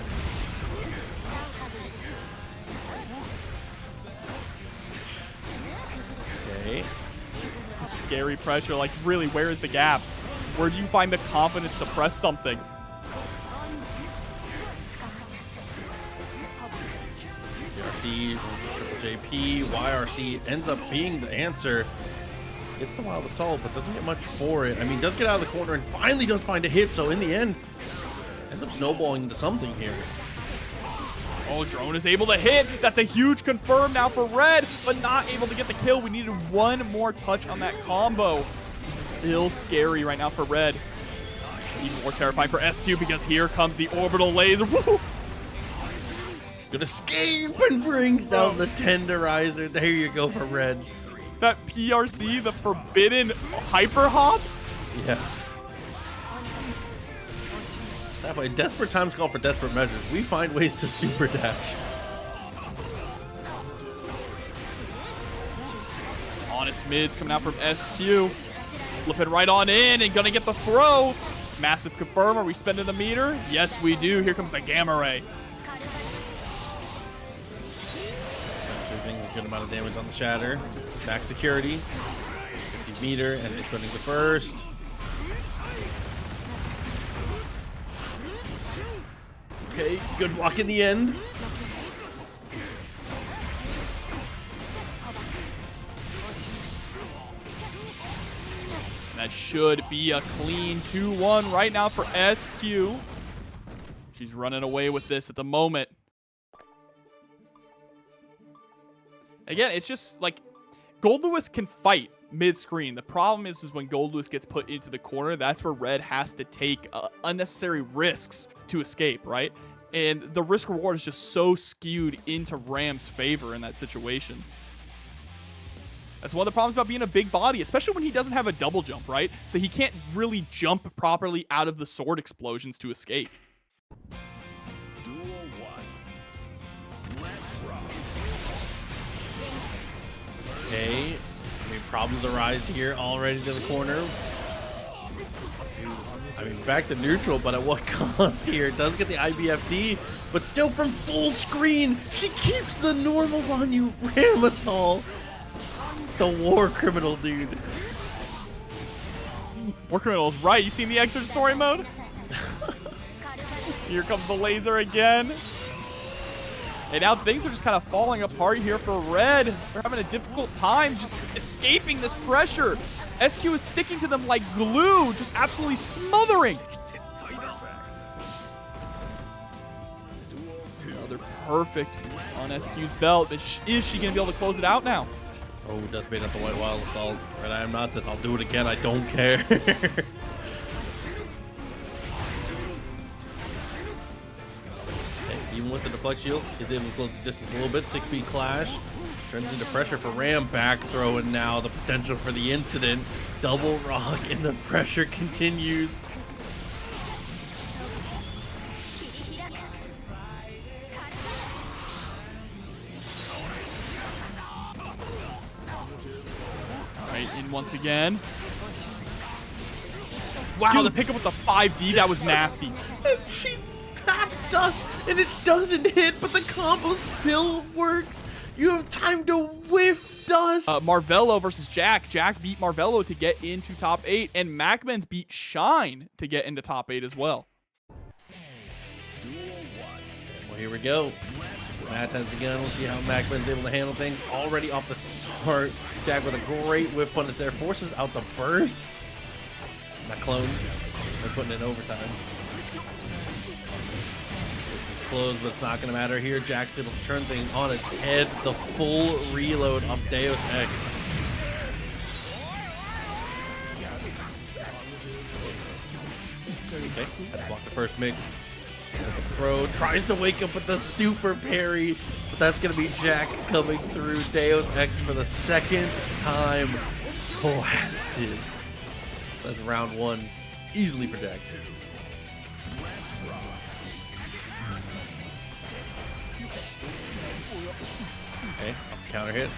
Okay. Scary pressure. Like, really, where is the gap? Where do you find the confidence to press something? JP, JP, YRC ends up being the answer. Gets the Wild Assault, but doesn't get much for it. I mean, does get out of the corner and finally does find a hit, so in the end, ends up snowballing into something here. Oh, Drone is able to hit. That's a huge confirm now for Red, but not able to get the kill. We needed one more touch on that combo. This is still scary right now for Red. Even more terrifying for SQ because here comes the orbital laser. Woo! Gonna escape and brings down the tenderizer. There you go for Red. That PRC, the forbidden hyper hop. Yeah. That way, desperate times call for desperate measures. We find ways to super dash. Honest mids coming out from SQ. Flipping right on in and gonna get the throw. Massive confirm. Are we spending the meter? Yes, we do. Here comes the Gamma Ray. A good amount of damage on the shatter. Back security. 50 meter and just putting the first. Okay, good block in the end. That should be a clean 2-1 right now for SQ. She's running away with this at the moment. Again, it's just like Goldlewis can fight mid-screen. The problem is when Goldlewis gets put into the corner, that's where Red has to take unnecessary risks to escape, right? And the risk reward is just so skewed into Ram's favor in that situation. That's one of the problems about being a big body, especially when he doesn't have a double jump, right? So he can't really jump properly out of the sword explosions to escape. Duel 1. Let's rock. Okay, I mean, problems arise here already to the corner. I mean, back to neutral, but at what cost here? It does get the IBFD, but still from full screen, she keeps the normals on you, Ramlethal. The war criminal, dude. War criminals, right? You seen the Exit story mode? Here comes the laser again. And now things are just kind of falling apart here for Red. They're having a difficult time just escaping this pressure. SQ is sticking to them like glue, just absolutely smothering. Another perfect on SQ's belt. But is she going to be able to close it out now? Oh, does bait up the White Wild Assault. RedIAmNot says, I'll do it again, I don't care. Even with the deflect shield, is able to close the distance a little bit. 6-speed clash turns into pressure for Ram. Back throw, and now the potential for the incident. Double rock, and the pressure continues. All right, in once again. Wow, dude, the pickup with the 5D, that was nasty. She taps dust and it doesn't hit, but the combo still works. You have time to whiff dust. Marvelo versus Jack. Jack beat Marvelo to get into top 8, and MacMens beat Shine to get into top 8 as well. Duel 1. Well, here we go. Match has begun. We'll see how MacMen's able to handle things. Already off the start. Jack with a great whiff punish there. Forces out the burst. Not clone. They're putting it in overtime. This is close, but it's not going to matter here. Jack's able to turn things on its head. The full reload of Deus Ex. Okay, had to block the first mix. Throw, tries to wake up with the super parry, but that's going to be Jack coming through. Deus Ex for the second time. Blasted. That's round 1 easily for Jack. Okay, counter hit.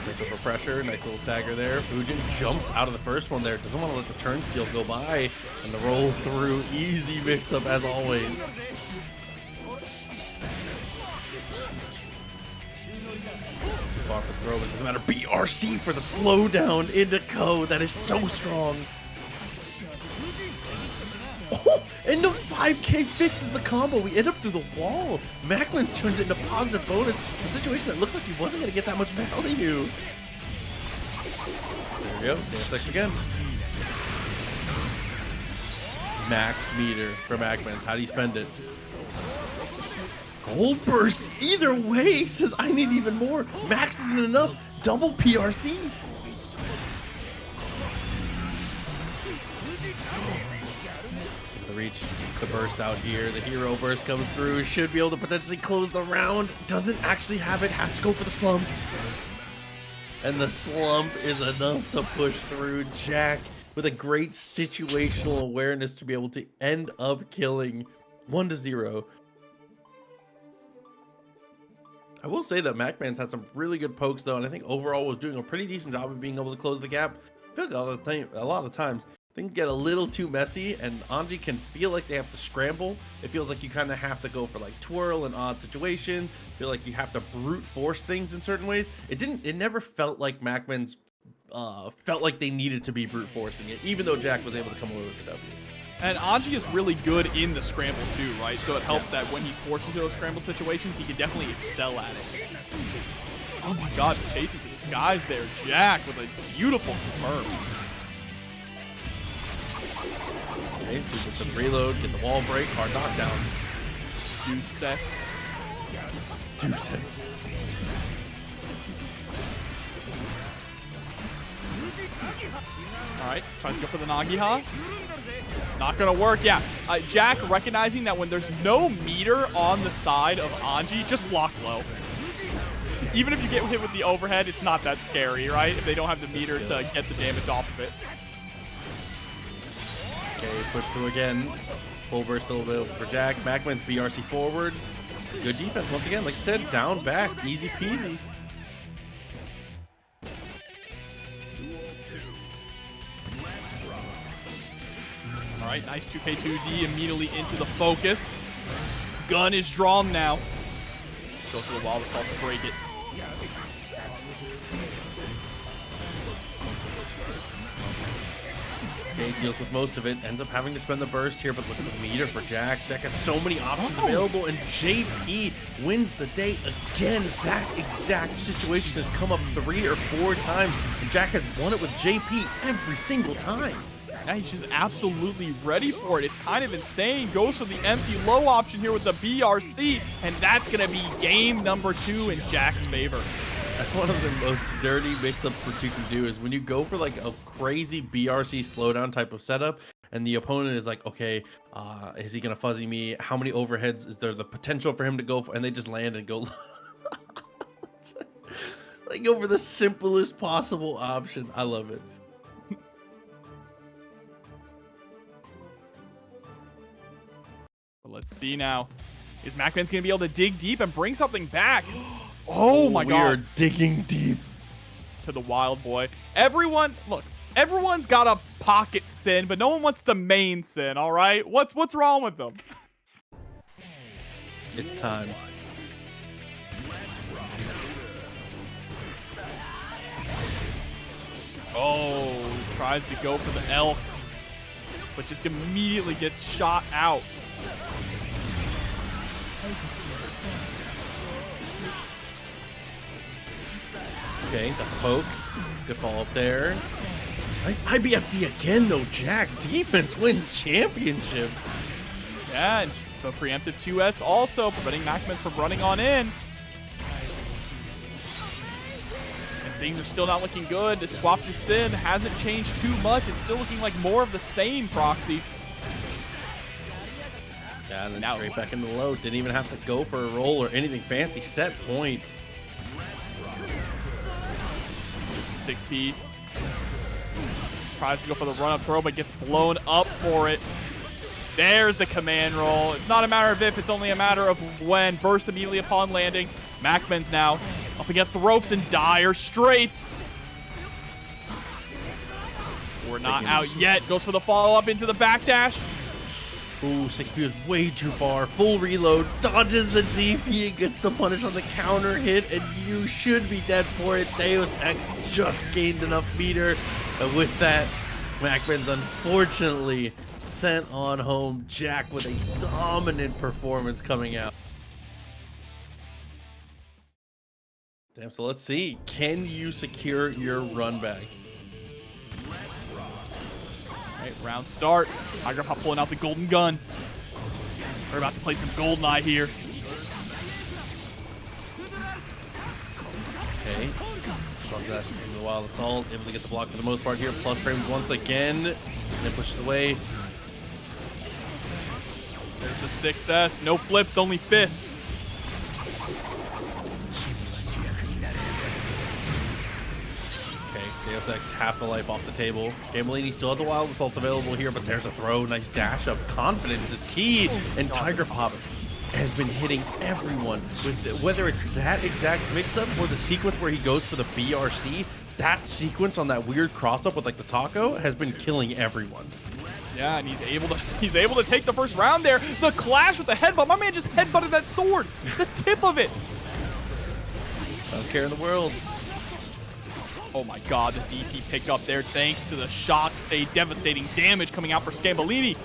Takes up for pressure. Nice little stagger there. Fujin jumps out of the first one there. Doesn't want to let the turn steal go by. And the roll through. Easy mix up as always. Too far for the throw, but it doesn't matter. BRC for the slowdown into Ko. That is so strong. Oh, and the 5K fixes the combo. We end up through the wall. MacMens turns it into positive bonus. A situation that looked like he wasn't going to get that much value. There we go. Dance X again. Max meter for MacMens. How do you spend it? Gold burst. Either way says I need even more. Max isn't enough. Double PRC. The reach, the burst out here. The hero burst comes through. Should be able to potentially close the round. Doesn't actually have it. Has to go for the slump. And the slump is enough to push through. Jack with a great situational awareness to be able to end up killing 1-0. I will say that MacMens had some really good pokes though, and I think overall was doing a pretty decent job of being able to close the gap. I feel like a lot of times things get a little too messy, and Anji can feel like they have to scramble. It feels like you kind of have to go for like twirl in odd situations. Feel like you have to brute force things in certain ways. It never felt like MacMens felt like they needed to be brute forcing it, even though Jack was able to come away with the W. And Anji is really good in the scramble too, right? So it helps that when he's forced into those scramble situations, he can definitely excel at it. Oh my god, chasing to the skies there. Jack with a beautiful confirm. Okay, so get the reload, get the wall break, hard knockdown. Deuce sex. Deuce sex. Alright, tries to go for the Nagiha. Not gonna work, yeah. Jack recognizing that when there's no meter on the side of Anji, just block low. Even if you get hit with the overhead, it's not that scary, right? If they don't have the meter to get the damage off of it. Okay, push through again. Full burst a little bit for Jack. MacMens BRC forward. Good defense once again. Like I said, down, back. Easy peasy. All right, nice 2K2D immediately into the focus. Gun is drawn now. Goes to the wall, assault to break it. Okay, deals with most of it. Ends up having to spend the burst here, but look at the meter for Jack. Jack has so many options available, and JP wins the day again. That exact situation has come up 3 or 4 times, and Jack has won it with JP every single time. Yeah, he's just absolutely ready for it. It's kind of insane. Goes for the empty low option here with the BRC, and that's going to be game number 2 in Jack's favor. That's one of the most dirty mix-ups that you can do, is when you go for like a crazy BRC slowdown type of setup, and the opponent is like, okay, is he going to fuzzy me? How many overheads is there the potential for him to go for? And they just land and go like go for the simplest possible option. I love it. Let's see now. Is MacMens going to be able to dig deep and bring something back? Oh my god. We are digging deep. To the wild boy. Everyone, look, everyone's got a pocket sin, but no one wants the main sin, all right? What's wrong with them? It's time. Oh, tries to go for the elk, but just immediately gets shot out. Okay, got the poke. Good follow up there. Nice IBFD again, though. Jack, defense wins championship. Yeah, and the preemptive 2S also preventing MacMens from running on in. And things are still not looking good. The swap to Sin hasn't changed too much. It's still looking like more of the same, Proxy. Yeah, and then now straight back into the low. Didn't even have to go for a roll or anything fancy. Set point. 6P. Tries to go for the run-up throw, but gets blown up for it. There's the command roll. It's not a matter of if, it's only a matter of when. Burst immediately upon landing. MacMens now up against the ropes in dire straits. We're not out yet. Goes for the follow-up into the backdash. Ooh, 6P is way too far. Full reload, dodges the DP and gets the punish on the counter hit, and you should be dead for it. Deus Ex just gained enough meter. And with that, MacMens unfortunately sent on home. Jack with a dominant performance coming out. Damn, so let's see. Can you secure your run back? Right, round start. TigerPop pulling out the golden gun. We're about to play some GoldenEye here. Okay. Shrugs that into the wild assault. Able to get the block for the most part here. Plus frames once again. And then pushes away. There's the 6S. No flips, only fists. Deus Ex half the life off the table. Scambolini still has a wild assault available here, but there's a throw. Nice dash up. Confidence is key. And TigerPop has been hitting everyone with whether it's that exact mix-up or the sequence where he goes for the BRC. That sequence on that weird cross-up with like the taco has been killing everyone. Yeah, and he's able to take the first round there. The clash with the headbutt. My man just headbutted that sword. The tip of it. Don't care in the world. Oh my god, the DP pick up there thanks to the shock stay. Devastating damage coming out for Scambolini.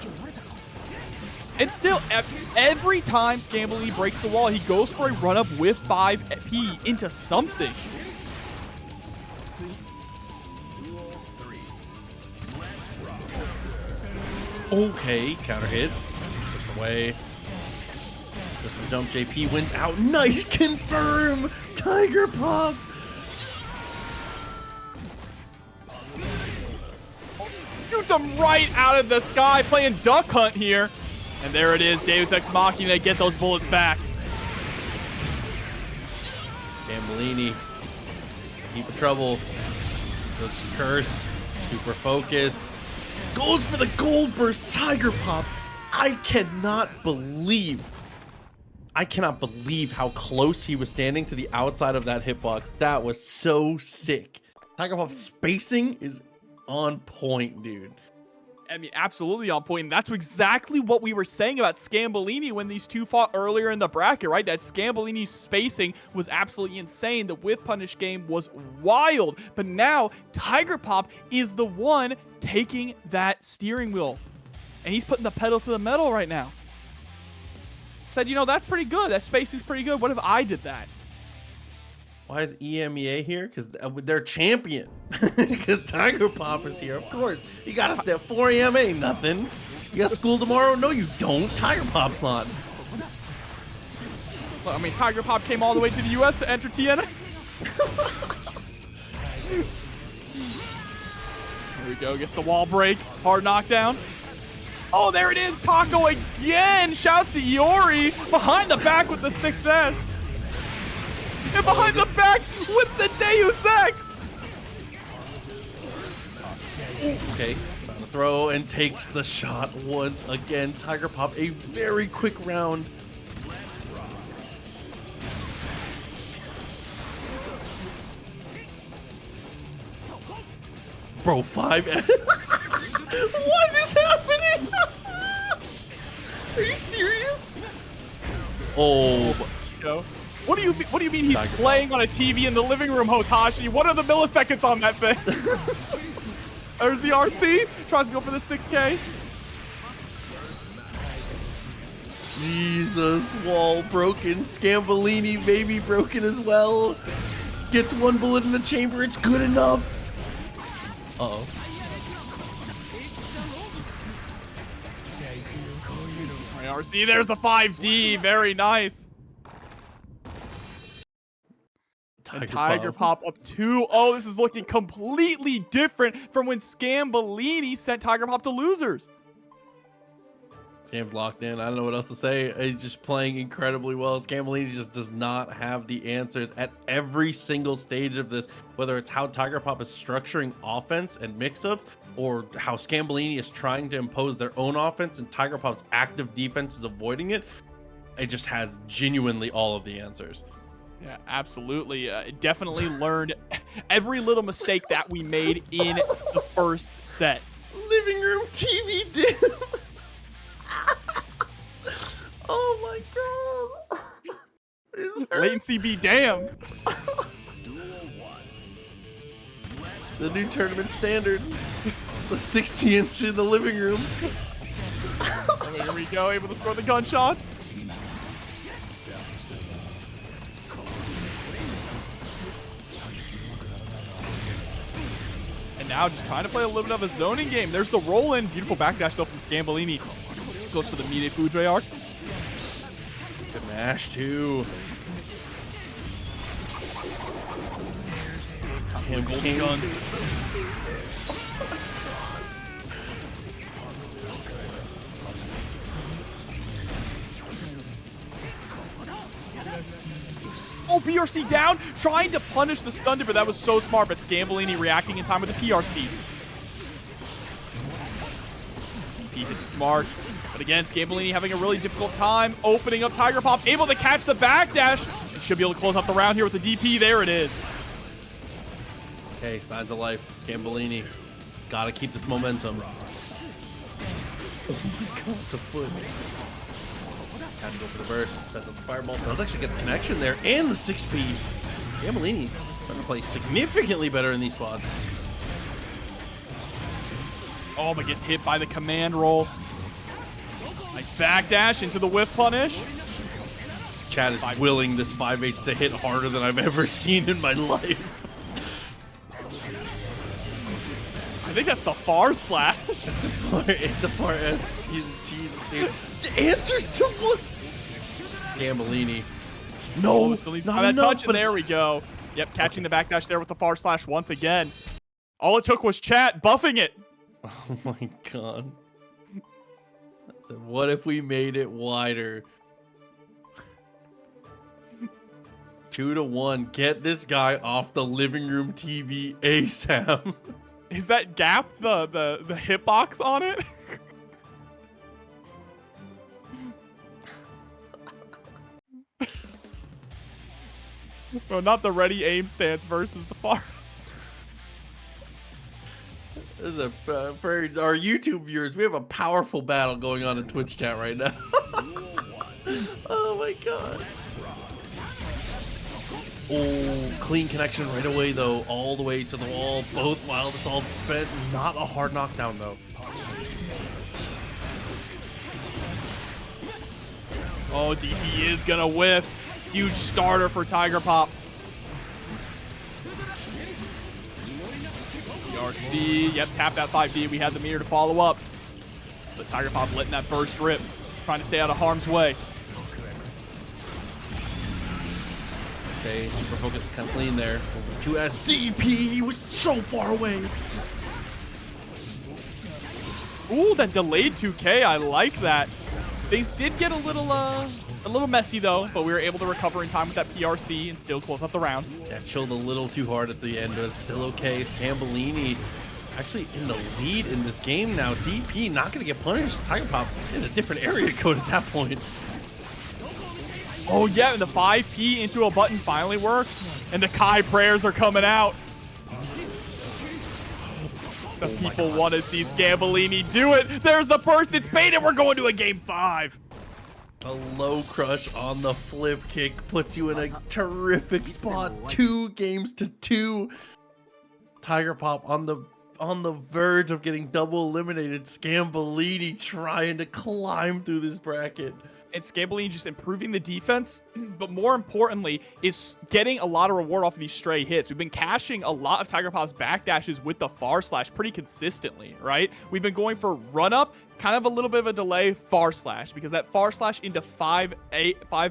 And still, every time Scambolini breaks the wall, he goes for a run-up with 5P into something. Okay, counter hit. Push away. Goes for the jump. JP wins out. Nice confirm! TigerPop! Shoots him right out of the sky, playing duck hunt here. And there it is, Deus Ex Machina, get those bullets back. Scambolini, deep of trouble. Goes for curse, super focus. Goes for the gold burst, TigerPop. I cannot believe how close he was standing to the outside of that hitbox. That was so sick. TigerPop's spacing is on point, dude. I mean, absolutely on point. And that's exactly what we were saying about Scambolini when these two fought earlier in the bracket, right? That Scambolini's spacing was absolutely insane. The whiff punish game was wild. But now, TigerPop is the one taking that steering wheel. And he's putting the pedal to the metal right now. Said, you know, that's pretty good. That spacing's pretty good. What if I did that? Why is EMEA here? Because they're champion. Because TigerPop is here, of course. You got to step 4 EMA, ain't nothing. You got school tomorrow? No, you don't. TigerPop's on. Well, I mean, TigerPop came all the way to the US to enter TNA. Here we go. Gets the wall break. Hard knockdown. Oh, there it is. Taco again. Shouts to Iori. Behind the back with the 6S. And behind the back with the Deus Ex. Okay, found the throw and takes the shot once again. TigerPop, a very quick round. Bro, 5. What is happening? Are you serious? Oh. What do you mean he's playing on a TV in the living room, Hotashi? What are the milliseconds on that thing? There's the RC. Tries to go for the 6K. Jesus, wall broken. Scambolini maybe broken as well. Gets one bullet in the chamber. It's good enough. Uh-oh. RC, there's the 5D. Very nice. TigerPop up 2-0. This is looking completely different from when Scambolini sent TigerPop to losers. Scam's locked in. I don't know what else to say. He's just playing incredibly well. Scambolini just does not have the answers at every single stage of this, whether it's how TigerPop is structuring offense and mix-ups, or how Scambolini is trying to impose their own offense and Tiger Pop's active defense is avoiding it. It just has genuinely all of the answers. Yeah, absolutely. Definitely learned every little mistake that we made in the first set. Living room TV dim. Oh my god. Latency be damned. The new tournament standard. The 60-inch in the living room. Oh, here we go, able to score the gunshots. And now just trying to play a little bit of a zoning game. There's the roll-in. Beautiful backdash though from Scambolini. Goes for the Mide Foudre arc. Good mash too. Golden guns. Oh, PRC down, trying to punish the stun dipper. That was so smart, but Scambolini reacting in time with the PRC. DP hits its mark, but again, Scambolini having a really difficult time opening up Tiger Pop, able to catch the backdash, and should be able to close out the round here with the DP. There it is. Okay, signs of life. Scambolini. Gotta keep this momentum. Oh my god, the foot. Had to go for the burst. Sets up the fireball. Does actually get the connection there and the 6-speed. Scambolini trying to play significantly better in these spots. Oh, but gets hit by the command roll. Nice backdash into the whiff punish. Chad is willing this 5H to hit harder than I've ever seen in my life. I think that's the far slash. It's the far S. Jesus, dude. The answers to what? Scambolini. No, still needs that touch, and there we go. Yep, catching the backdash there with the far slash once again. All it took was chat buffing it. Oh my god. I said, what if we made it wider? 2-1. Get this guy off the living room TV ASAP. Is that gap the hitbox on it? Bro, not the ready aim stance versus the far. This is a for our YouTube viewers. We have a powerful battle going on in Twitch chat right now. Oh my god. Oh, clean connection right away though, all the way to the wall. Both wild assaults spent. Not a hard knockdown though. Oh, DP is gonna whiff. Huge starter for Tiger Pop. PRC, yep, tap that 5D. We had the meter to follow up. But Tiger Pop letting that burst rip, trying to stay out of harm's way. Okay, super focused, kind of clean there. Over 2S DP, he was so far away. Ooh, that delayed 2K, I like that. Things did get a little messy though, but we were able to recover in time with that PRC and still close out the round. Yeah, chilled a little too hard at the end, but it's still okay. Scambolini actually in the lead in this game now. DP not gonna get punished. Tiger Pop in a different area code at that point. Oh yeah, and the 5P into a button finally works, and the Kai prayers are coming out. The people want to see Scambolini do it. There's the burst. It's baited. We're going to a game 5. A low crush on the flip kick puts you in a terrific spot. 2 games to 2. Tiger Pop on the verge of getting double eliminated. Scambolini trying to climb through this bracket. And Scambolini just improving the defense, but more importantly, is getting a lot of reward off of these stray hits. We've been cashing a lot of Tiger Pop's backdashes with the far slash pretty consistently, right? We've been going for run up, kind of a little bit of a delay, far slash, because that far slash into 5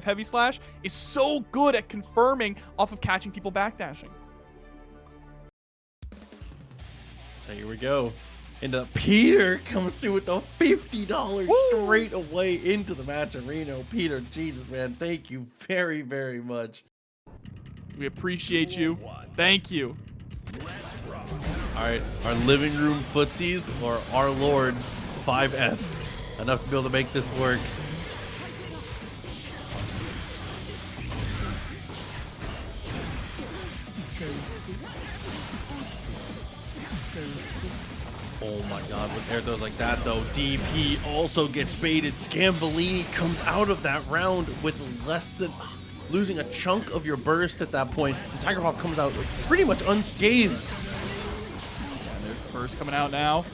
heavy slash is so good at confirming off of catching people backdashing. So here we go. And Peter comes through with the $50 straight away into the match arena. Peter, Jesus, man, thank you very, very much. We appreciate you. Thank you. Let's rock. All right, our living room footsies or our Lord 5S. Enough to be able to make this work. Oh my god, with air throws like that though, DP also gets baited. Scambolini comes out of that round with less than losing a chunk of your burst at that point. And Tiger Pop comes out pretty much unscathed. Yeah, there's the burst coming out now.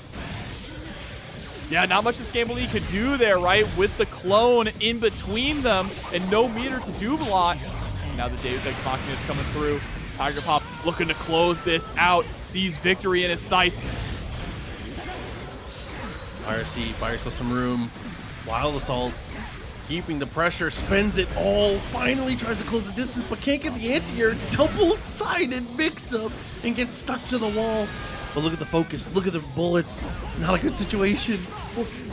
Yeah, not much the Scambolini could do there, right? With the clone in between them and no meter to do a lot. Now the Deus Ex Machina is coming through. Tiger Pop looking to close this out, sees victory in his sights. IRC buy yourself some room. Wild Assault, keeping the pressure, spends it all. Finally tries to close the distance, but can't get the anti-air. Double-sided mixed up and gets stuck to the wall. But look at the focus, look at the bullets. Not a good situation.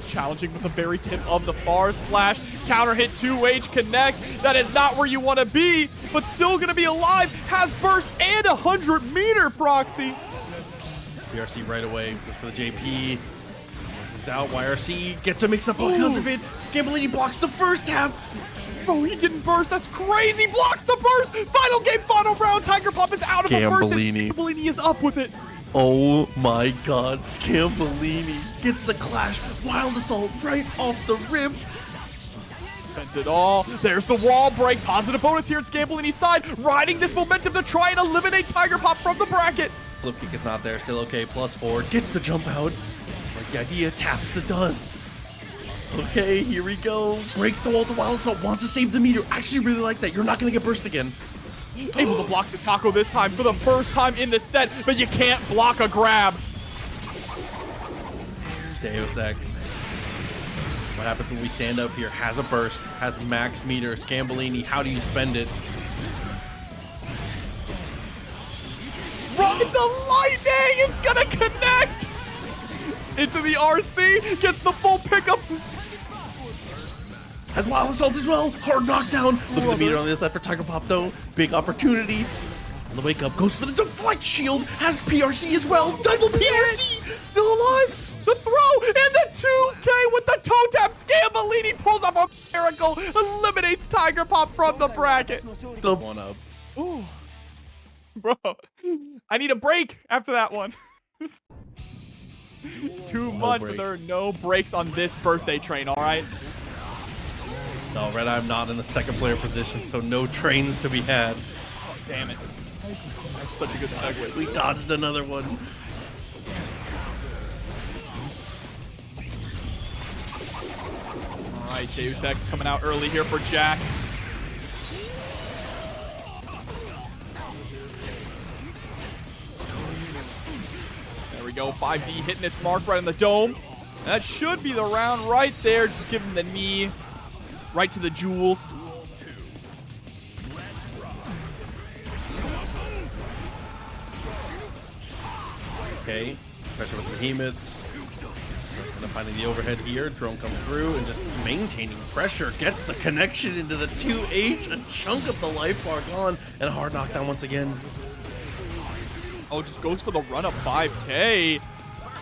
Challenging with the very tip of the far slash. Counter hit 2H connects. That is not where you want to be, but still going to be alive. Has burst and 100-meter proxy. YRC right away goes for the JP. Out, YRC gets a mix up because of it. Scambolini blocks the first half. Bro, he didn't burst. That's crazy. Blocks the burst. Final game, final round. Tiger Pop is out of a burst. Scambolini. Scambolini is up with it. Oh my god, Scambolini gets the clash. Wild Assault right off the rip. Spends it all. There's the wall break. Positive bonus here at Scambolini's side. Riding this momentum to try and eliminate Tiger Pop from the bracket. Flip kick is not there. Still okay. +4. Gets the jump out. Like the idea, taps the dust. Okay, here we go. Breaks the wall to Wild Assault. Wants to save the meter. Actually really like that. You're not going to get burst again. Able to block the taco this time for the first time in the set, but you can't block a grab. Deus Ex. What happens when we stand up here? Has a burst. Has max meter. Scambolini, how do you spend it? Ride the lightning! It's gonna connect! Into the RC, gets the full pickup. Has Wild Assault as well. Hard knockdown. Look at the meter on the other side for Tiger Pop though. Big opportunity. On the wake up, goes for the deflect shield. Has PRC as well. Double PRC. Still alive. The throw and the 2K with the toe tap. Scambolini pulls off a miracle. Eliminates Tiger Pop from the bracket. The one up. Ooh. Bro, I need a break after that one. 2 months, but there are no breaks on this birthday train, all right? No, RedIAmNot in the second player position, so no trains to be had. Oh, damn it. That's such a good segue. We dodged another one. All right, Deus Ex coming out early here for Jack. There we go, 5D hitting its mark right on the dome. That should be the round right there. Just give him the knee right to the jewels. Okay, pressure with the behemoths. Just gonna finding the overhead here. Drone comes through and just maintaining pressure. Gets the connection into the 2H. A chunk of the life bar gone. And a hard knockdown once again. Oh, just goes for the run up 5K.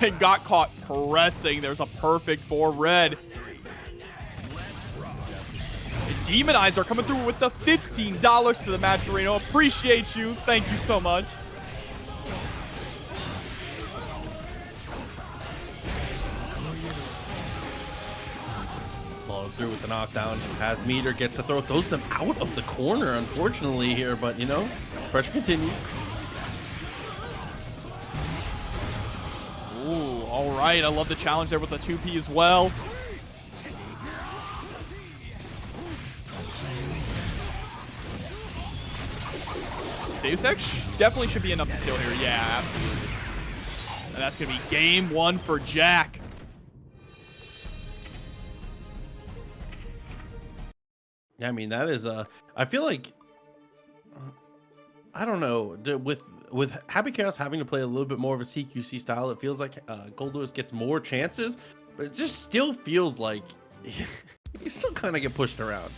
And got caught pressing. There's a perfect for red. Demonizer coming through with the $15 to the match arena. Appreciate you. Thank you so much. Followed through with the knockdown. Has meter, gets the throw. Throws them out of the corner, unfortunately, here. But, you know, pressure continues. Ooh, all right. I love the challenge there with the 2P as well. Deus Ex definitely should be enough to kill here. Yeah, absolutely. And that's going to be game 1 for Jack. Yeah, I mean, that is I feel like, I don't know, with MjKurase having to play a little bit more of a CQC style, it feels like Goldlewis gets more chances, but it just still feels like you still kind of get pushed around.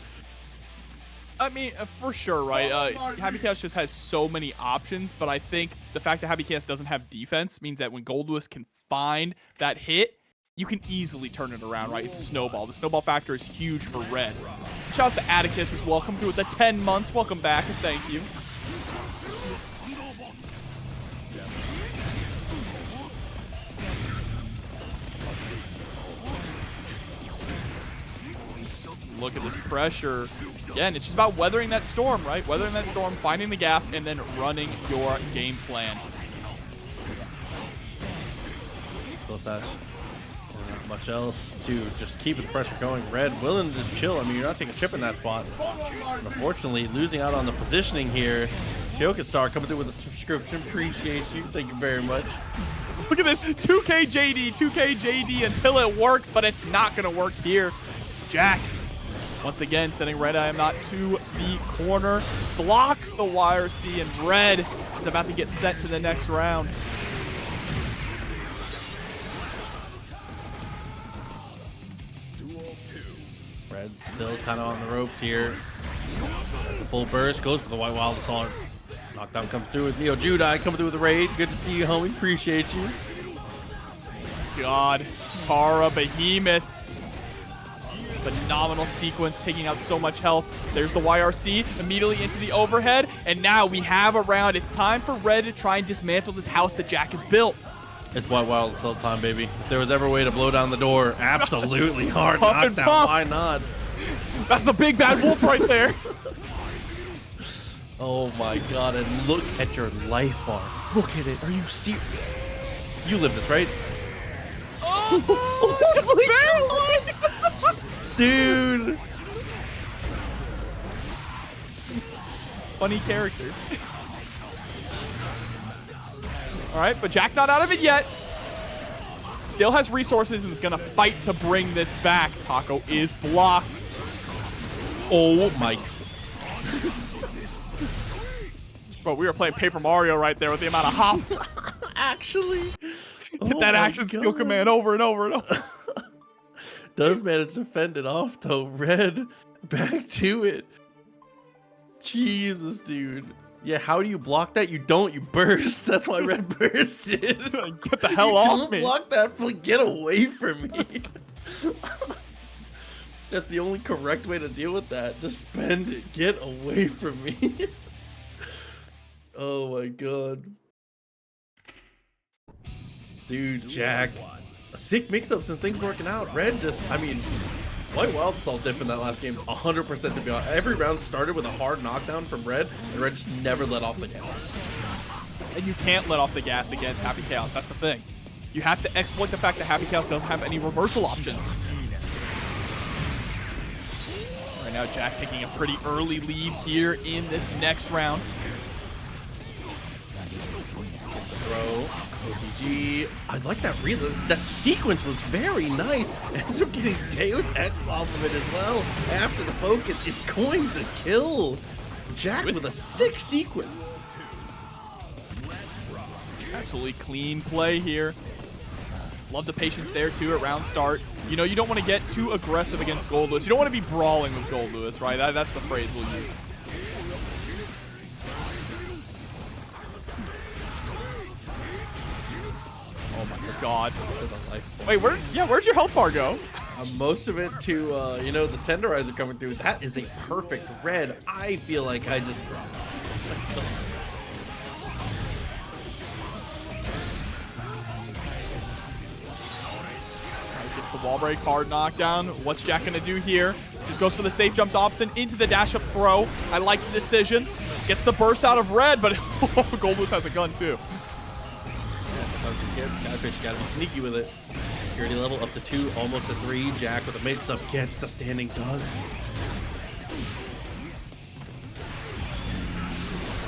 I mean, for sure, right? HerbFromTheCurb just has so many options, but I think the fact that HerbFromTheCurb doesn't have defense means that when Goldlewis can find that hit, you can easily turn it around, right? It's snowball. The snowball factor is huge for Red. Shouts to Atticus as well. Come through with the 10 months. Welcome back, and thank you. Look at this pressure. Again, it's just about weathering that storm, right? Weathering that storm, finding the gap, and then running your game plan. Close ash. Not much else to just keep the pressure going. Red willing to just chill. I mean, you're not taking Chipp in that spot. But unfortunately, losing out on the positioning here. Star coming through with a subscription. Appreciate you. Thank you very much. Look at this. 2K JD until it works, but it's not going to work here. Jack, once again, sending RedIAmNot to the corner. Blocks the YRC, and Red is about to get sent to the next round. Red still kind of on the ropes here. The full burst goes for the White Wild Assault. Knockdown comes through with MjKurase coming through with the raid. Good to see you, homie. Appreciate you. God, Kara Behemoth. Phenomenal sequence, taking out so much health. There's the YRC immediately into the overhead, and now we have a round. It's time for Red to try and dismantle this house that Jack has built. It's White Wild Assault time, baby. If there was ever a way to blow down the door, absolutely hard Puff and knockdown. puff. Why not? That's a big bad wolf right there. Oh my god, and look at your life bar. Look at it. Are you serious? You live this, right? Oh, just barely. Dude. Funny character. All right, but Jack not out of it yet. Still has resources and is going to fight to bring this back. Taco is blocked. Oh my. Bro, we were playing Paper Mario right there with the amount of hops. Actually. Hit that action skill command over and over and over. Does manage to fend it off though. Red back to it. Jesus, dude. Yeah, how do you block that? You don't. You burst. That's why Red bursted. Get the hell off me. Don't block that. Get away from me. That's the only correct way to deal with that. Just spend it. Get away from me. Oh my god. Dude, Jack. A sick mix-ups and things working out. Red just, I mean, White Wild Assault diff in that last game, 100% to be honest. Every round started with a hard knockdown from Red, and Red just never let off the gas. And you can't let off the gas against HerbFromTheCurb. That's the thing. You have to exploit the fact that HerbFromTheCurb doesn't have any reversal options. Right now, Jack taking a pretty early lead here in this next round. Throw. OPG. I like that that sequence was very nice. Ends up getting Deus Ex off of it as well. After the focus, it's going to kill Jack with a sick sequence. Absolutely clean play here. Love the patience there too at round start. You know, you don't want to get too aggressive against Goldlewis. You don't want to be brawling with Goldlewis, right? That's the phrase we'll use. Oh my god. Wait, where'd your health bar go? Most of it to, you know, the tenderizer coming through. That is a perfect red. I feel like I just... Gets the wall break, hard knockdown. What's Jack gonna do here? Just goes for the safe jump option into the dash up throw. I like the decision. Gets the burst out of Red, but Goldlewis has a gun too. Skyfish gotta be sneaky with it. Security level up to 2, almost to 3. Jack with a mix-up gets the standing does.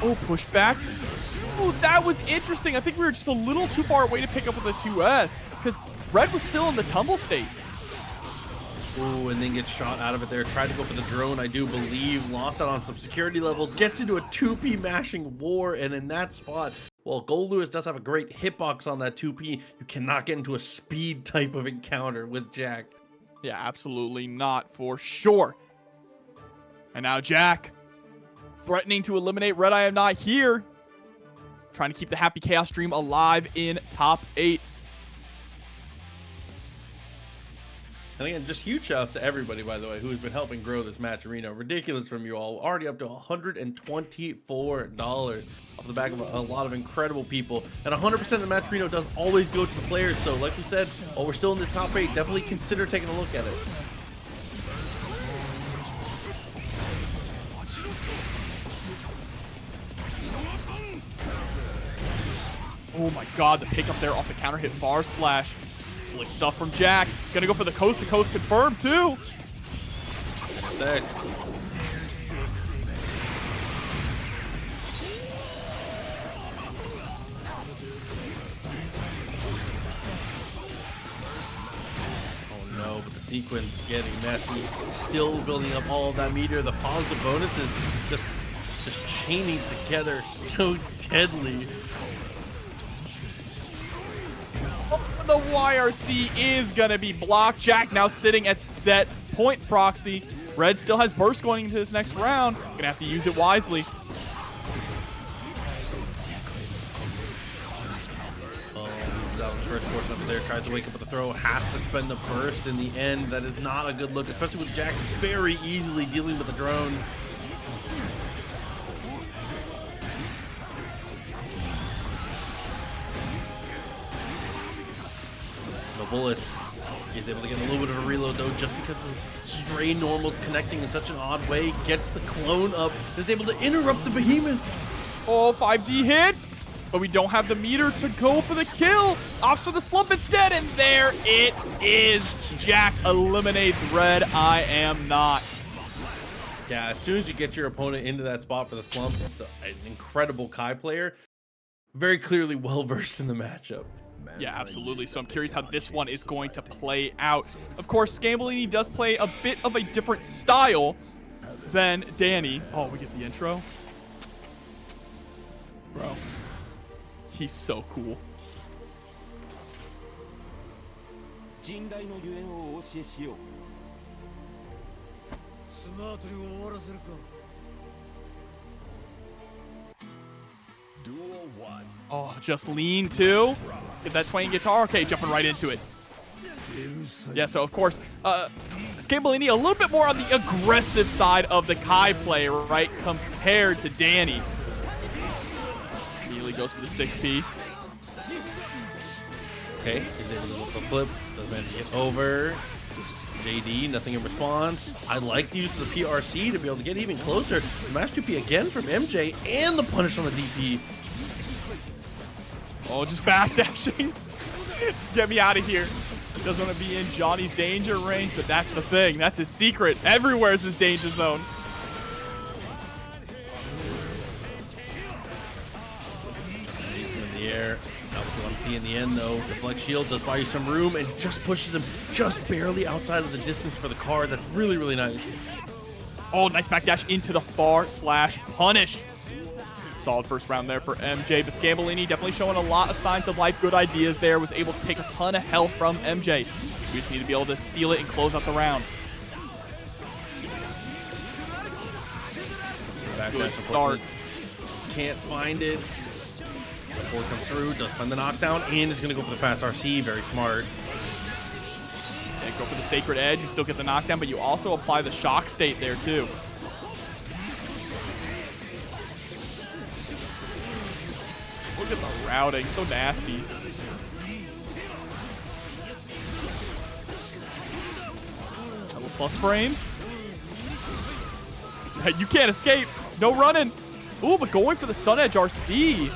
Oh, pushed back. Oh, that was interesting. I think we were just a little too far away to pick up with the 2S because Red was still in the tumble state. Ooh, and then gets shot out of it there. Tried to go for the drone, I do believe. Lost out on some security levels. Gets into a 2P mashing war, and in that spot, well, Goldlewis does have a great hitbox on that 2P. You cannot get into a speed type of encounter with Jack. Yeah, absolutely not for sure. And now Jack threatening to eliminate RedIAmNot here. Trying to keep the Happy Chaos Dream alive in top 8. And again, just huge shouts to everybody, by the way, who has been helping grow this match arena. Ridiculous from you all. Already up to $124 off the back of a lot of incredible people. And 100% of the match arena does always go to the players. So like we said, while we're still in this top 8, definitely consider taking a look at it. Oh my god, the pickup there off the counter hit bar slash. Slick stuff from Jack. Gonna go for the coast to coast confirm too. 6. Oh no, but the sequence getting messy. Still building up all of that meter. The positive bonuses just chaining together so deadly. The YRC is gonna be blocked. Jack now sitting at set point proxy. Red still has burst going into this next round. Gonna have to use it wisely. Oh, that was first portion up there. Tries to wake up with the throw. Has to spend the burst in the end. That is not a good look, especially with Jack very easily dealing with the drone. Bullets. He's able to get a little bit of a reload though, just because the stray normals connecting in such an odd way. Gets the clone up, is able to interrupt the behemoth. Oh, 5D hits, but we don't have the meter to go for the kill. Opts for the slump instead, and there it is. Jack eliminates RedIAmNot. Yeah, as soon as you get your opponent into that spot for the slump, it's an incredible Kai player. Very clearly well versed in the matchup. Yeah, absolutely. So I'm curious how this one is going to play out. Of course, Scambolini does play a bit of a different style than Dany. Oh, we get the intro. Bro, he's so cool. Duel 1. Oh, just lean too. Get that twang guitar. Okay, jumping right into it. Yeah, so of course, Scambolini a little bit more on the aggressive side of the Kai play, right, compared to Dany. Immediately goes for the 6P. Okay, he's able to go for the flip. Does manage to get over. JD, nothing in response. I like the use of the PRC to be able to get even closer. The Mash 2P again from MJ and the punish on the DP. Oh, just backdashing. Get me out of here. He doesn't want to be in Johnny's danger range, but that's the thing. That's his secret. Everywhere is his danger zone. In the air. That was what I'm seeing in the end, though. The flex shield does buy you some room and just pushes him just barely outside of the distance for the card. That's really, really nice. Oh, nice backdash into the far slash punish. Solid first round there for MJ, but Scambolini definitely showing a lot of signs of life. Good ideas there. Was able to take a ton of health from MJ. We just need to be able to steal it and close out the round. Good start. Can't find it. Before it comes through, does find the knockdown, and is going to go for the fast RC. Very smart. And go for the Sacred Edge. You still get the knockdown, but you also apply the shock state there, too. Look at the routing. So nasty. Double plus frames. You can't escape. No running. Ooh, but going for the stun edge RC.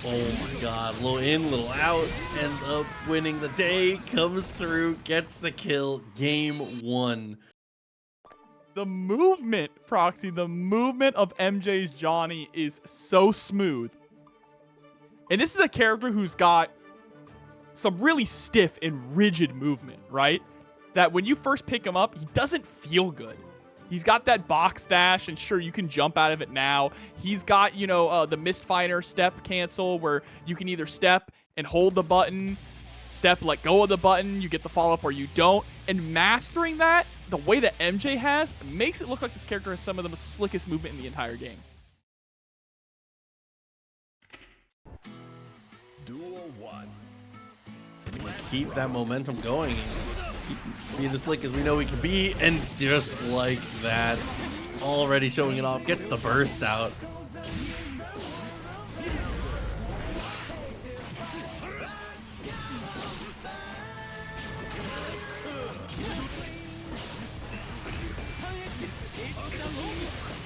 Oh my god, little in, little out, ends up winning the day, comes through, gets the kill, game 1. The movement, Proxy, the movement of MJ's Johnny is so smooth. And this is a character who's got some really stiff and rigid movement, right? That when you first pick him up, he doesn't feel good. He's got that box dash, and sure, you can jump out of it now. He's got, you know, the Mistfinder step cancel, where you can either step and hold the button step, let go of the button, you get the follow-up or you don't. And mastering that, the way that MJ has, makes it look like this character has some of the most slickest movement in the entire game. Duel 1. So we can keep that momentum going and be the slick as we know we can be. And just like that, already showing it off, gets the burst out.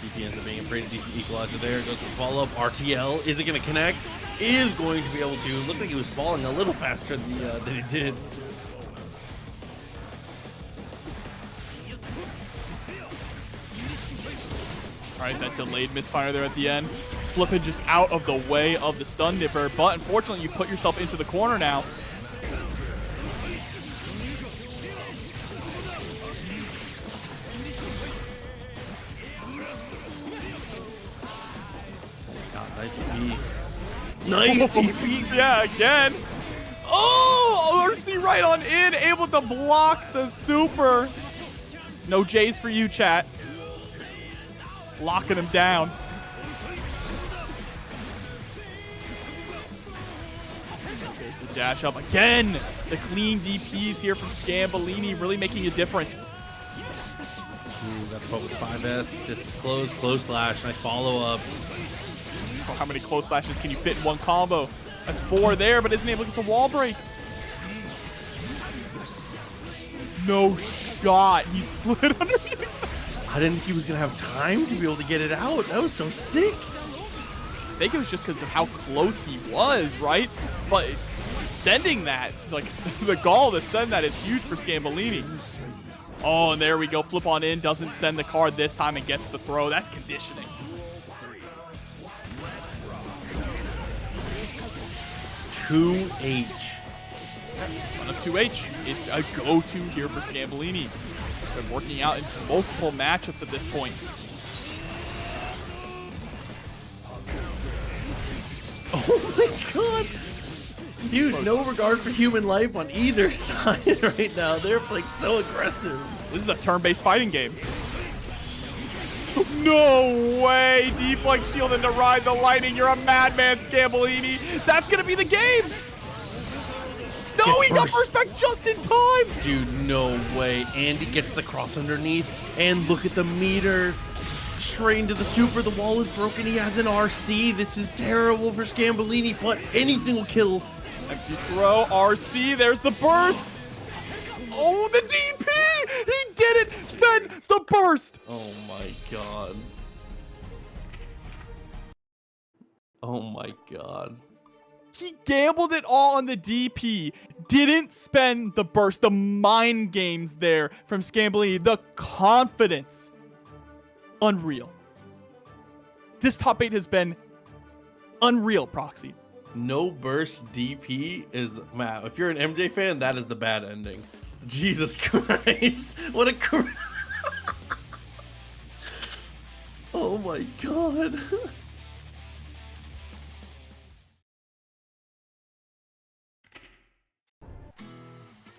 DP ends up being a pretty decent equalizer there. Goes for follow-up. RTL. Is it going to connect? Is going to be able to. Looked like he was falling a little faster than he did. All right, that delayed misfire there at the end. Flipping just out of the way of the stun dipper, but unfortunately you put yourself into the corner now. Nice TP. Yeah, again. Oh, RC right on in, able to block the super. No J's for you, chat. Locking him down. There's the dash up again. The clean DPs here from Scambolini really making a difference. Ooh, got the poke with 5S. Just close slash. Nice follow up. Oh, how many close slashes can you fit in one combo? That's 4 there, but isn't able to get the wall break. No shot. He slid underneath. I didn't think he was going to have time to be able to get it out. That was so sick. I think it was just because of how close he was, right? But sending that, like the gall to send that is huge for Scambolini. Oh, and there we go. Flip on in. Doesn't send the card this time and gets the throw. That's conditioning. 2H. Run up 2H. It's a go-to here for Scambolini. Been working out in multiple matchups at this point. Oh my god. Dude, no regard for human life on either side right now. They're like so aggressive. This is a turn-based fighting game. No way! Deflect shield in to ride the lightning. You're a madman, Scambolini. That's gonna be the game. No, he got first back just in time. Dude, no way. Andy gets the cross underneath. And look at the meter. Straight into the super. The wall is broken. He has an RC. This is terrible for Scambolini, but anything will kill. Empty throw, RC. There's the burst. Oh, the DP! He didn't spend the burst. Oh my god. Oh my god. He gambled it all on the DP. Didn't spend the burst. The mind games there from Scambolini. The confidence. Unreal. This top 8 has been unreal, Proxy. No burst DP is, Matt, if you're an MJ fan, that is the bad ending. Jesus Christ. What a oh my god.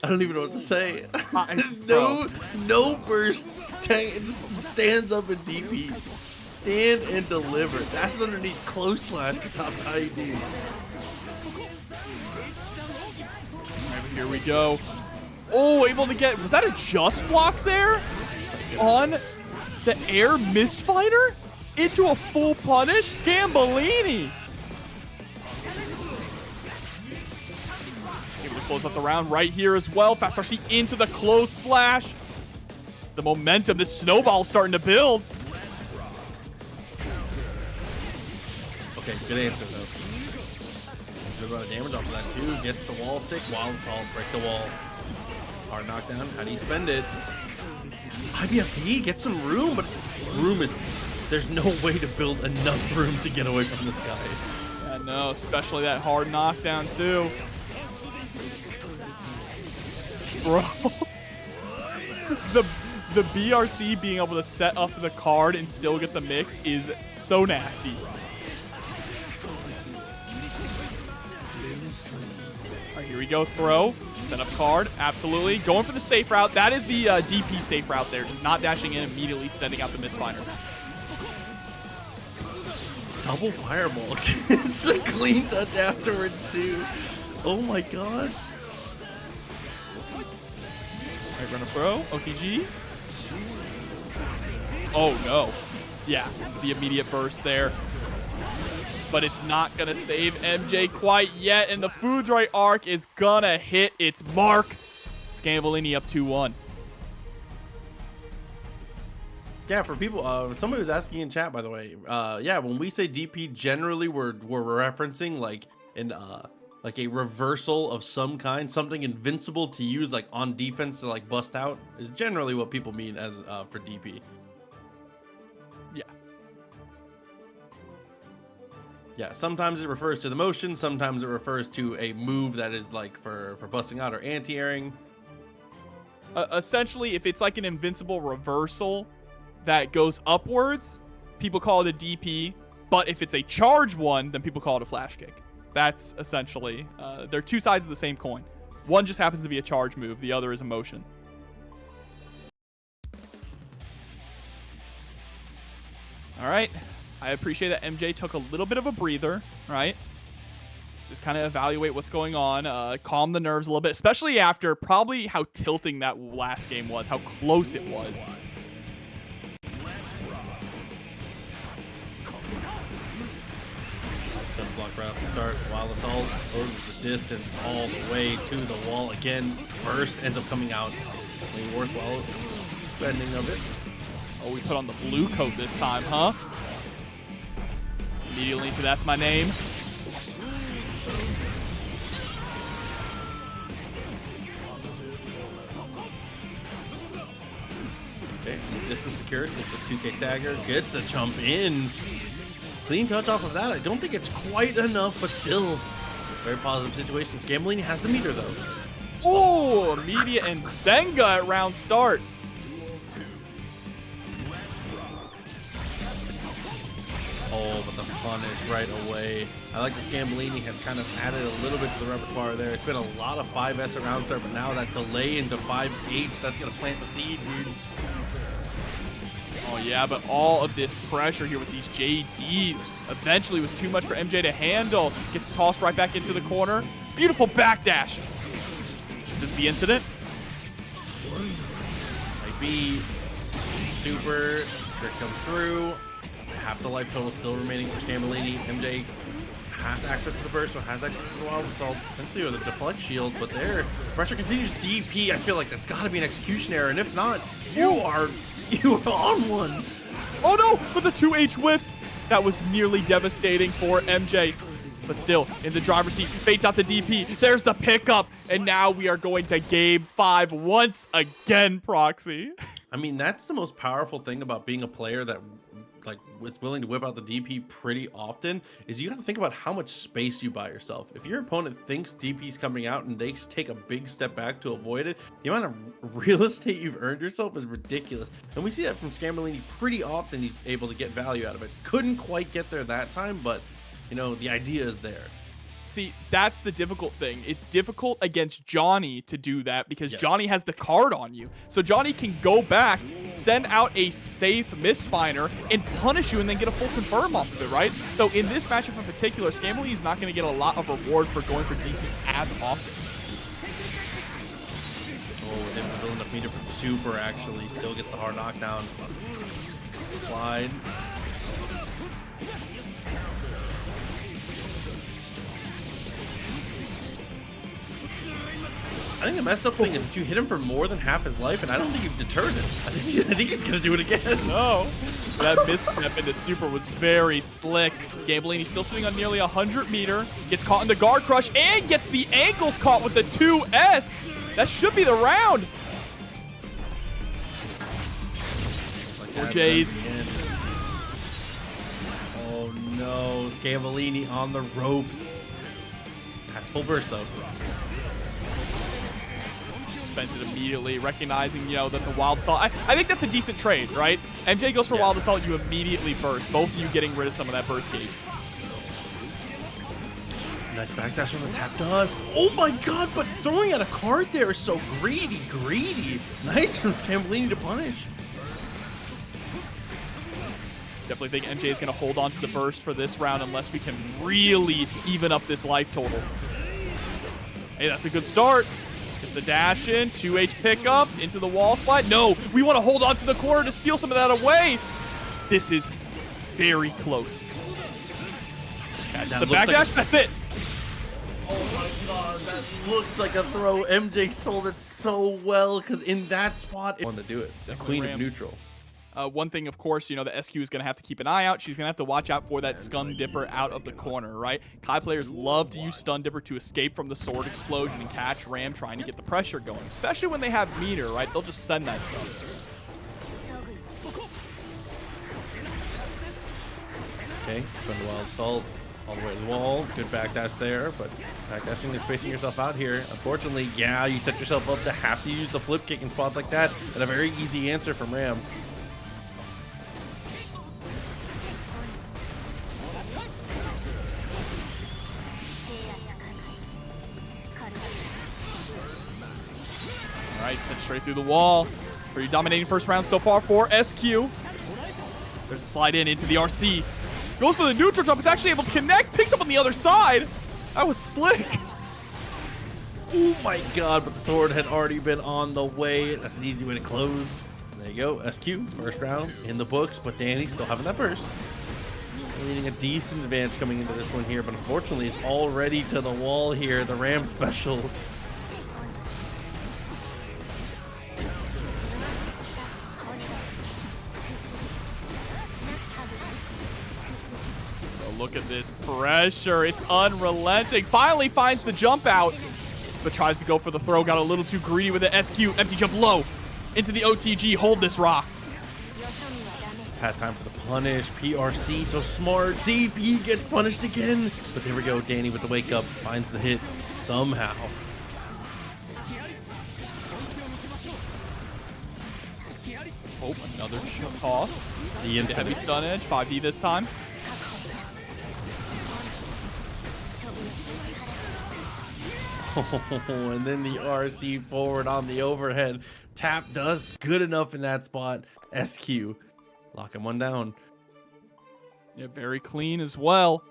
I don't even know what to say. No burst. It just stands up and DP. Stand and deliver. That's underneath close slash top ID. Right, here we go. Oh, able to get, was that a just block there? On the air mist fighter? Into a full punish? Scambolini. Able to close out the round right here as well. Fast RC into the close slash. The momentum, this snowball starting to build. Okay, good answer though. Good amount of damage off of that too. Gets the wall stick. Wild Salt, break the wall. Hard knockdown. How do you spend it? IBFD, get some room, but room is, there's no way to build enough room to get away from this guy. Yeah, no, especially that hard knockdown too. Bro. The BRC being able to set up the card and still get the mix is so nasty. All right, here we go. Throw. Set up card. Absolutely. Going for the safe route. That is the DP safe route there. Just not dashing in, immediately sending out the misfire. Double fireball. It's a clean touch afterwards, too. Oh my god. Right, run a throw. OTG. Oh, no. Yeah, the immediate burst there. But it's not going to save MJ quite yet, and the Food Droid arc is going to hit its mark. Scambolini up 2-1. Yeah, for people, somebody was asking in chat, by the way. Yeah, when we say DP, generally we're referencing like a reversal of some kind, something invincible to use like on defense to like bust out is generally what people mean as for DP. Yeah. Yeah, sometimes it refers to the motion, sometimes it refers to a move that is like for busting out or anti-airing. Essentially, if it's like an invincible reversal that goes upwards, people call it a DP, but if it's a charge one, then people call it a flash kick. That's essentially, they're two sides of the same coin. One just happens to be a charge move, the other is a motion. All right, I appreciate that MJ took a little bit of a breather, right? Just kind of evaluate what's going on, calm the nerves a little bit, especially after probably how tilting that last game was, how close it was. Block route to start. Wild Assault goes the distance all the way to the wall again. Burst ends up coming out. Maybe worthwhile spending of it. Oh, we put on the blue coat this time, huh? Immediately into That's My Name. Okay, distance secured. Gets the 2K stagger. Gets the jump in. Clean touch off of that. I don't think it's quite enough, but still very positive situation. Scambolini has the meter though. Oh, Media and Senga at round start. Oh, but the punish right away. I like that Scambolini has kind of added a little bit to the repertoire there. It's been a lot of 5S at round start, but now that delay into 5H, that's going to plant the seed, dude. Oh yeah, but all of this pressure here with these JDs eventually was too much for MJ to handle. Gets tossed right back into the corner. Beautiful backdash. Is this the incident? Might be. Super. Trick comes through. Half the life total still remaining for Scambolini. MJ has access to the burst, so has access to the Wild Assault, essentially with a deflect shield, but there, pressure continues. DP, I feel like that's got to be an execution error, and if not, you are on one. Oh no, but the 2H whiffs. That was nearly devastating for MJ. But still, in the driver's seat, baits out the DP. There's the pickup. And now we are going to game 5 once again, Proxy. I mean, that's the most powerful thing about being a player that like it's willing to whip out the DP pretty often, is you got to think about how much space you buy yourself. If your opponent thinks DP's coming out and they take a big step back to avoid it, the amount of real estate you've earned yourself is ridiculous. And we see that from Scambolini pretty often. He's able to get value out of it. Couldn't quite get there that time, but you know, the idea is there. See, that's the difficult thing. It's difficult against Johnny to do that because Yes. Johnny has the card on you. So Johnny can go back, send out a safe misfire, and punish you and then get a full confirm off of it, right? So in this matchup in particular, Scambolini is not going to get a lot of reward for going for DC as often. Oh, didn't fill enough meter for the super, actually. Still gets the hard knockdown. Applied. I think the messed up thing is that you hit him for more than half his life, and I don't think you've deterred him. I think he's going to do it again. No. That misstep into super was very slick. Scambolini still sitting on nearly 100 meter. Gets caught in the guard crush and gets the ankles caught with the 2S. That should be the round. Four J's. Oh no, Scambolini on the ropes. That's full burst though. Spent it immediately, recognizing, you know, that the Wild Assault, I think that's a decent trade, right? MJ goes for Wild Assault, you immediately burst. Both of you getting rid of some of that burst gauge. Nice backdash on the tap dust. Oh my god, but throwing out a card there is so greedy. Nice from Scambolini to punish. Definitely think MJ is going to hold on to the burst for this round unless we can really even up this life total. Hey, that's a good start. It's the dash in, 2H pickup, into the wall slide. No, we want to hold on to the corner to steal some of that away. This is very close. Catch the backdash, that's it. Oh my god, that looks like a throw. MJ sold it so well because in that spot, it wanted to do it. The queen of neutral. One thing, of course, you know, the SQ is going to have to keep an eye out. She's going to have to watch out for that Stun Dipper out of the corner, right? Kai players love to use Stun Dipper to escape from the sword explosion and catch Ram trying to get the pressure going, especially when they have meter, right? They'll just send that stuff. Okay, spin the wild assault all the way to the wall. Good backdash there, but backdashing is spacing yourself out here. Unfortunately, yeah, you set yourself up to have to use the flip kick in spots like that, and a very easy answer from Ram. All right, set straight through the wall. Pretty dominating first round so far for SQ. There's a slide in into the RC. Goes for the neutral jump. It's actually able to connect. Picks up on the other side. That was slick. Oh my god, but the sword had already been on the way. That's an easy way to close. There you go, SQ, first round in the books, but Dany still having that burst. Leading a decent advantage coming into this one here, but unfortunately it's already to the wall here. The Ram special. Look at this pressure. It's unrelenting. Finally finds the jump out, but tries to go for the throw. Got a little too greedy with the SQ. Empty jump low into the OTG. Hold this rock. Had time for the punish. PRC so smart. DP gets punished again. But there we go. Dany with the wake up finds the hit somehow. Oh, another toss. The heavy stun edge. 5D this time. Oh, and then the RC forward on the overhead. Tap does good enough in that spot. SQ locking one down. Yeah, very clean as well.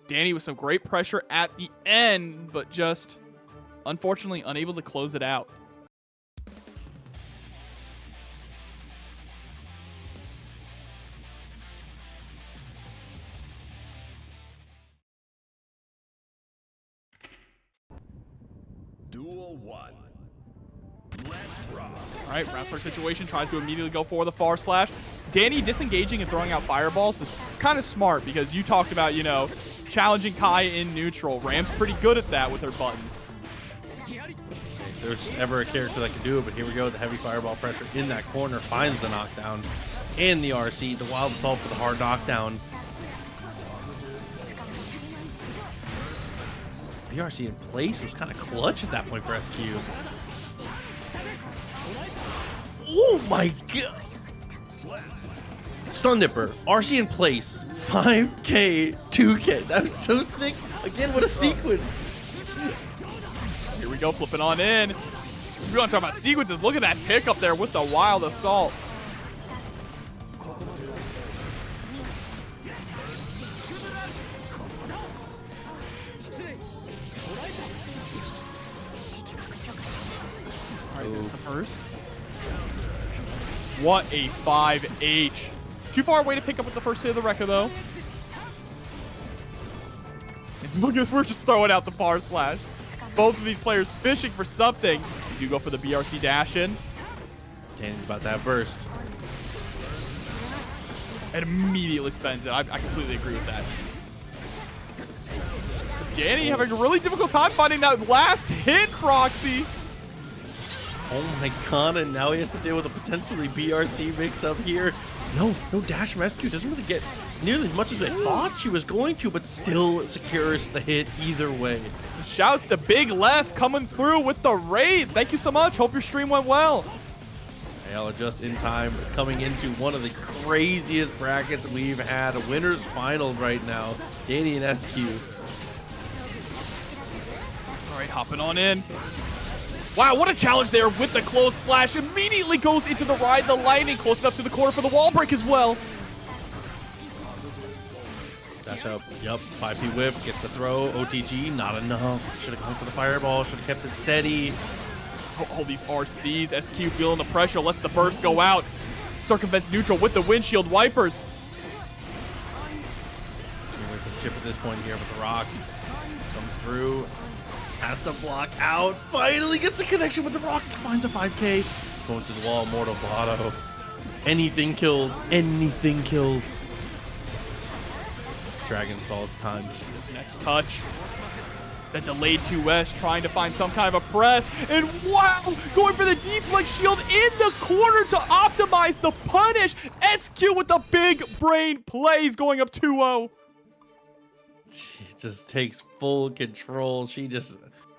Dany with some great pressure at the end, but just unfortunately unable to close it out. Duel 1. Let's rock. All right, round start situation, tries to immediately go for the far slash. Dany disengaging and throwing out fireballs is kind of smart because you talked about, you know, challenging Kai in neutral. Ram's pretty good at that with her buttons. If there's ever a character that can do it, but here we go. The heavy fireball pressure in that corner finds the knockdown. And the RC, the wild assault for the hard knockdown. BRC in place was kind of clutch at that point for SQ. Oh my god! Stun Dipper, RC in place, 5K, 2K. That was so sick. Again, what a sequence. Here we go, flipping on in. We want to talk about sequences. Look at that pick up there with the wild assault. There's the first. What a 5H. Too far away to pick up with the first hit of the Rekka, though. Look at us, we're just throwing out the far slash. Both of these players fishing for something. They do go for the BRC dash in. Dany's about that burst. And immediately spends it. I completely agree with that. Dany having a really difficult time finding that last hit, Proxy. Oh my god, and now he has to deal with a potentially BRC mix-up here. No dash from SQ. Doesn't really get nearly as much as I thought she was going to, but still secures the hit either way. Shouts to Big Left coming through with the raid. Thank you so much. Hope your stream went well. I'll just in time, coming into one of the craziest brackets we've had. Winners finals right now. Dany and SQ. right, hopping on in. Wow, what a challenge there with the close slash. Immediately goes into the ride, the lightning, close enough to the corner for the wall break as well. Dash up. Yup. 5P whip. Gets the throw. OTG. Not enough. Should have gone for the fireball. Should have kept it steady. All these RCs. SQ feeling the pressure. Lets the burst go out. Circumvents neutral with the windshield wipers. Chipp at this point here with the rock. Comes through. Has to block out. Finally gets a connection with the rock. Finds a 5K. Going to the wall. Mortal Blotto. Anything kills. Anything kills. Dragon stalls time. His next touch. That delayed 2S, trying to find some kind of a press. And wow, going for the deflect shield in the corner to optimize the punish. SQ with the big brain plays, going up 2-0. She just takes full control.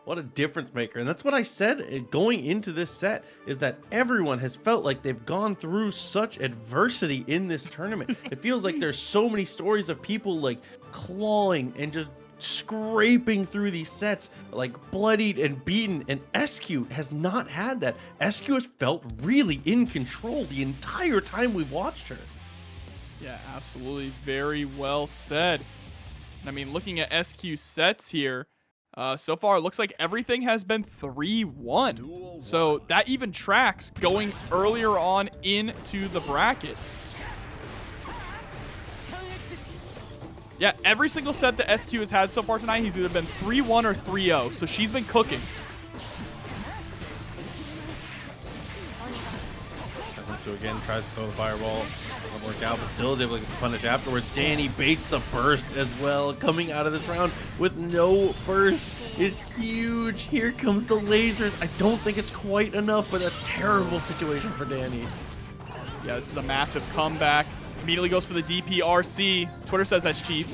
What a difference maker. And that's what I said going into this set, is that everyone has felt like they've gone through such adversity in this tournament. It feels like there's so many stories of people like clawing and just scraping through these sets, like bloodied and beaten, and SQ has not had that. SQ has felt really in control the entire time we've watched her. Yeah, absolutely. Very well said. I mean, looking at SQ sets here, so far, it looks like everything has been 3-1. So that even tracks going earlier on into the bracket. Yeah, every single set that SQ has had so far tonight, he's either been 3-1 or 3-0. So she's been cooking. So again, tries to throw the fireball. Doesn't work out, but still is able to punish afterwards. Dany baits the burst as well. Coming out of this round with no burst is huge. Here comes the lasers. I don't think it's quite enough, but a terrible situation for Dany. Yeah, this is a massive comeback. Immediately goes for the DPRC. Twitter says that's cheap.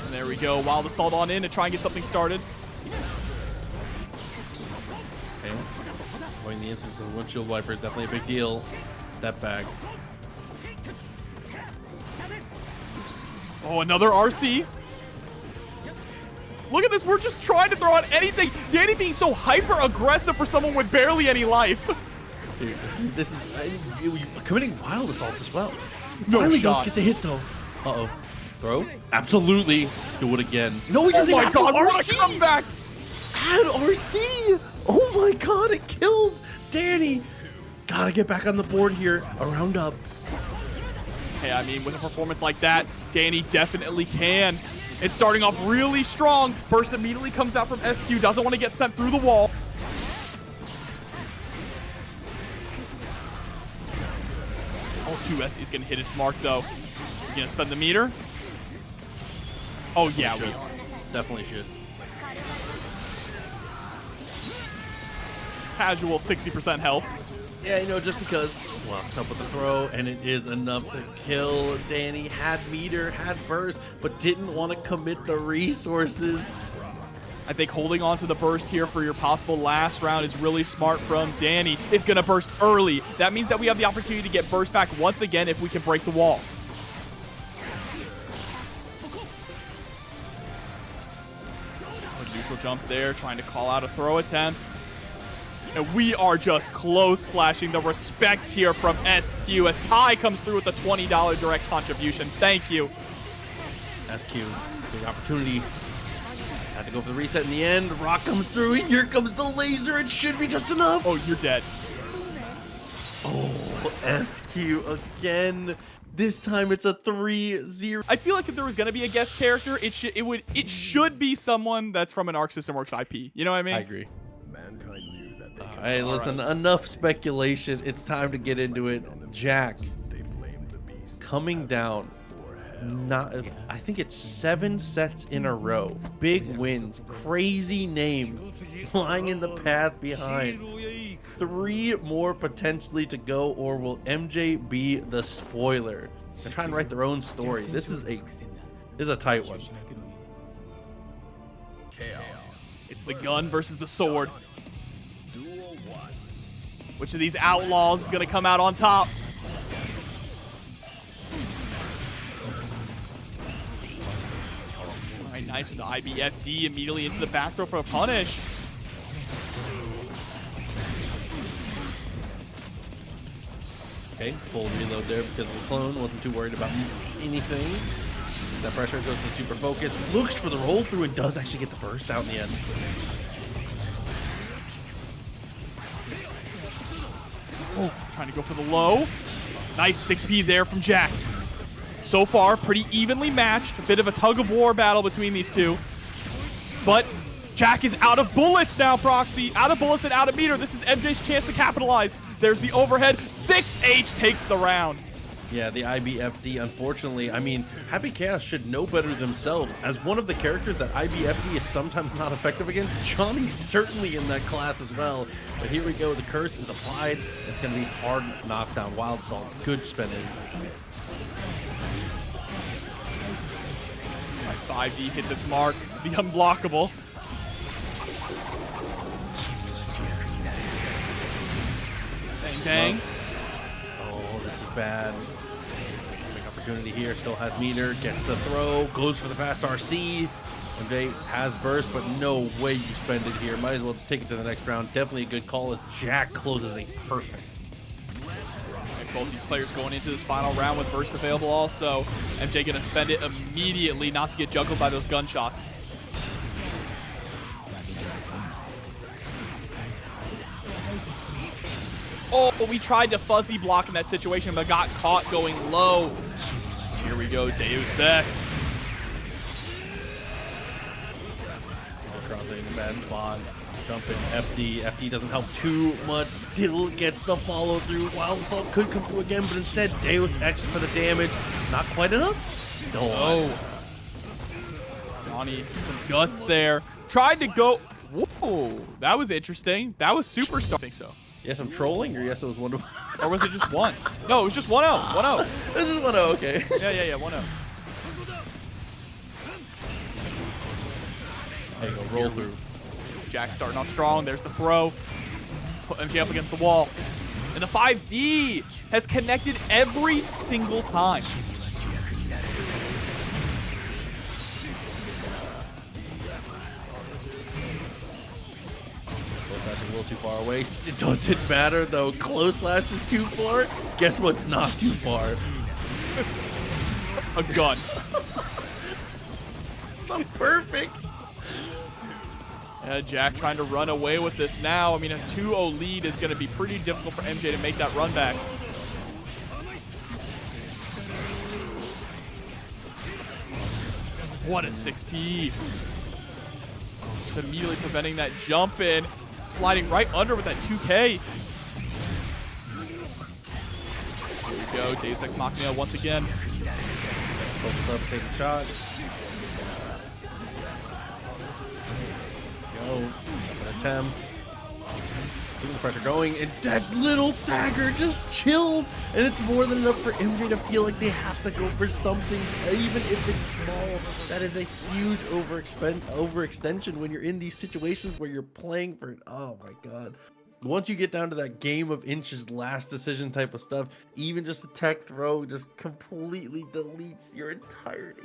And there we go. Wild Assault on in to try and get something started. Okay. Avoiding the instance of the windshield wiper is definitely a big deal. Step back. Oh, another RC. Look at this. We're just trying to throw out anything. Dany being so hyper-aggressive for someone with barely any life. Dude, this is committing wild assaults as well. No Finally shot. does get the hit though. Uh-oh. Throw? Absolutely. Do it again. No, he doesn't. Oh my have god, RC. what a comeback! Add RC. Oh my god, it kills Dany. Gotta get back on the board here. A round up. Hey, I mean, with a performance like that, Dany definitely can. It's starting off really strong. Burst immediately comes out from SQ. Doesn't want to get sent through the wall. Oh, 2S is going to hit its mark, though. We're going to spend the meter. Oh, yeah, we are. Definitely should. Casual 60% health. Yeah, you know, just because locks up with the throw, and it is enough to kill. Dany had meter, had burst, but didn't want to commit the resources. I think holding on to the burst here for your possible last round is really smart from Dany. It's going to burst early. That means that we have the opportunity to get burst back once again if we can break the wall. A neutral jump there, trying to call out a throw attempt. And we are just close slashing the respect here from SQ as Ty comes through with a $20 direct contribution. Thank you. SQ, big opportunity. Had to go for the reset in the end. Rock comes through. Here comes the laser. It should be just enough. Oh, you're dead. Oh, SQ again. This time it's a 3-0. I feel like if there was gonna be a guest character, it should be someone that's from an Arc System Works IP. You know what I mean? I agree. Mankind knew that they could Hey, listen, enough speculation. It's time to get into it. Jack they blamed the beast. coming down. Not, I think it's 7 sets in a row. Big wins, crazy names lying in the path behind. 3 more potentially to go, or will MJ be the spoiler? They're trying to write their own story. This is a tight one. Chaos. It's the gun versus the sword. Duel 1. Which of these outlaws is gonna come out on top? nice with the IBFD immediately into the back throw for a punish. Okay, full reload there because the clone wasn't too worried about anything. That pressure goes to super focus, looks for the roll through, and does actually get the burst out in the end. Oh, trying to go for the low. Nice 6P there from Jack. So far, pretty evenly matched. A bit of a tug-of-war battle between these two. But Jack is out of bullets now, Proxy. Out of bullets and out of meter. This is MJ's chance to capitalize. There's the overhead. 6H takes the round. Yeah, the IBFD, unfortunately, I mean, Happy Chaos should know better themselves. As one of the characters that IBFD is sometimes not effective against, Johnny's certainly in that class as well. But here we go, the curse is applied. It's going to be hard knockdown, Wild Salt, good spinning. 5D hits its mark, the unblockable. Bang, bang. Oh, this is bad. Big opportunity here, still has meter, gets the throw, goes for the fast RC. MJ has burst, but no way you spend it here. Might as well just take it to the next round. Definitely a good call as Jack closes a perfect. Both these players going into this final round with burst available also. MJ gonna spend it immediately not to get juggled by those gunshots. Oh, we tried to fuzzy block in that situation, but got caught going low. Here we go, Deus Ex. MjKurase in a bad spot. Jumping FD. FD doesn't help too much. Still gets the follow through. Wild Assault could come through again, but instead Deus Ex for the damage. Not quite enough. Still on. Dany, some guts there. Tried to go. Whoa, that was interesting. That was super stuff. I think so. Yes, I'm trolling, or yes, it was 1-0. Or was it just 1? No, it was just 1-0. 1-0. This is 1-0, okay. Yeah, 1-0. There you go, roll through. Jack starting off strong. There's the throw. Put MJ up against the wall. And the 5D has connected every single time. Close slash is a little too far away. It doesn't matter though. Close slash is too far. Guess what's not too far? A gun. I'm perfect. Jack trying to run away with this now. I mean, a 2-0 lead is going to be pretty difficult for MJ to make that run back. What a 6P. Just immediately preventing that jump in. Sliding right under with that 2K. Here we go. Deus Ex Machina once again. Focus up, take a shot. An attempt. Keeping the pressure going, and that little stagger just chills, and it's more than enough for MJ to feel like they have to go for something, even if it's small. That is a huge overextension when you're in these situations where you're playing for, oh my god. Once you get down to that game of inches, last decision type of stuff, even just a tech throw just completely deletes your entirety.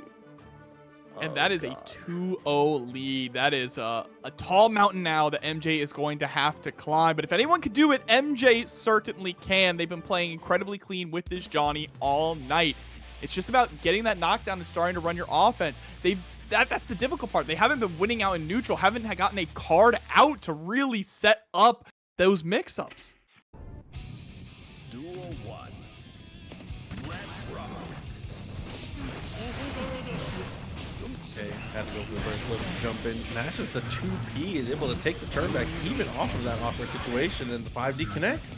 And that is a 2-0 lead. That is a tall mountain now that MJ is going to have to climb. But if anyone could do it, MJ certainly can. They've been playing incredibly clean with this Johnny all night. It's just about getting that knockdown and starting to run your offense. That's the difficult part. They haven't been winning out in neutral, haven't gotten a card out to really set up those mix-ups. Duel 1. Let's rock. Okay, had to go for the first flip, jump in, smashes the 2P, is able to take the turn back even off of that awkward situation, and the 5D connects.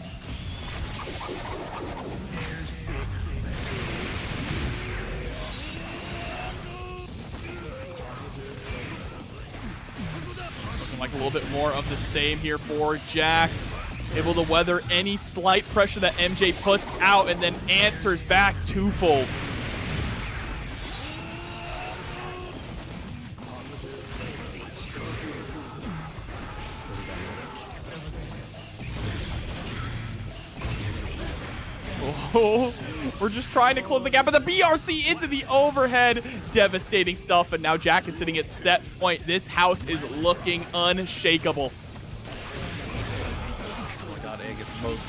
Looking like a little bit more of the same here for Jack. Able to weather any slight pressure that MJ puts out and then answers back twofold. Oh, We're just trying to close the gap, but the BRC into the overhead. Devastating stuff, and now Jack is sitting at set point. This house is looking unshakable. Oh my god, egg is smoked.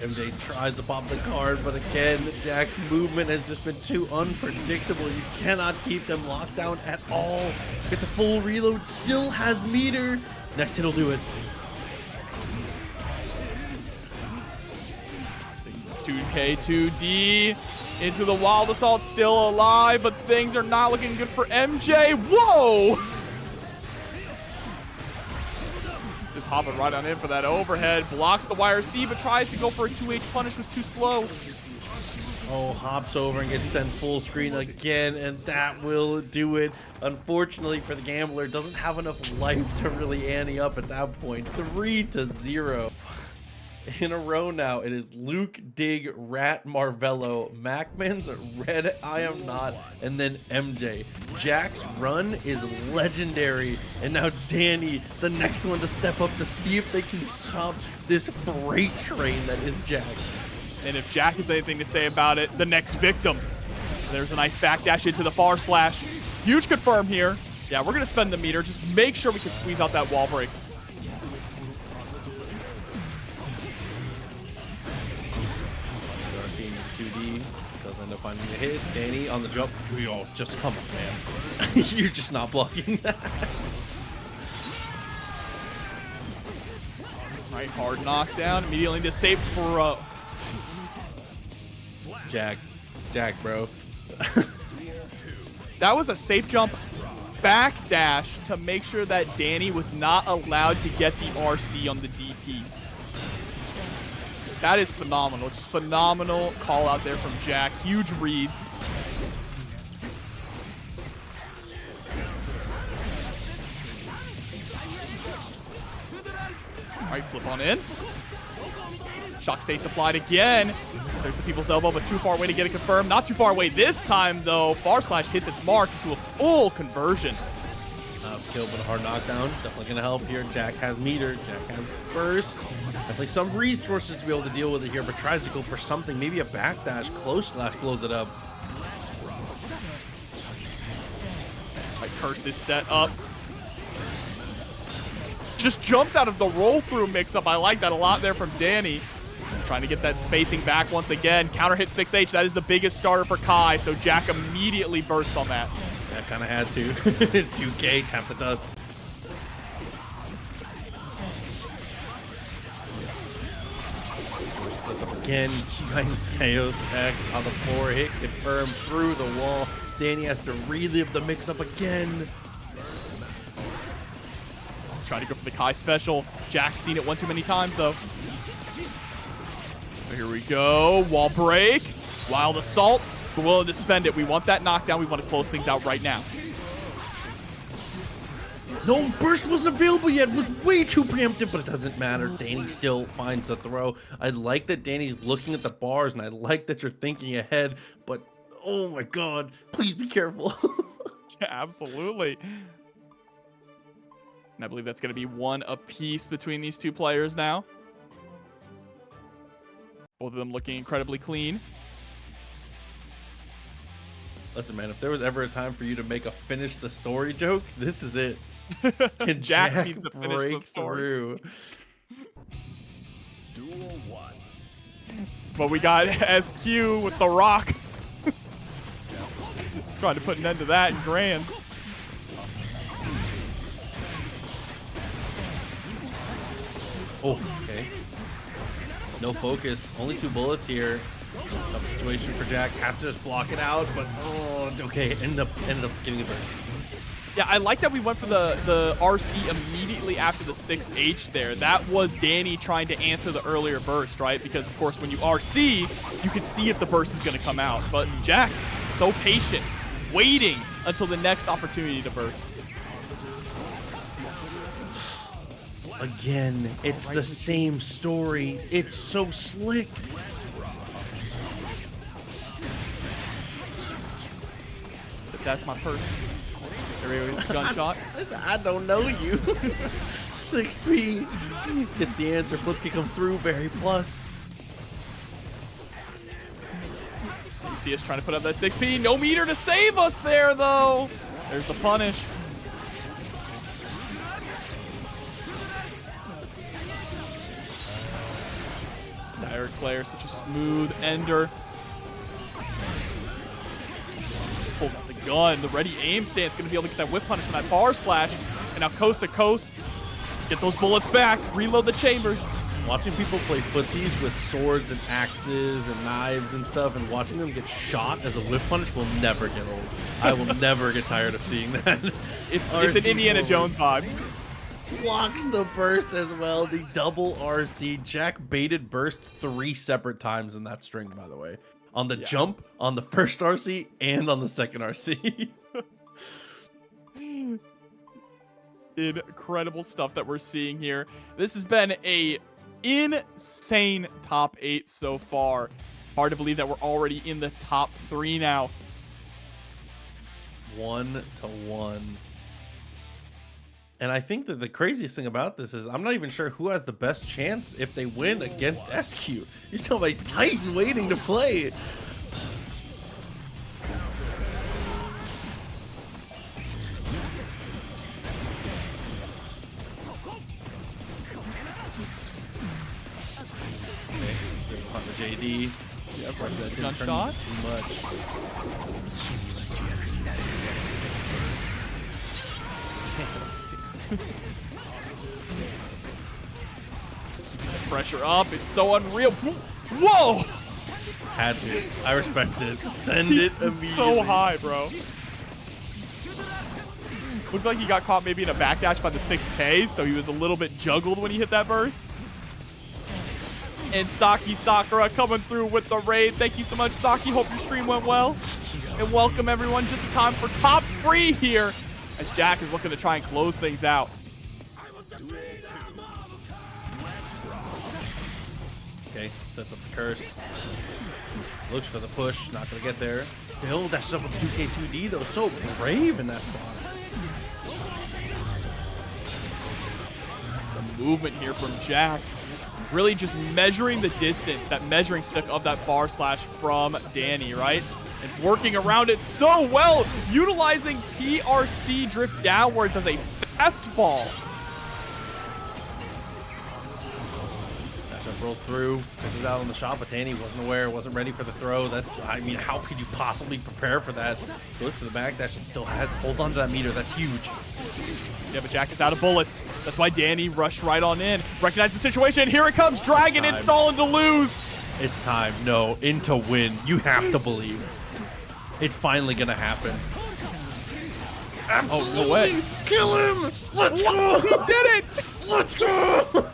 MJ tries to pop the card, but again, Jack's movement has just been too unpredictable. You cannot keep them locked down at all. It's a full reload, still has meter. Next hit will do it. 2K, 2D into the Wild Assault, still alive, but things are not looking good for MJ. Whoa! Just hopping right on in for that overhead. Blocks the YRC, but tries to go for a 2H punish. Was too slow. Oh, hops over and gets sent full screen again, and that will do it. Unfortunately for the gambler, doesn't have enough life to really ante up at that point. 3-0. In a row now, it is Luke, Dig, Rat, Marvelo, MacMens, RedIAmNot, and then MJ. Jack's run is legendary, and now Dany, the next one to step up to see if they can stop this freight train that is Jack. And if Jack has anything to say about it, the next victim. There's a nice backdash into the far slash. Huge confirm here. Yeah, we're going to spend the meter. Just make sure we can squeeze out that wall break. Does end up finding a hit. Dany on the jump. Oh, just come on, man. You're just not blocking that. Right, hard knockdown. Immediately into safe for Jack, bro. That was a safe jump backdash to make sure that Dany was not allowed to get the RC on the DP. That is phenomenal. Just phenomenal call out there from Jack. Huge reads. All right, flip on in. Shock state's applied again. There's the people's elbow, but too far away to get it confirmed. Not too far away this time, though. Far slash hits its mark into a full conversion. Kill with a hard knockdown. Definitely going to help here. Jack has meter. Jack has burst. Definitely some resources to be able to deal with it here, but tries to go for something. Maybe a backdash. Close slash blows it up. Right, curse is set up. Just jumps out of the roll-through mix-up. I like that a lot there from Dany. Trying to get that spacing back once again. Counter hit 6H. That is the biggest starter for Kai, so Jack immediately bursts on that. That kind of had to. 2K, Tempa dust. Again, finds Chaos X on the floor. Hit confirmed through the wall. Dany has to relive the mix-up again. Trying to go for the Kai special. Jack's seen it one too many times, though. Here we go. Wall break. Wild Assault. We're willing to spend it. We want that knockdown. We want to close things out right now. No, burst wasn't available yet. It was way too preemptive, but it doesn't matter. Dany still finds the throw. I like that Dany's looking at the bars, and I like that you're thinking ahead, but oh my god, please be careful. Yeah, absolutely. And I believe that's going to be one apiece between these two players now. Both of them looking incredibly clean. Listen, man, if there was ever a time for you to make a finish the story joke, this is it. Can Jack needs to finish the story. Through? Duel 1. But we got SQ with the rock. Trying to put an end to that in grand. Oh, okay. No focus. Only 2 bullets here. Tough situation for Jack. Has to just block it out, but oh, okay. Ended up getting a burst. Yeah, I like that we went for the RC immediately after the 6H there. That was Dany trying to answer the earlier burst, right? Because, of course, when you RC, you can see if the burst is going to come out. But Jack, so patient, waiting until the next opportunity to burst. Again, it's the same story. It's so slick. But that's my purse. There he goes, gunshot. I don't know you. 6P. Gets the answer. Flip kick comes through. Very plus. see us trying to put up that 6P. No meter to save us there, though. There's the punish. Dire Claire, such a smooth ender. Just pulls out the gun. The ready aim stance going to be able to get that whip punish on that bar slash. And now coast to coast. Get those bullets back. Reload the chambers. Watching people play footsies with swords and axes and knives and stuff, and watching them get shot as a whip punish will never get old. I will never get tired of seeing that. It's an Indiana Jones vibe. Blocks the burst as well. The double RC. Jack baited burst 3 separate times in that string, by the way. On the jump, on the first RC, and on the second RC. Incredible stuff that we're seeing here. This has been a insane top 8 so far. Hard to believe that we're already in the top 3 now. 1-1. And I think that the craziest thing about this is I'm not even sure who has the best chance if they win against SQ. You're talking about a Titan waiting to play. On the JD. Yeah, that gunshot. Too much. Pressure up. It's so unreal. Whoa! Had to. I respect it. Send it immediately. So high, bro. Looked like he got caught maybe in a backdash by the 6K, so he was a little bit juggled when he hit that burst. And Saki Sakura coming through with the raid. Thank you so much, Saki. Hope your stream went well. And welcome, everyone. Just in time for top 3 here, as Jack is looking to try and close things out. Okay, sets up the curse. Looks for the push. Not going to get there. Still dashes up with 2K2D, though. So brave in that spot. The movement here from Jack. Really just measuring the distance, that measuring stick of that bar slash from Dany, right? And working around it so well, utilizing PRC drift downwards as a fastball. Dash up, rolls through, pushes out on the shot, but Dany wasn't aware, wasn't ready for the throw. That's, I mean, how could you possibly prepare for that? Looks for the back dash and still holds on to that meter. That's huge. Yeah, but Jack is out of bullets. That's why Dany rushed right on in. Recognize the situation. Here it comes. Dragon installing to lose. It's time. No, in to win. You have to believe. It's finally going to happen. Absolutely. Oh, no way. Kill him. Let's go. He did it. Let's go.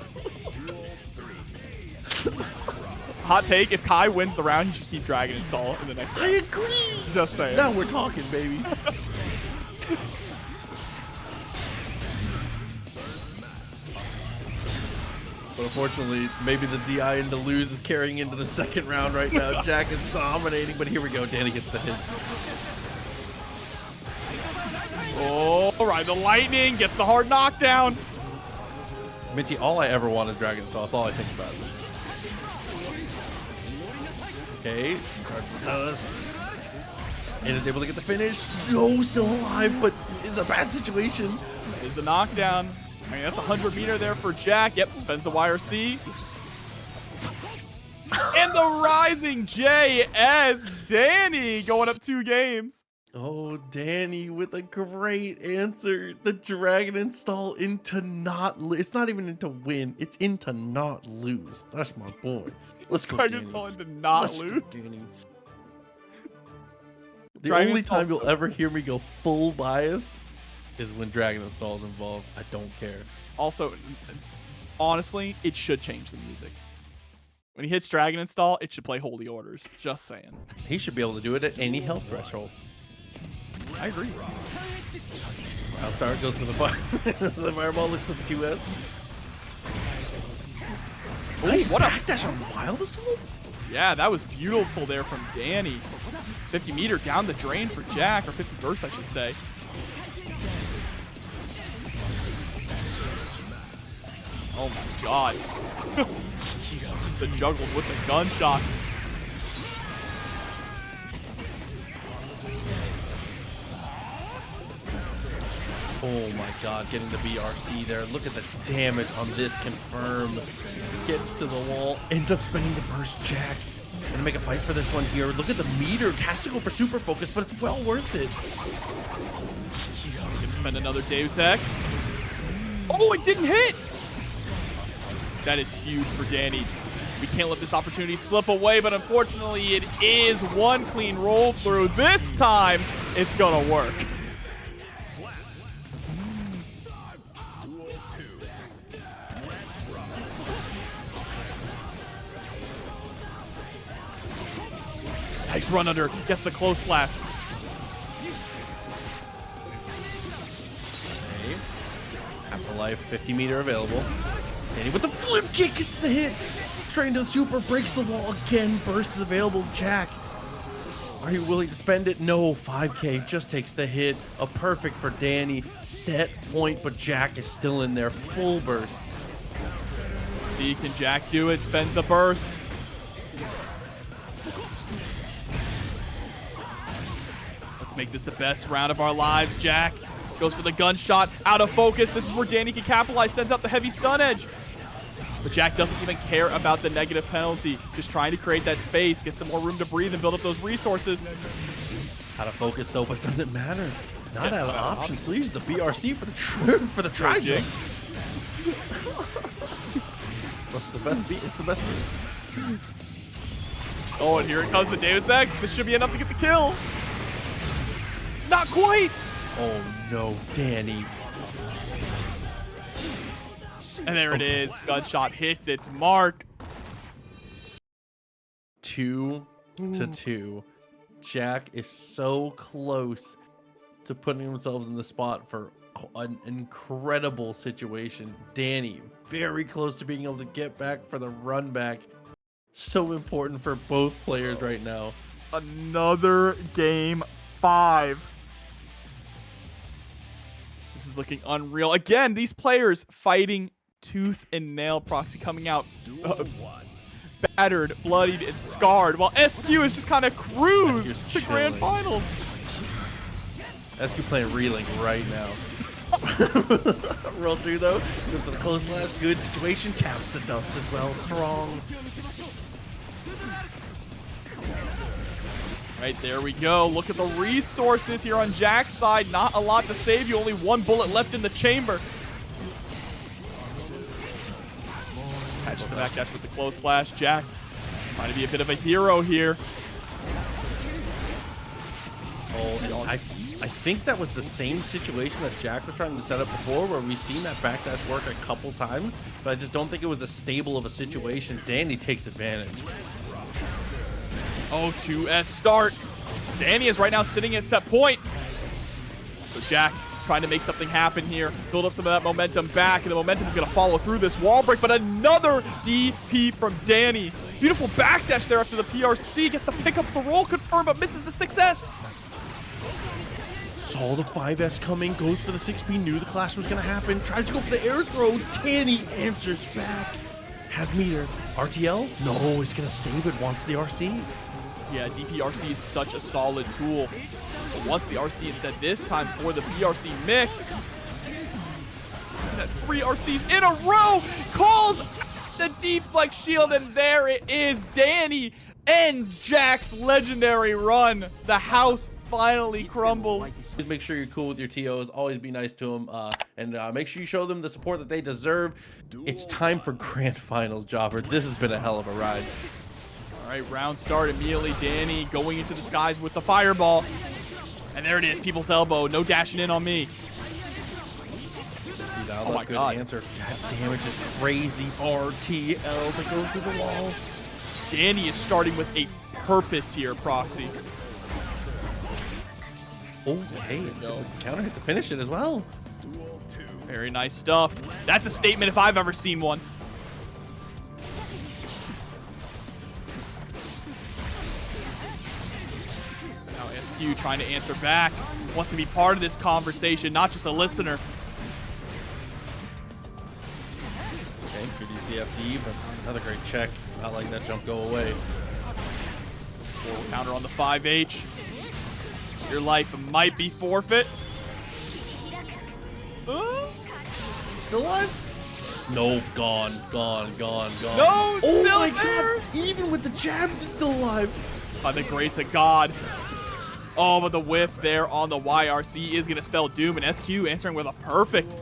Hot take. If Kai wins the round, he should keep Dragon install in the next round. I agree. Just saying. Now we're talking, baby. But unfortunately, maybe the DI into lose is carrying into the second round right now. Jack is dominating, but here we go. Dany gets the hit. Oh, all right. The lightning gets the hard knockdown. Minty, all I ever want is Dragon Stall. That's all I think about. Okay, charge the dust. And is able to get the finish. No, still alive, but it's a bad situation. Is a knockdown. I mean, that's a 100-meter there for Jack. Yep, spends the YRC. And the rising J as Dany going up 2 games. Oh, Dany with a great answer. The Dragon install into not it's not even into win. It's into not lose. That's my boy. Let's go, Dragon Dany. install into not Let's lose. go, Dany. The Dragon only install's time you'll ever hear me go full bias is when Dragon install is involved. I don't care. Also, honestly, it should change the music. When he hits Dragon install, it should play Holy Orders. Just saying. He should be able to do it at any health threshold. I agree. Wild Start goes for the fire. The fireball looks for the 2S. Nice what a backdash on Wild Assault. Yeah, that was beautiful there from Dany. 50 meter down the drain for Jack, or 50 burst, I should say. Oh my god. The juggles with the gunshot. Oh my god, getting the BRC there. Look at the damage on this confirm. Gets to the wall, ends up spinning the burst. Jack gonna make a fight for this one here. Look at the meter. Has to go for super focus, but it's well worth it. Gonna spend another Deus Ex. Oh, it didn't hit! That is huge for Dany. We can't let this opportunity slip away, but unfortunately it is one clean roll through. This time, it's gonna work. Nice run under, gets the close slash. Okay. Afterlife, 50 meter available. Dany with the flip kick gets the hit. Straight into the super, breaks the wall again. Burst is available. Jack, are you willing to spend it? No, 5K just takes the hit. A perfect for Dany. Set point, but Jack is still in there. Full burst. Let's see, can Jack do it? Spends the burst. Let's make this the best round of our lives. Jack goes for the gunshot, out of focus. This is where Dany can capitalize, sends out the heavy stun edge. But Jack doesn't even care about the negative penalty. Just trying to create that space, get some more room to breathe and build up those resources. Out of focus though, but doesn't matter. Not out of options. So use the BRC for the try jig. What's the best beat? It's the best beat. Oh, and here it comes the Deus Ex. This should be enough to get the kill. Not quite. Oh no, Dany. And there it is. Gunshot hits its mark. 2-2. Jack is so close to putting themselves in the spot for an incredible situation. Dany very close to being able to get back for the run back. So important for both players right now. Another game 5. This is looking unreal. Again, these players fighting tooth and nail. Proxy coming out battered, bloodied, and scarred, while SQ is just kind of cruised to grand finals. SQ playing reeling right now. Roll through though. Good for the close slash. Good situation. Taps the dust as well. Strong. Right, there we go. Look at the resources here on Jack's side. Not a lot to save you. Only one bullet left in the chamber. Catch the back dash with the close slash. Jack trying to be a bit of a hero here. Oh, I think that was the same situation that Jack was trying to set up before, where we've seen that backdash work a couple times, but I just don't think it was as stable of a situation. Dany takes advantage. Oh, 2S start. Dany is right now sitting at set point. So Jack trying to make something happen here, build up some of that momentum back, and the momentum is going to follow through this wall break, but another DP from Dany. Beautiful backdash there after the PRC, gets to pick up the roll, confirm, but misses the 6S. Saw the 5S coming, goes for the 6P, knew the clash was going to happen, tries to go for the air throw. Dany answers back. Has meter. RTL? No, he's going to save it, wants the RC. Yeah, DPRC is such a solid tool. But once the RC instead, this time for the BRC mix. Look at that, 3 RCs in a row. Calls the deflect shield, and there it is. Dany ends Jack's legendary run. The house finally crumbles. Please make sure you're cool with your TOs. Always be nice to them. And make sure you show them the support that they deserve. It's time for grand finals, Jobber. This has been a hell of a ride. All right, round start immediately. Dany going into the skies with the fireball. And there it is, people's elbow. No dashing in on me. Oh my God. Answer. God, damage is crazy. RTL to go through the wall. Dany is starting with a purpose here, Proxy. Okay, counter hit to finish it as well. Very nice stuff. That's a statement if I've ever seen one. Now SQ trying to answer back. Wants to be part of this conversation, not just a listener. Okay, good use the FD, but another great check. Not letting that jump go away. Forward counter on the 5H. Your life might be forfeit. Still alive? No, gone. No, Oh still my there. god! Even with the jabs, he's still alive. By the grace of God. Oh, but the whiff there on the YRC is going to spell doom, and SQ answering with a perfect.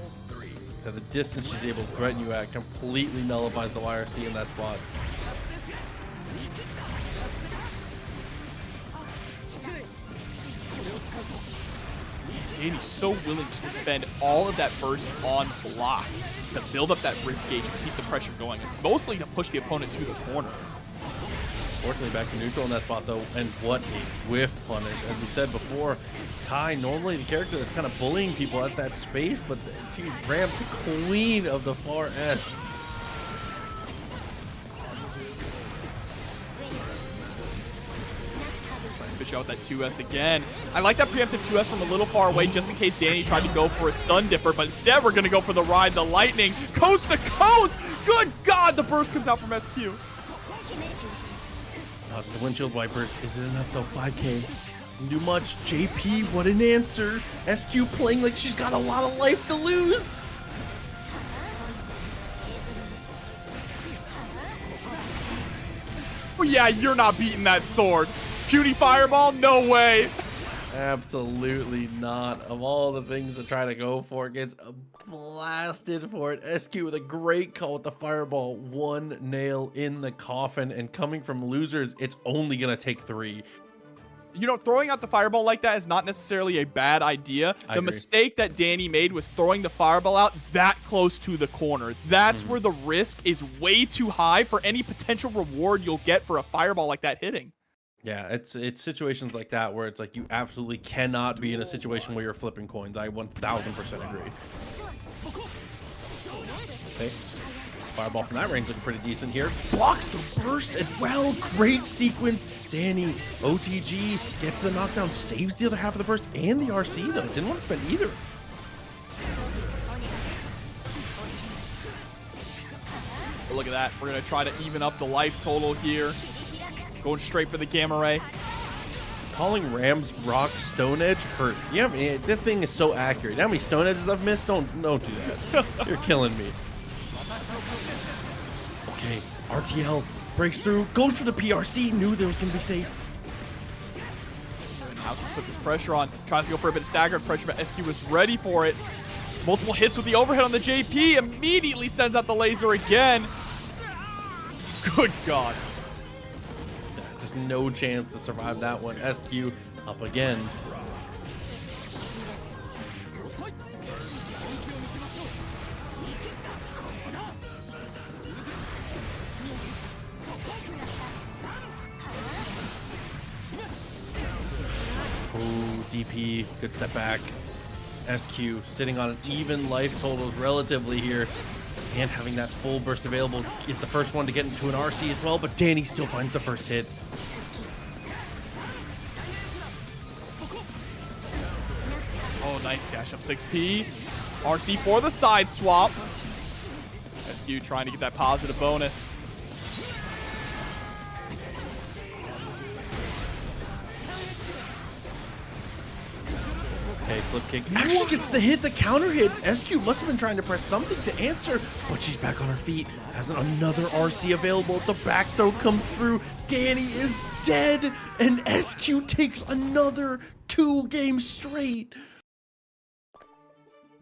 So the distance she's able to threaten you at completely nullifies the YRC in that spot. Dany's so willing just to spend all of that burst on block to build up that risk gauge and keep the pressure going. It's mostly to push the opponent to the corner. Fortunately, back to neutral in that spot, though, and what a whiff punish. As we said before, Kai, normally the character that's kind of bullying people at that space, but dude, Ram, the queen of the far S. Fish out with that 2S again. I like that preemptive 2S from a little far away just in case Dany tried to go for a stun dipper, but instead we're going to go for the ride, the lightning, coast to coast. Good God, the burst comes out from SQ. Now it's the windshield wipers. Is it enough though? 5K. Doesn't do much. JP, what an answer. SQ playing like she's got a lot of life to lose. Well, yeah, you're not beating that sword. Cutie fireball? No way. Absolutely not. Of all the things to try to go for, gets blasted for it. SQ with a great call with the fireball. One nail in the coffin, and coming from losers, it's only going to take 3. You know, throwing out the fireball like that is not necessarily a bad idea. I The agree. mistake that Dany made was throwing the fireball out that close to the corner. That's where the risk is way too high for any potential reward you'll get for a fireball like that hitting. Yeah, it's situations like that where it's like you absolutely cannot be in a situation where you're flipping coins. I 1000% agree. Okay. Fireball from that range looking pretty decent here. Blocks the burst as well. Great sequence. Dany, OTG gets the knockdown, saves the other half of the burst and the RC though. Didn't want to spend either. But look at that. We're going to try to even up the life total here. Going straight for the Gamma Ray. Calling Ram's rock stone edge hurts. Yeah, man, that thing is so accurate. How many stone edges I've missed? Don't do that. You're killing me. Okay, RTL breaks through, goes for the PRC, knew there was gonna be safe. How to put this pressure on. Tries to go for a bit of staggered pressure, but SQ was ready for it. Multiple hits with the overhead on the JP. Immediately sends out the laser again. Good God. Just no chance to survive that one. SQ up again. Ooh, DP, good step back. SQ sitting on even life totals relatively here. And having that full burst available is the first one to get into an RC as well, but Dany still finds the first hit. Oh, nice dash up 6P. RC for the side swap. SQ trying to get that positive bonus. Okay, flip kick. Actually gets the hit, the counter hit. SQ must have been trying to press something to answer, but she's back on her feet. Has another RC available. The back throw comes through. Dany is dead, and SQ takes another 2 games straight.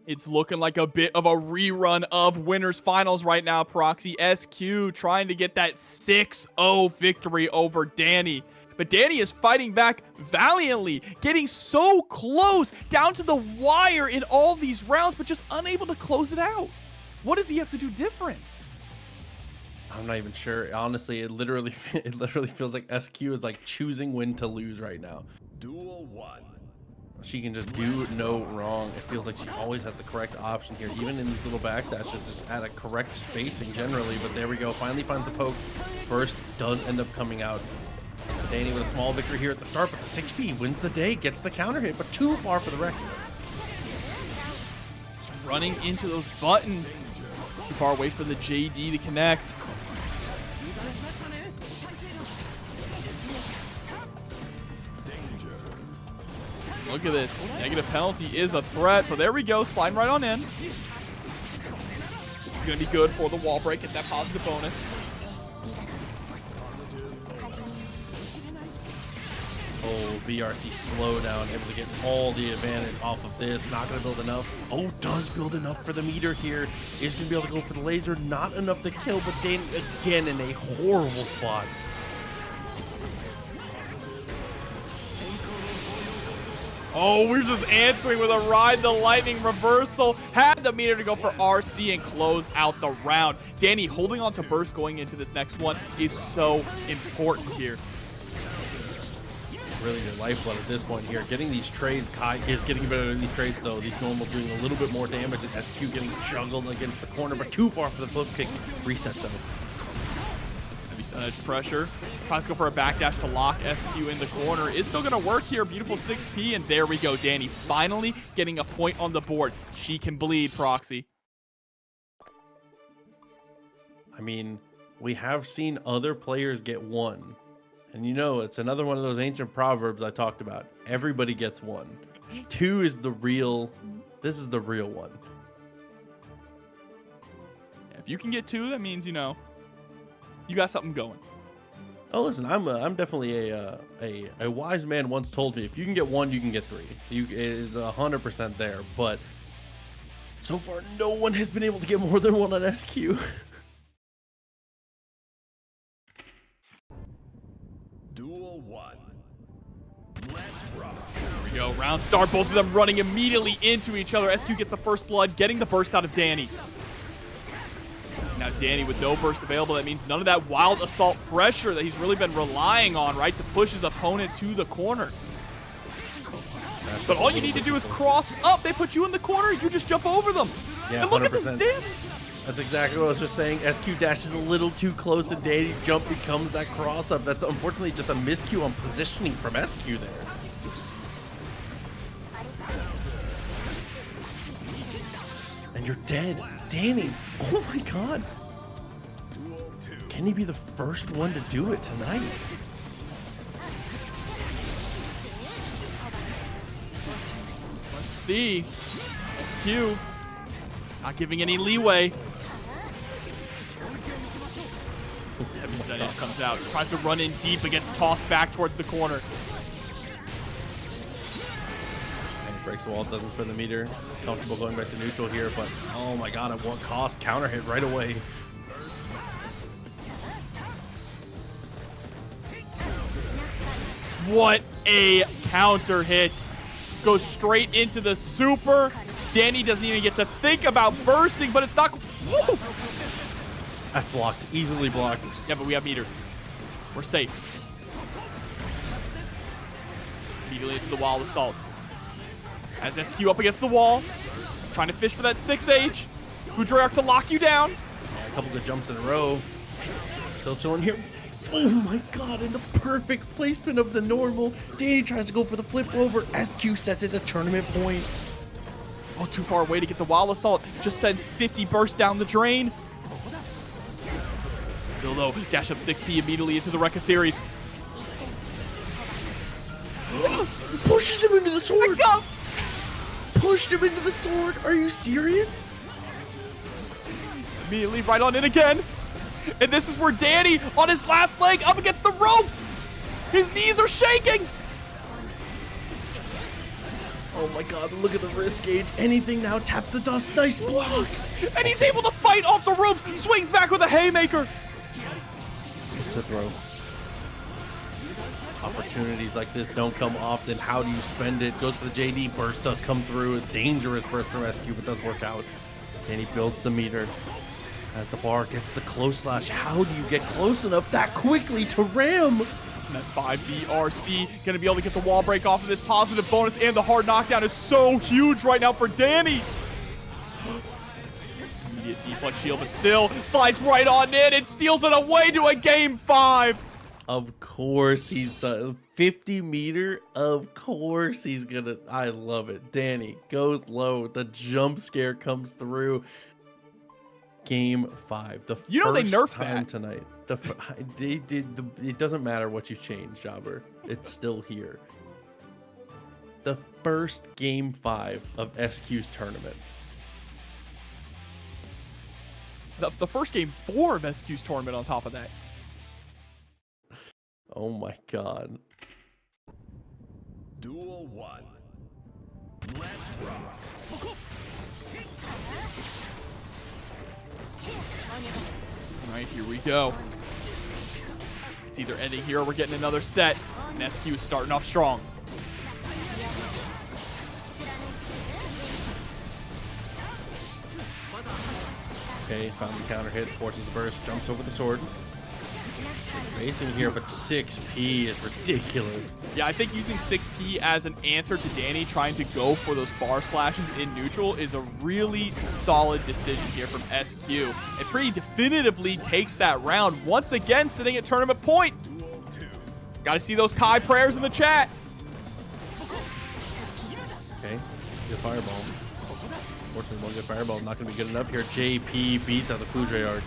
It's looking like a bit of a rerun of winners finals right now, Proxy. SQ trying to get that 6-0 victory over Dany. But Dany is fighting back valiantly, getting so close down to the wire in all these rounds, but just unable to close it out. What does he have to do different? I'm not even sure. Honestly, it literally feels like SQ is like choosing when to lose right now. Duel 1. She can just do no wrong. It feels like she always has the correct option here, even in these little backdashes, just at a correct spacing generally. But there we go. Finally finds the poke. Burst does end up coming out. Dany with a small victory here at the start, but the 6P wins the day, gets the counter hit, but too far for the wreck. Just running into those buttons. Too far away for the JD to connect. Look at this. Negative penalty is a threat, but there we go. Sliding right on in. This is going to be good for the wall break. Get that positive bonus. Oh, BRC slow down, able to get all the advantage off of this. Not going to build enough. Oh, does build enough for the meter here. Is going to be able to go for the laser. Not enough to kill, but Dany again in a horrible spot. Oh, we're just answering with a ride the lightning reversal. Had the meter to go for RC and close out the round. Dany holding on to burst going into this next one is so important here. Really your lifeblood at this point here. Getting these trades, Kai is getting better at these trades though. These normal doing a little bit more damage, and SQ getting juggled against the corner, but too far for the flip kick. Reset though. Heavy stun edge pressure. Tries to go for a backdash to lock SQ in the corner. Is still going to work here. Beautiful 6P, and there we go. Dany finally getting a point on the board. She can bleed, Proxy. I mean, we have seen other players get one. And you know, it's another one of those ancient proverbs I talked about. Everybody gets one. Two is the real, this is the real one. If you can get two, that means, you know, you got something going. Oh, listen, I'm definitely a wise man once told me, if you can get one, you can get three. It is 100% there, but so far, no one has been able to get more than one on SQ. Duel 1. Let's rock. There we go. Round start. Both of them running immediately into each other. SQ gets the first blood, getting the burst out of Dany. Now Dany with no burst available. That means none of that wild assault pressure that he's really been relying on, right, to push his opponent to the corner. But all you need to do is cross up. They put you in the corner. You just jump over them. Yeah, and look 100%. at this damage. That's exactly what I was just saying. SQ dashes a little too close, and Dany's jump becomes that cross up. That's unfortunately just a miscue on positioning from SQ there. And you're dead. Dany. Oh my god. Can he be the first one to do it tonight? Let's see. SQ not giving any leeway. Heavy stun edge comes out. Tries to run in deep, but gets tossed back towards the corner. And he breaks the wall, doesn't spin the meter. He's comfortable going back to neutral here, but oh my god, at what cost? Counter hit right away. What a counter hit. Goes straight into the super. Dany doesn't even get to think about bursting, but it's not. Woo! That's blocked. Easily blocked. Yeah, but we have meter. We're safe. Immediately into the wall assault. As SQ up against the wall. Trying to fish for that 6H. KidDracula to lock you down. Yeah, a couple of jumps in a row. Still chilling here. Oh my god, and the perfect placement of the normal. Dany tries to go for the flip over. SQ sets it to tournament point. Oh, too far away to get the wall assault. Just sends 50 bursts down the drain. Still though, dash up 6P immediately into the Rekka series. Pushes him into the sword. Pushed him into the sword. Are you serious? Immediately right on in again. And this is where Dany, on his last leg, up against the ropes. His knees are shaking. Oh my god, look at the wrist gauge. Anything now taps the dust. Nice block. And he's able to fight off the ropes. Swings back with a haymaker. Just a throw. Opportunities like this don't come often. How do you spend it? Goes for the JD. Burst does come through. A dangerous burst from SQ, but does work out. And he builds the meter. As the bar gets the close slash. How do you get close enough that quickly to ram? And that 5D RC going to be able to get the wall break off of this positive bonus, and the hard knockdown is so huge right now for Dany. Immediate deflect shield, but still slides right on in and steals it away to a game 5. Of course he's the 50 meter. Of course he's gonna. I love it. Dany goes low. The jump scare comes through. Game 5. The you know they nerfed time that tonight. They did. It doesn't matter what you change, Jobber. It's still here. the first game 5 of SQ's tournament. The first game 4 of SQ's tournament on top of that. Oh my god. Duel 1. Let's rock. All right, here we go. It's either ending here or we're getting another set. And SQ is starting off strong. Okay, finally counter hit, forces the burst, jumps over the sword. Spacing here, but 6P is ridiculous. Yeah, I think using 6P as an answer to Dany trying to go for those bar slashes in neutral is a really solid decision here from SQ. It pretty definitively takes that round, once again sitting at tournament point. Got to see those Kai prayers in the chat. Okay, good fireball. Unfortunately, one good fireball not going to be good enough here. JP beats out the Foudre Yard.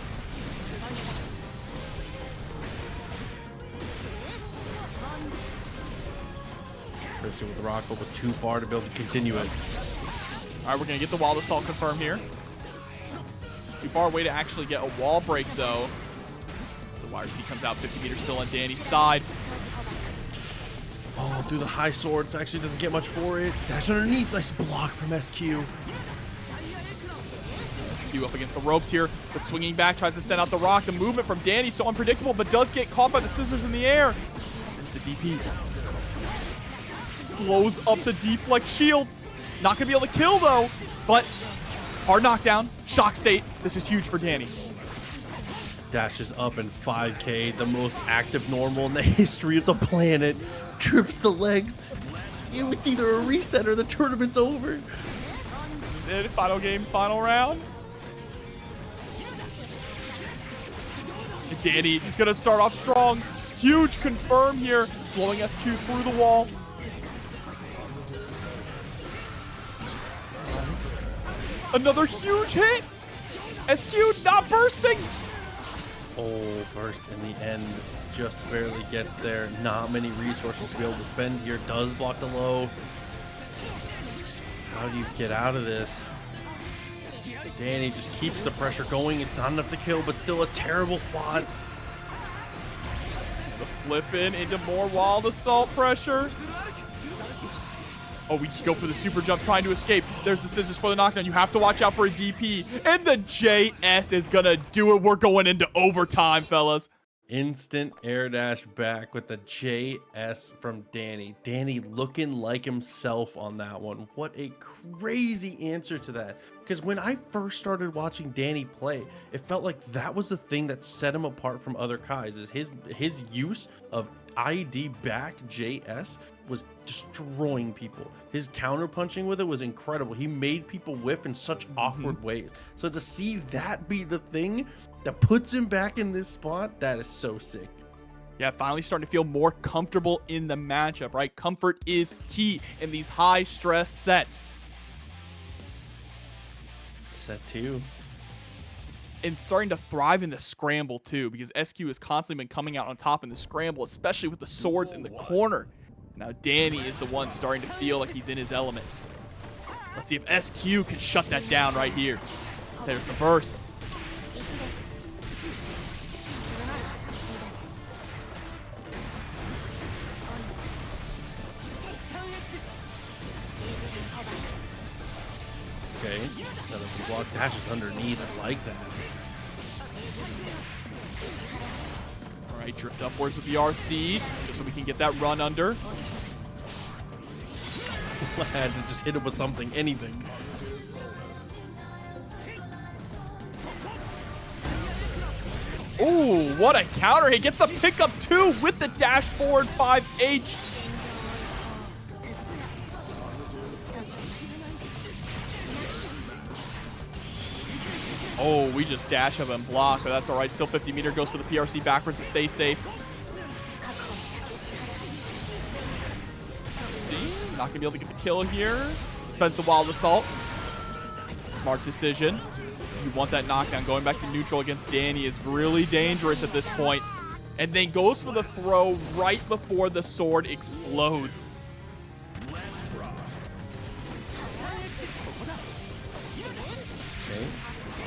First with the rock, but was too far to be able to continue it. All right, we're going to get the Wild Assault confirmed here. Too far away to actually get a wall break, though. The YRC comes out 50 meters still on Dany's side. Oh, through the high sword. Actually doesn't get much for it. Dash underneath. Nice block from SQ. SQ up against the ropes here, but swinging back, tries to send out the rock. The movement from Dany so unpredictable, but does get caught by the scissors in the air. It's the DP. Blows up the deflect shield. Not going to be able to kill, though, but hard knockdown, shock state. This is huge for Dany. Dashes up in 5K, the most active normal in the history of the planet. Trips the legs. It's either a reset or the tournament's over. This is it. Final game, final round. Dany gonna start off strong. Huge confirm here, blowing SQ through the wall. Another huge hit. SQ not bursting. Oh, burst in the end. Just barely gets there. Not many resources to be able to spend here. Does block the low. How do you get out of this? Dany just keeps the pressure going. It's not enough to kill, but still a terrible spot. The flip in into more Wild Assault pressure. Oh, we just go for the super jump trying to escape. There's the scissors for the knockdown. You have to watch out for a DP. And the JS is going to do it. We're going into overtime, fellas. Instant air dash back with the JS from Dany. Dany looking like himself on that one. What a crazy answer to that. Because when I first started watching Dany play, it felt like that was the thing that set him apart from other Kais. Is his use of ID back JS was destroying people. His counter punching with it was incredible. He made people whiff in such awkward ways. So to see that be the thing that puts him back in this spot, that is so sick. Yeah, finally starting to feel more comfortable in the matchup, right? Comfort is key in these high stress sets. Set 2. And starting to thrive in the scramble too, because SQ has constantly been coming out on top in the scramble, especially with the swords in the corner. Now Dany is the one starting to feel like he's in his element. Let's see if SQ can shut that down right here. There's the burst. Okay, another block dashes underneath. I like that. All right, drift upwards with the RC, just so we can get that run under. I had to just hit it with something, anything. Ooh, what a counter hit. Gets the pickup too with the dash forward 5H. Oh, we just dash up and block, but that's all right. Still 50 meter, goes for the PRC backwards to stay safe. See, not gonna be able to get the kill here. Spends the Wild Assault. Smart decision. You want that knockdown. Going back to neutral against Dany is really dangerous at this point. And then goes for the throw right before the sword explodes. Let's rock.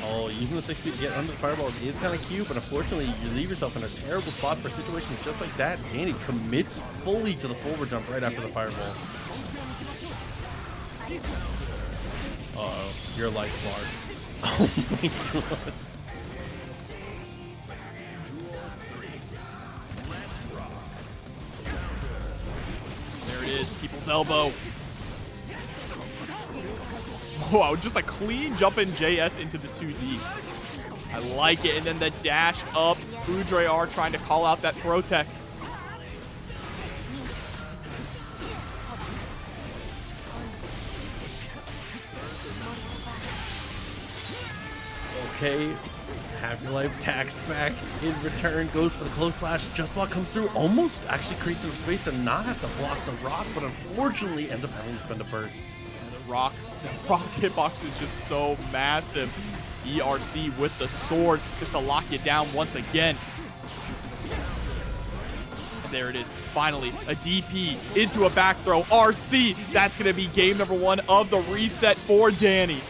Oh, using the 6 to get under the fireball is kind of cute, but unfortunately, you leave yourself in a terrible spot for situations just like that. Dany commits fully to the forward jump right after the fireball. Uh-oh, your life bar. Oh my god. There it is, people's elbow. Wow, just a clean jump in JS into the 2D. I like it, and then the dash up. Udre trying to call out that throw tech. Okay, have your life taxed back. In return, goes for the close slash. Just block comes through. Almost actually creates some space to not have to block the rock, but unfortunately ends up having to spend a burst. The rock hitbox is just so massive. ERC with the sword just to lock you down once again. And there it is. Finally, a DP into a back throw. RC. That's going to be game number 1 of the reset for Dany.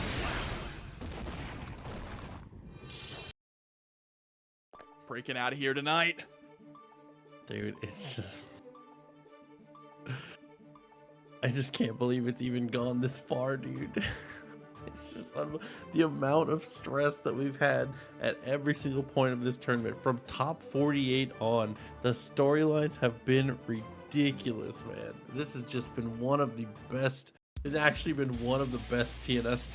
Breaking out of here tonight. Dude, it's just... I just can't believe it's even gone this far, dude. It's just the amount of stress that we've had at every single point of this tournament. From top 48 on, the storylines have been ridiculous, man. This has just been one of the best. It's actually been one of the best TNS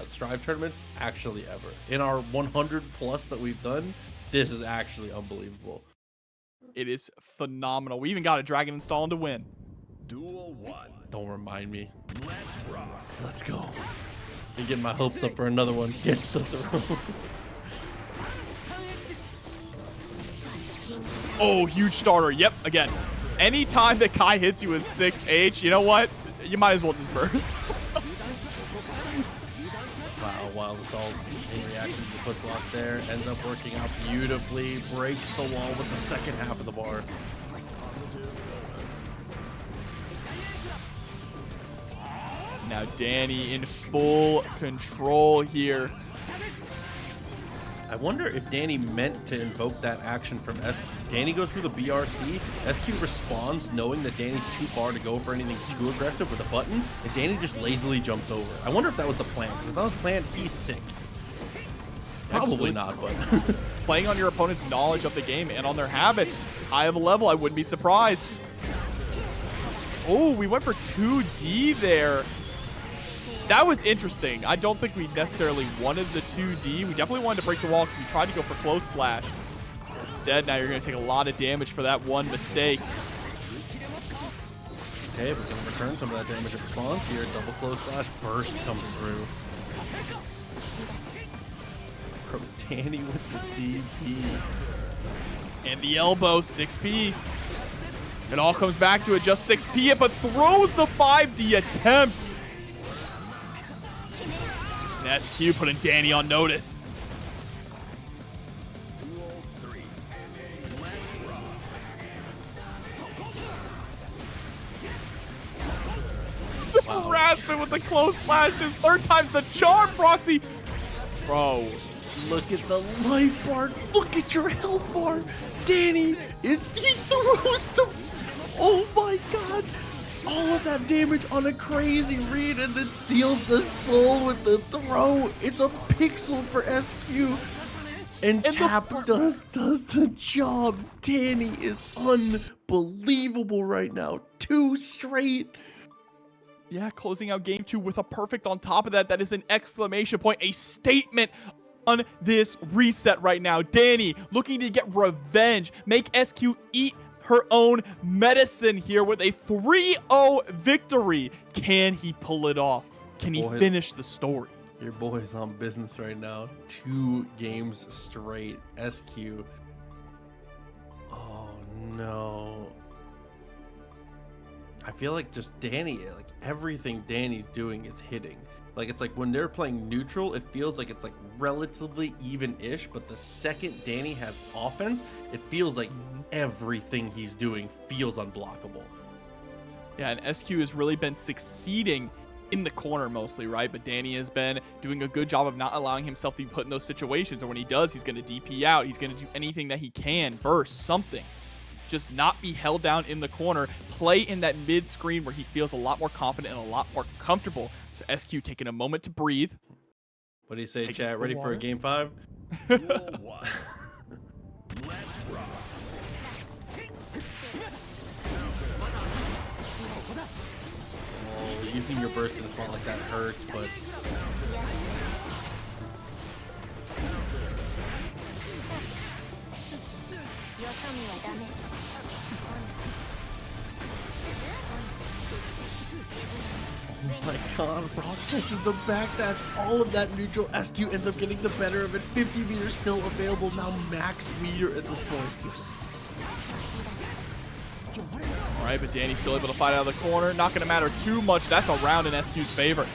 Strive tournaments actually ever. In our 100 plus that we've done, this is actually unbelievable. It is phenomenal. We even got a dragon installed to win. Duel 1. Don't remind me. Let's rock. Let's go. I'm getting my hopes up for another one. Gets the throw. Oh, huge starter. Yep, again. Anytime that Kai hits you with 6H, you know what? You might as well just burst. Wow, wild assault in reaction to the push block there. Ends up working out beautifully. Breaks the wall with the second half of the bar. Now Dany in full control here. I wonder if Dany meant to invoke that action from SQ. Dany goes through the BRC. SQ responds knowing that Dany's too far to go for anything too aggressive with a button, and Dany just lazily jumps over. I wonder if that was the plan. If that was planned, he's sick. Probably not, but... Playing on your opponent's knowledge of the game and on their habits. High of a level, I wouldn't be surprised. Oh, we went for 2D there. That was interesting. I don't think we necessarily wanted the 2D. We definitely wanted to break the wall because we tried to go for close slash. Instead, now you're going to take a lot of damage for that one mistake. Okay, we're going to return some of that damage in response here. Double close slash burst comes through. From Dany with the DP. And the elbow, 6P. It all comes back to it, just 6P, but throws the 5D attempt. And SQ putting Dany on notice. Duel 3. Let's rock. The harassment with the close slashes. 3rd time's the charm, Proxy. Bro. Look at the life bar. Look at your health bar. Dany he throws the... Oh my god. All of that damage on a crazy read and then steals the soul with the throw. It's a pixel for SQ. And Tap does the job. Dany is unbelievable right now. 2 straight. Yeah, closing out game 2 with a perfect on top of that. That is an exclamation point, a statement on this reset right now. Dany looking to get revenge, make SQ eat her own medicine here with a 3-0 victory. Can he pull it off? Can he finish the story? Your boy is on business right now. 2 games straight. SQ. Oh no. I feel like just Dany, like everything Dany's doing is hitting. Like it's like when they're playing neutral, it feels like it's like relatively even-ish, but the second Dany has offense, it feels like everything he's doing feels unblockable. Yeah, and SQ has really been succeeding in the corner mostly, right? But Dany has been doing a good job of not allowing himself to be put in those situations. Or when he does, he's going to DP out. He's going to do anything that he can, burst, something. Just not be held down in the corner. Play in that mid screen where he feels a lot more confident and a lot more comfortable. So SQ taking a moment to breathe. What do you say, Take chat? Ready for a game 5? Duel 1. Let's rock. Well, using your burst in a spot like that hurts, but oh my god, Brock catches the backdash, all of that neutral. SQ ends up getting the better of it. 50 meters still available, now max meter at this point. All right, but Dany's still able to fight out of the corner. Not going to matter too much. That's a round in SQ's favor.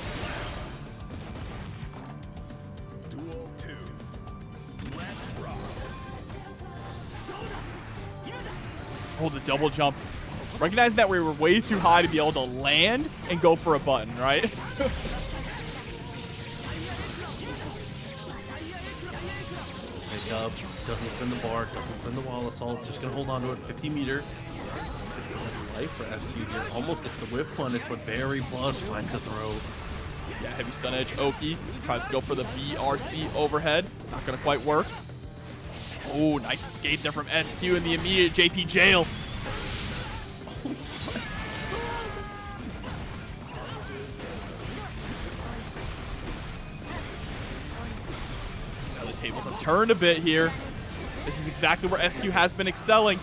Duel 2. Let's rock. Oh, the double jump. Recognizing that we were way too high to be able to land and go for a button, right? Pick up, doesn't spin the bar, doesn't spin the wall assault, just gonna hold on to it. 50 meter. Life for SQ here. Almost gets the whip punish, but very plus finds a throw. Yeah, heavy stun edge. Oki tries to go for the BRC overhead. Not gonna quite work. Oh, nice escape there from SQ in the immediate JP jail. Now the tables have turned a bit here. This is exactly where SQ has been excelling.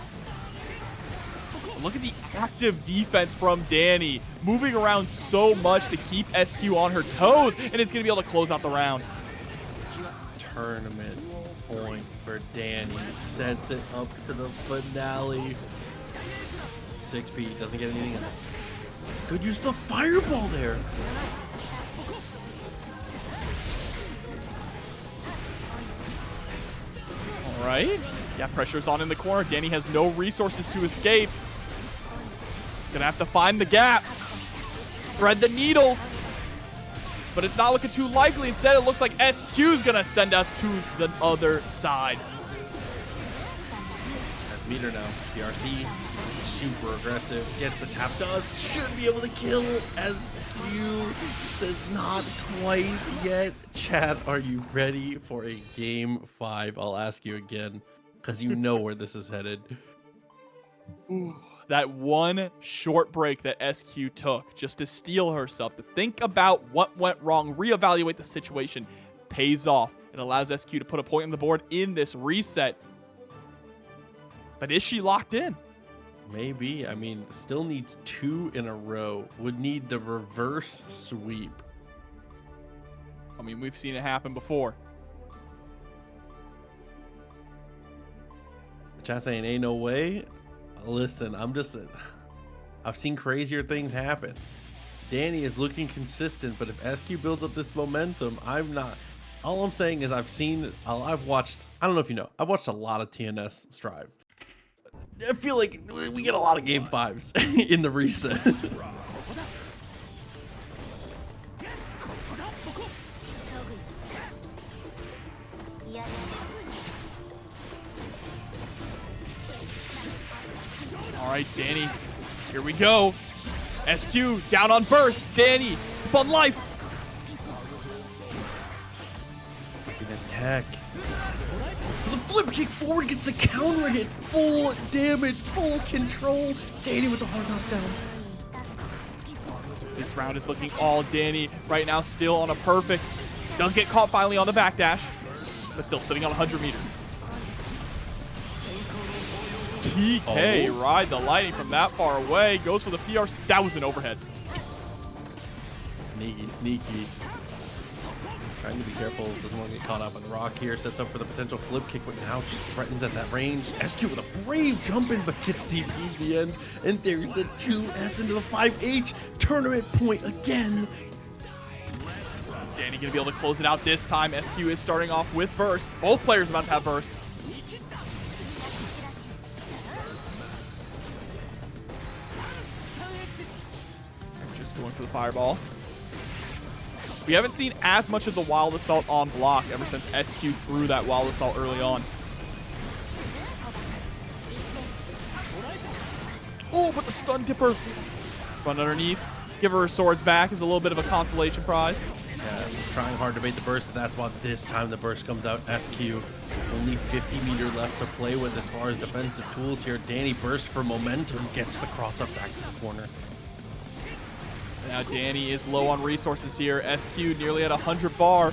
Look at the active defense from Dany, moving around so much to keep SQ on her toes, and it's going to be able to close out the round. Tournament point for Dany. Sets it up to the finale. 6P doesn't get anything else. Good use of the fireball there. All right. Yeah, pressure's on in the corner. Dany has no resources to escape. Gonna have to find the gap. Thread the needle. But it's not looking too likely. Instead, it looks like SQ's gonna send us to the other side. That's meter now. PRC, super aggressive. Gets the tap dust. Should be able to kill. SQ says not quite yet. Chat, are you ready for a game 5? I'll ask you again, because you know where this is headed. Ooh. That one short break that SQ took just to steel herself, to think about what went wrong, reevaluate the situation, pays off. It allows SQ to put a point on the board in this reset. But is she locked in? Maybe. I mean, still needs 2 in a row. Would need the reverse sweep. I mean, we've seen it happen before. Chat saying, ain't no way. Listen, I've seen crazier things happen. Dany is looking consistent, but if SQ builds up this momentum, I'm not. All I'm saying is I've watched, I don't know if you know, I've watched a lot of TNS Strive. I feel like we get a lot of game 5s in the reset. All right, Dany, here we go. SQ down on burst. Dany up on life. Nice tech. The flip kick forward gets the counter hit. Full damage, full control. Dany with the hard knockdown. This round is looking all Dany right now, still on a perfect. Does get caught finally on the backdash, but still sitting on 100 meters. TK, ride the lightning from that far away. Goes for the PRC. That was an overhead. Sneaky, sneaky. Trying to be careful. Doesn't want to get caught up on the rock here. Sets up for the potential flip kick, but now just threatens at that range. SQ with a brave jump in, but gets DP at the end. And there's the 2S into the 5H. Tournament point again. Dany going to be able to close it out this time. SQ is starting off with burst. Both players about to have burst. Just going for the fireball. We haven't seen as much of the Wild Assault on block ever since SQ threw that Wild Assault early on. Oh, but the stun dipper. Run underneath. Give her swords back is a little bit of a consolation prize. Yeah, trying hard to bait the burst, and that's why this time the burst comes out. SQ, only 50 meter left to play with as far as defensive tools here. Dany bursts for momentum, gets the cross up back to the corner. Now Dany is low on resources here. SQ nearly at 100 bar.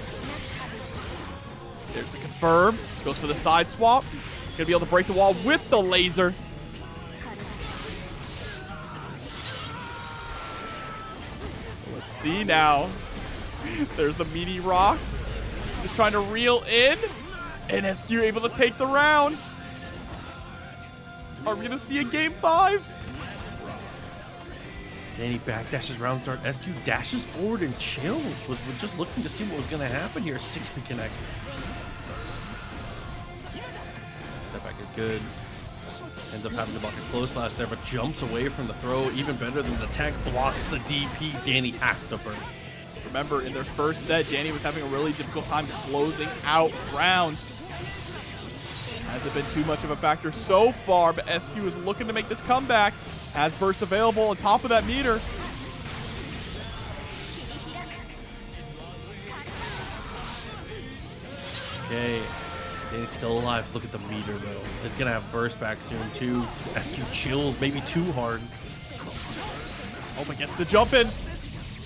There's the confirm. Goes for the side swap. Gonna be able to break the wall with the laser. Let's see now. There's the meaty rock. Just trying to reel in. And SQ able to take the round. Are we gonna see a game 5? Dany backdashes round start. SQ dashes forward and chills. Was just looking to see what was going to happen here. 6P connects. Step back is good. Ends up having to block a close slash there, but jumps away from the throw. Even better than the tech. Blocks the DP. Dany has to burn. Remember, in their first set, Dany was having a really difficult time closing out rounds. Hasn't been too much of a factor so far, but SQ is looking to make this comeback. Has burst available on top of that meter. Okay, Dany's still alive. Look at the meter though. It's gonna have burst back soon too. SQ chills, maybe too hard. Oh, but gets the jump in.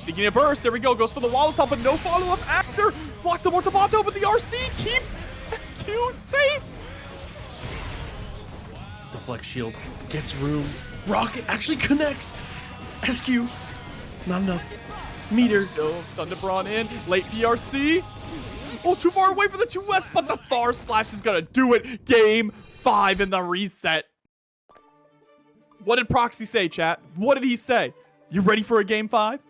Beginning a burst. There we go. Goes for the wall assault, but no follow-up after. Blocks the Mortabato, but the RC keeps SQ safe. Deflect shield, gets room. Rocket actually connects. SQ, not enough. Meter. Still stun to Braun in. Late PRC. Oh, too far away for the 2S, but the far slash is going to do it. Game 5 in the reset. What did Proxy say, chat? What did he say? You ready for a game 5?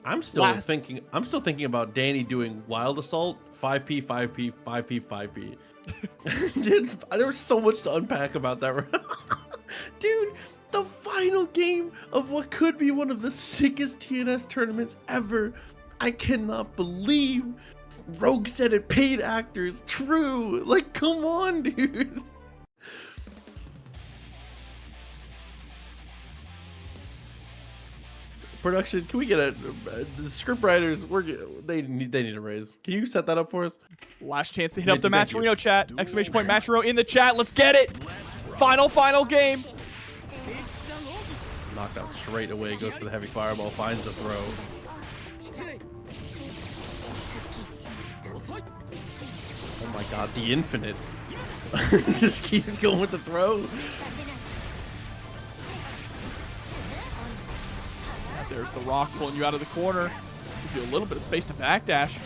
I'm still thinking about Dany doing Wild Assault, 5P, 5P, 5P, 5P. Dude, there was so much to unpack about that. Dude, the final game of what could be one of the sickest TNS tournaments ever. I cannot believe Rogue said it, paid actors. True. Like, come on, dude. Production, can we get the script writers? They need a raise. Can you set that up for us? Last chance to hit up the Matcherino chat. Exclamation point Matcherino in the chat. Let's get it. Final game. Knocked out straight away. Goes for the heavy fireball. Finds the throw. Oh my god, the infinite. Just keeps going with the throw. There's the rock pulling you out of the corner. Gives you a little bit of space to backdash.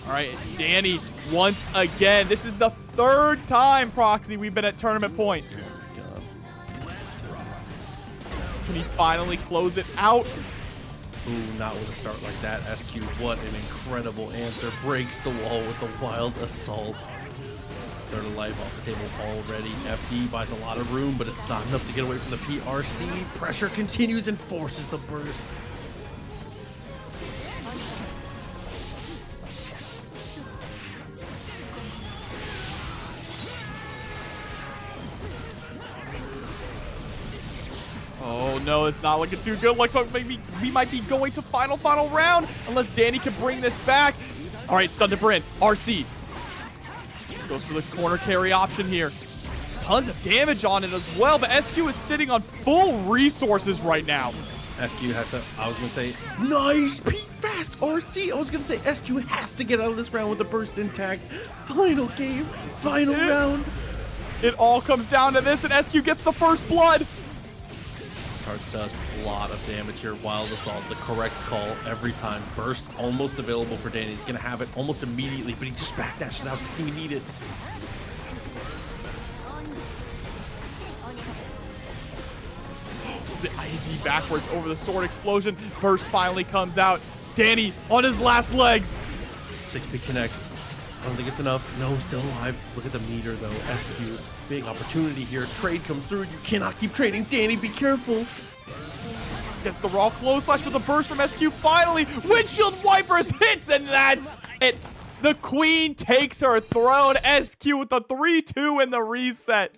All right, Dany once again. This is the 3rd time, Proxy, we've been at tournament point. Can he finally close it out? Ooh, not with a start like that. SQ, what an incredible answer. Breaks the wall with the Wild Assault. Third of life off the table already. FD buys a lot of room, but it's not enough to get away from the PRC. Pressure continues and forces the burst. Oh no, it's not looking too good. Looks like maybe we might be going to final round unless Dany can bring this back. All right, stun to Bryn. RC. Goes for the corner carry option here. Tons of damage on it as well, but SQ is sitting on full resources right now. SQ has to, I was going to say, nice P fast RC. I was going to say SQ has to get out of this round with the burst intact. Final game, final round. It all comes down to this, and SQ gets the first blood. Charge does a lot of damage here. Wild Assault, the correct call every time. Burst almost available for Dany. He's going to have it almost immediately, but he just backdashes out because he need it. The INT backwards over the sword explosion. Burst finally comes out. Dany on his last legs. 6P connects. don't think it's enough. No, still alive. Look at the meter, though. SQ, big opportunity here. Trade comes through. You cannot keep trading. Dany, be careful. Gets the raw close slash with a burst from SQ. Finally, windshield wipers hits, and that's it. The queen takes her throne. SQ with the 3-2 in the reset.